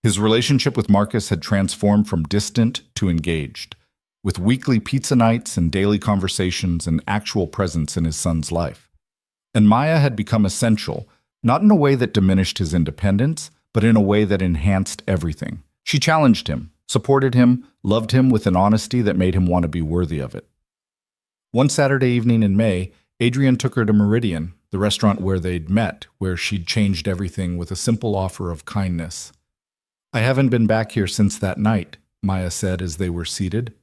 His relationship with Marcus had transformed from distant to engaged, with weekly pizza nights and daily conversations and actual presence in his son's life. And Maya had become essential, not in a way that diminished his independence, but in a way that enhanced everything. She challenged him, supported him, loved him with an honesty that made him want to be worthy of it. One Saturday evening in May, Adrian took her to Meridian, the restaurant where they'd met, where she'd changed everything with a simple offer of kindness. "I haven't been back here since that night," Maya said as they were seated.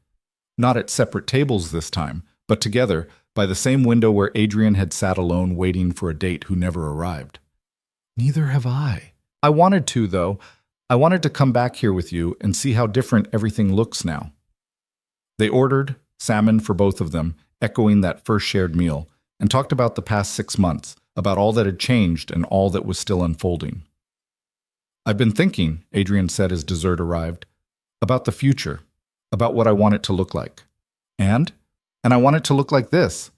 Not at separate tables this time, but together, by the same window where Adrian had sat alone waiting for a date who never arrived. "Neither have I. I wanted to, though. I wanted to come back here with you and see how different everything looks now." They ordered salmon for both of them, echoing that first shared meal, and talked about the past 6 months, about all that had changed and all that was still unfolding. "I've been thinking," Adrian said as dessert arrived, "about the future, about what I want it to look like. And I want it to look like this.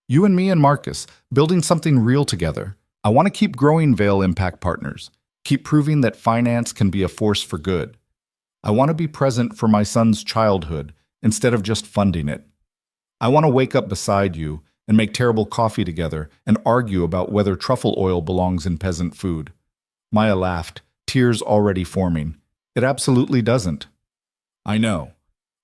You and me and Marcus, building something real together. I want to keep growing Vail Impact Partners, keep proving that finance can be a force for good. I want to be present for my son's childhood instead of just funding it. I want to wake up beside you and make terrible coffee together and argue about whether truffle oil belongs in peasant food." Maya laughed, tears already forming. "It absolutely doesn't." "I know,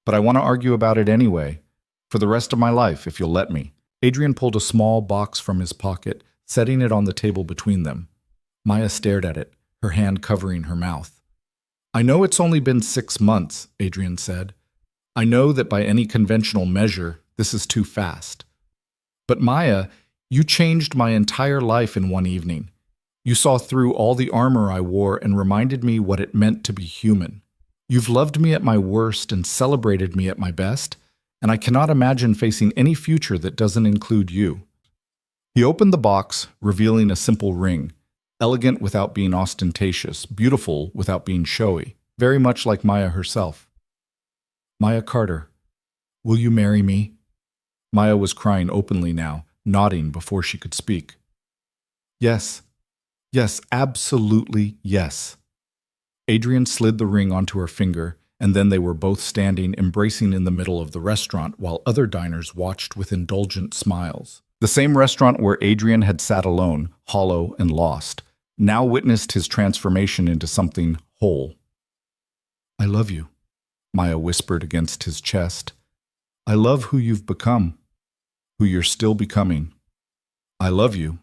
but I want to argue about it anyway, for the rest of my life, if you'll let me." Adrian pulled a small box from his pocket, setting it on the table between them. Maya stared at it, her hand covering her mouth. "I know it's only been 6 months, Adrian said. "I know that by any conventional measure, this is too fast. But Maya, you changed my entire life in one evening. You saw through all the armor I wore and reminded me what it meant to be human. You've loved me at my worst and celebrated me at my best, and I cannot imagine facing any future that doesn't include you." He opened the box, revealing a simple ring, elegant without being ostentatious, beautiful without being showy, very much like Maya herself. "Maya Carter, will you marry me?" Maya was crying openly now, nodding before she could speak. "Yes. Yes, absolutely yes." Adrian slid the ring onto her finger, and then they were both standing, embracing in the middle of the restaurant while other diners watched with indulgent smiles. The same restaurant where Adrian had sat alone, hollow and lost, now witnessed his transformation into something whole. "I love you," Maya whispered against his chest. "I love who you've become, who you're still becoming." "I love you,"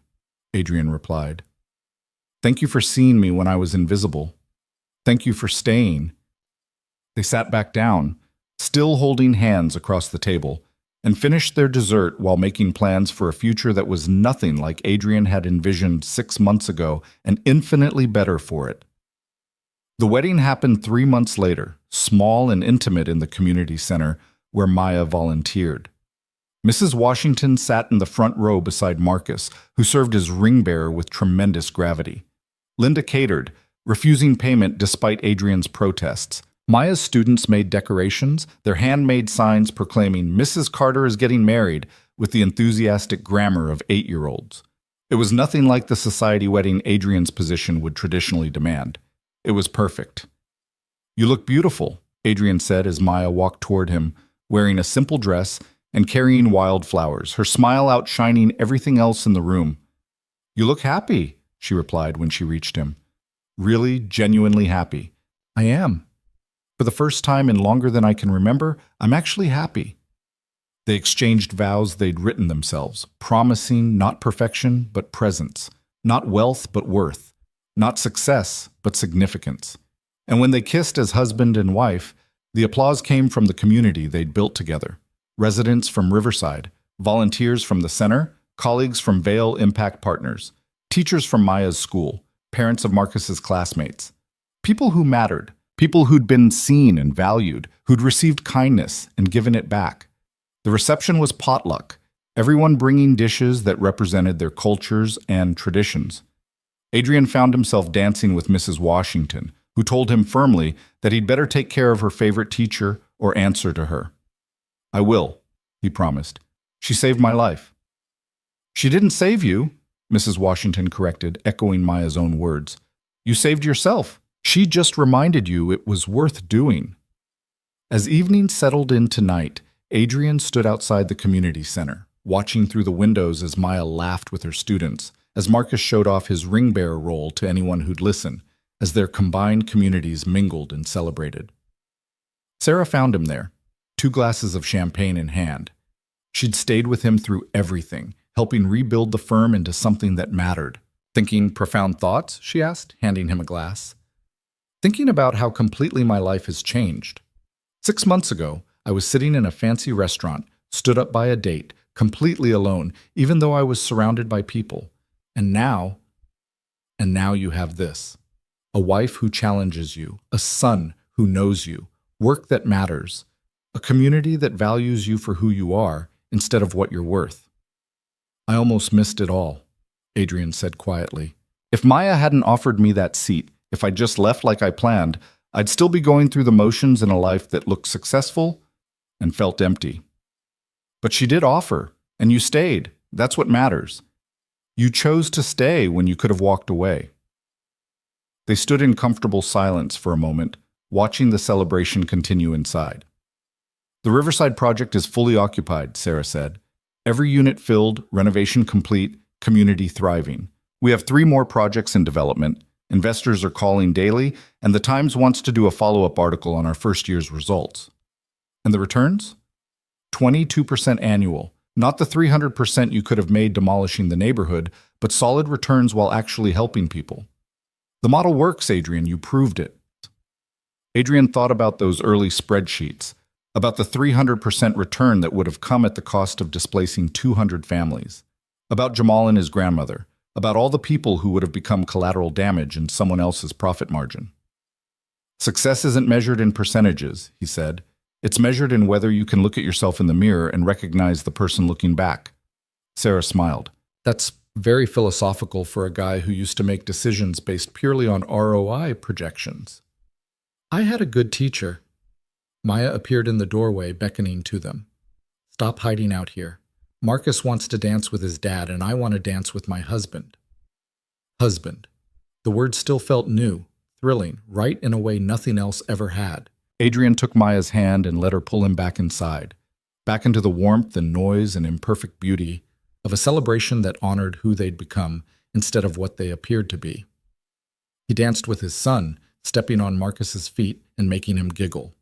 Adrian replied. "Thank you for seeing me when I was invisible. Thank you for staying." They sat back down, still holding hands across the table, and finished their dessert while making plans for a future that was nothing like Adrian had envisioned 6 months ago and infinitely better for it. The wedding happened 3 months later, small and intimate in the community center where Maya volunteered. Mrs. Washington sat in the front row beside Marcus, who served as ring bearer with tremendous gravity. Linda catered, refusing payment despite Adrian's protests. Maya's students made decorations, their handmade signs proclaiming Mrs. Carter is getting married with the enthusiastic grammar of 8-year-olds. It was nothing like the society wedding Adrian's position would traditionally demand. It was perfect. "You look beautiful," Adrian said as Maya walked toward him, wearing a simple dress and carrying wildflowers, her smile outshining everything else in the room. "You look happy," she replied when she reached him. "Really, genuinely happy." "I am. For the first time in longer than I can remember, I'm actually happy." They exchanged vows they'd written themselves, promising not perfection, but presence, not wealth, but worth, not success, but significance. And when they kissed as husband and wife, the applause came from the community they'd built together. Residents from Riverside, volunteers from the center, colleagues from Vail Impact Partners, teachers from Maya's school, parents of Marcus's classmates. People who mattered, people who'd been seen and valued, who'd received kindness and given it back. The reception was potluck, everyone bringing dishes that represented their cultures and traditions. Adrian found himself dancing with Mrs. Washington, who told him firmly that he'd better take care of her favorite teacher or answer to her. "I will," he promised. "She saved my life." "She didn't save you," Mrs. Washington corrected, echoing Maya's own words. "You saved yourself. She just reminded you it was worth doing." As evening settled into night, Adrian stood outside the community center, watching through the windows as Maya laughed with her students, as Marcus showed off his ring bearer role to anyone who'd listen, as their combined communities mingled and celebrated. Sarah found him there, 2 glasses of champagne in hand. She'd stayed with him through everything, helping rebuild the firm into something that mattered. "Thinking profound thoughts?" she asked, handing him a glass. "Thinking about how completely my life has changed. 6 months ago, I was sitting in a fancy restaurant, stood up by a date, completely alone, even though I was surrounded by people. And now you have this. A wife who challenges you, a son who knows you, work that matters, a community that values you for who you are instead of what you're worth." "I almost missed it all," Adrian said quietly. "If Maya hadn't offered me that seat, if I'd just left like I planned, I'd still be going through the motions in a life that looked successful and felt empty. But she did offer, and you stayed. That's what matters. You chose to stay when you could have walked away." They stood in comfortable silence for a moment, watching the celebration continue inside. "The Riverside project is fully occupied," Sarah said. "Every unit filled, renovation complete, community thriving. We have 3 more projects in development. Investors are calling daily, and the Times wants to do a follow-up article on our first year's results." "And the returns?" 22% annual. Not the 300% you could have made demolishing the neighborhood, but solid returns while actually helping people. "The model works, Adrian. You proved it." Adrian thought about those early spreadsheets, about the 300% return that would have come at the cost of displacing 200 families, about Jamal and his grandmother, about all the people who would have become collateral damage in someone else's profit margin. "Success isn't measured in percentages," he said. "It's measured in whether you can look at yourself in the mirror and recognize the person looking back." Sarah smiled. "That's very philosophical for a guy who used to make decisions based purely on ROI projections." "I had a good teacher." Maya appeared in the doorway, beckoning to them. "Stop hiding out here. Marcus wants to dance with his dad, and I want to dance with my husband." Husband. The word still felt new, thrilling, right in a way nothing else ever had. Adrian took Maya's hand and let her pull him back inside, back into the warmth and noise and imperfect beauty of a celebration that honored who they'd become instead of what they appeared to be. He danced with his son, stepping on Marcus's feet and making him giggle.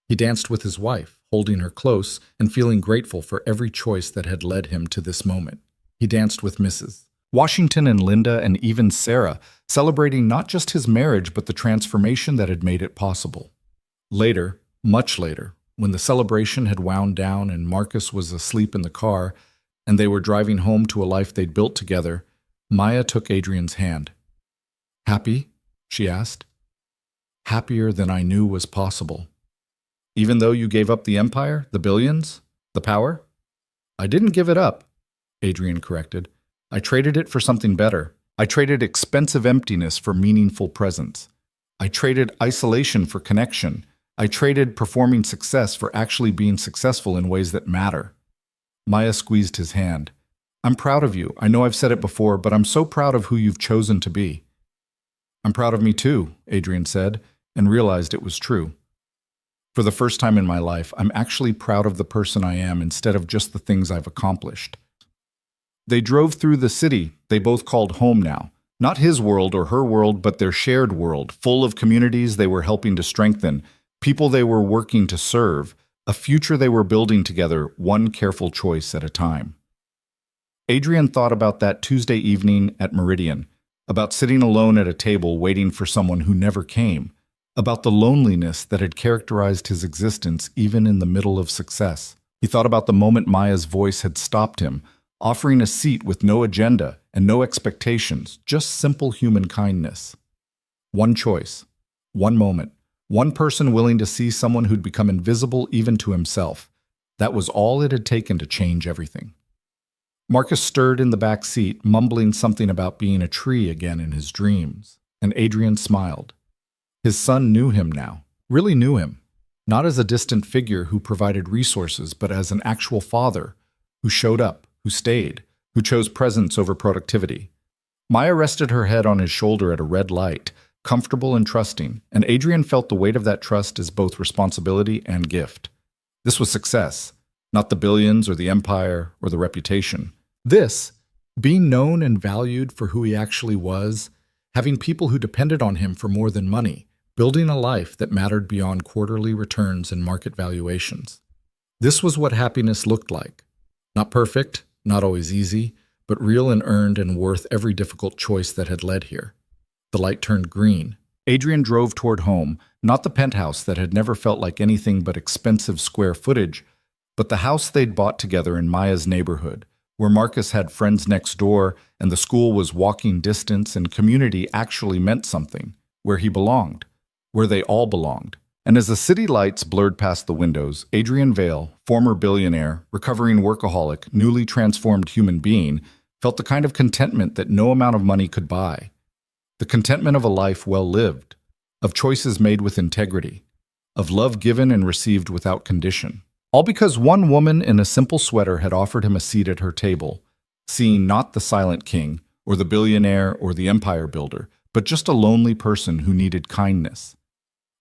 He danced with his wife, holding her close and feeling grateful for every choice that had led him to this moment. He danced with Mrs. Washington and Linda and even Sarah, celebrating not just his marriage but the transformation that had made it possible. Later, much later, when the celebration had wound down and Marcus was asleep in the car and they were driving home to a life they'd built together, Maya took Adrian's hand. "Happy?" she asked. "Happier than I knew was possible." "Even though you gave up the empire, the billions, the power?" I didn't give it up, Adrian corrected. I traded it for something better. I traded expensive emptiness for meaningful presence. I traded isolation for connection. I traded performing success for actually being successful in ways that matter. Maya squeezed his hand. I'm proud of you. I know I've said it before, but I'm so proud of who you've chosen to be. I'm proud of me too, Adrian said, and realized it was true. For the first time in my life, I'm actually proud of the person I am instead of just the things I've accomplished. They drove through the city they both called home now. Not his world or her world, but their shared world, full of communities they were helping to strengthen, people they were working to serve, a future they were building together, one careful choice at a time. Adrian thought about that Tuesday evening at Meridian, about sitting alone at a table waiting for someone who never came, about the loneliness that had characterized his existence even in the middle of success. He thought about the moment Maya's voice had stopped him, offering a seat with no agenda and no expectations, just simple human kindness. One choice, one moment, one person willing to see someone who'd become invisible even to himself. That was all it had taken to change everything. Marcus stirred in the back seat, mumbling something about being a tree again in his dreams, and Adrian smiled. His son knew him now, really knew him, not as a distant figure who provided resources, but as an actual father who showed up, who stayed, who chose presence over productivity. Maya rested her head on his shoulder at a red light, comfortable and trusting, and Adrian felt the weight of that trust as both responsibility and gift. This was success, not the billions or the empire or the reputation. This, being known and valued for who he actually was, having people who depended on him for more than money, building a life that mattered beyond quarterly returns and market valuations. This was what happiness looked like. Not perfect, not always easy, but real and earned and worth every difficult choice that had led here. The light turned green. Adrian drove toward home, not the penthouse that had never felt like anything but expensive square footage, but the house they'd bought together in Maya's neighborhood, where Marcus had friends next door and the school was walking distance and community actually meant something, where he belonged, where they all belonged. And as the city lights blurred past the windows, Adrian Vale, former billionaire, recovering workaholic, newly transformed human being, felt the kind of contentment that no amount of money could buy. The contentment of a life well lived, of choices made with integrity, of love given and received without condition. All because one woman in a simple sweater had offered him a seat at her table, seeing not the silent king, or the billionaire, or the empire builder, but just a lonely person who needed kindness.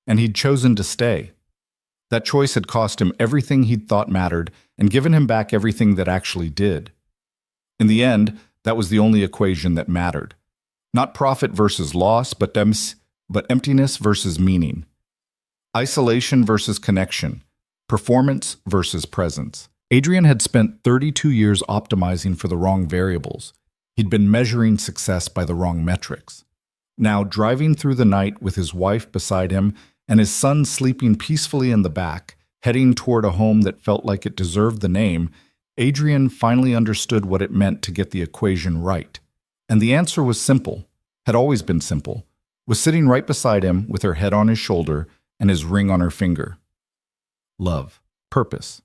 And he'd chosen to stay. That choice had cost him everything he'd thought mattered and given him back everything that actually did. In the end, that was the only equation that mattered. Not profit versus loss, but emptiness versus meaning. Isolation versus connection. Performance versus presence. Adrian had spent 32 years optimizing for the wrong variables. He'd been measuring success by the wrong metrics. Now, driving through the night with his wife beside him and his son sleeping peacefully in the back, heading toward a home that felt like it deserved the name, Adrian finally understood what it meant to get the equation right. And the answer was simple, had always been simple, was sitting right beside him with her head on his shoulder and his ring on her finger. Love, purpose,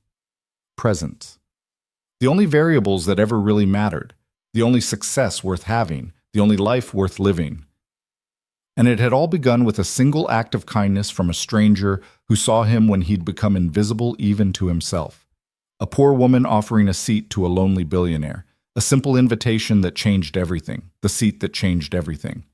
presence. The only variables that ever really mattered, the only success worth having, the only life worth living. And it had all begun with a single act of kindness from a stranger who saw him when he'd become invisible even to himself. A poor woman offering a seat to a lonely billionaire. A simple invitation that changed everything. The seat that changed everything.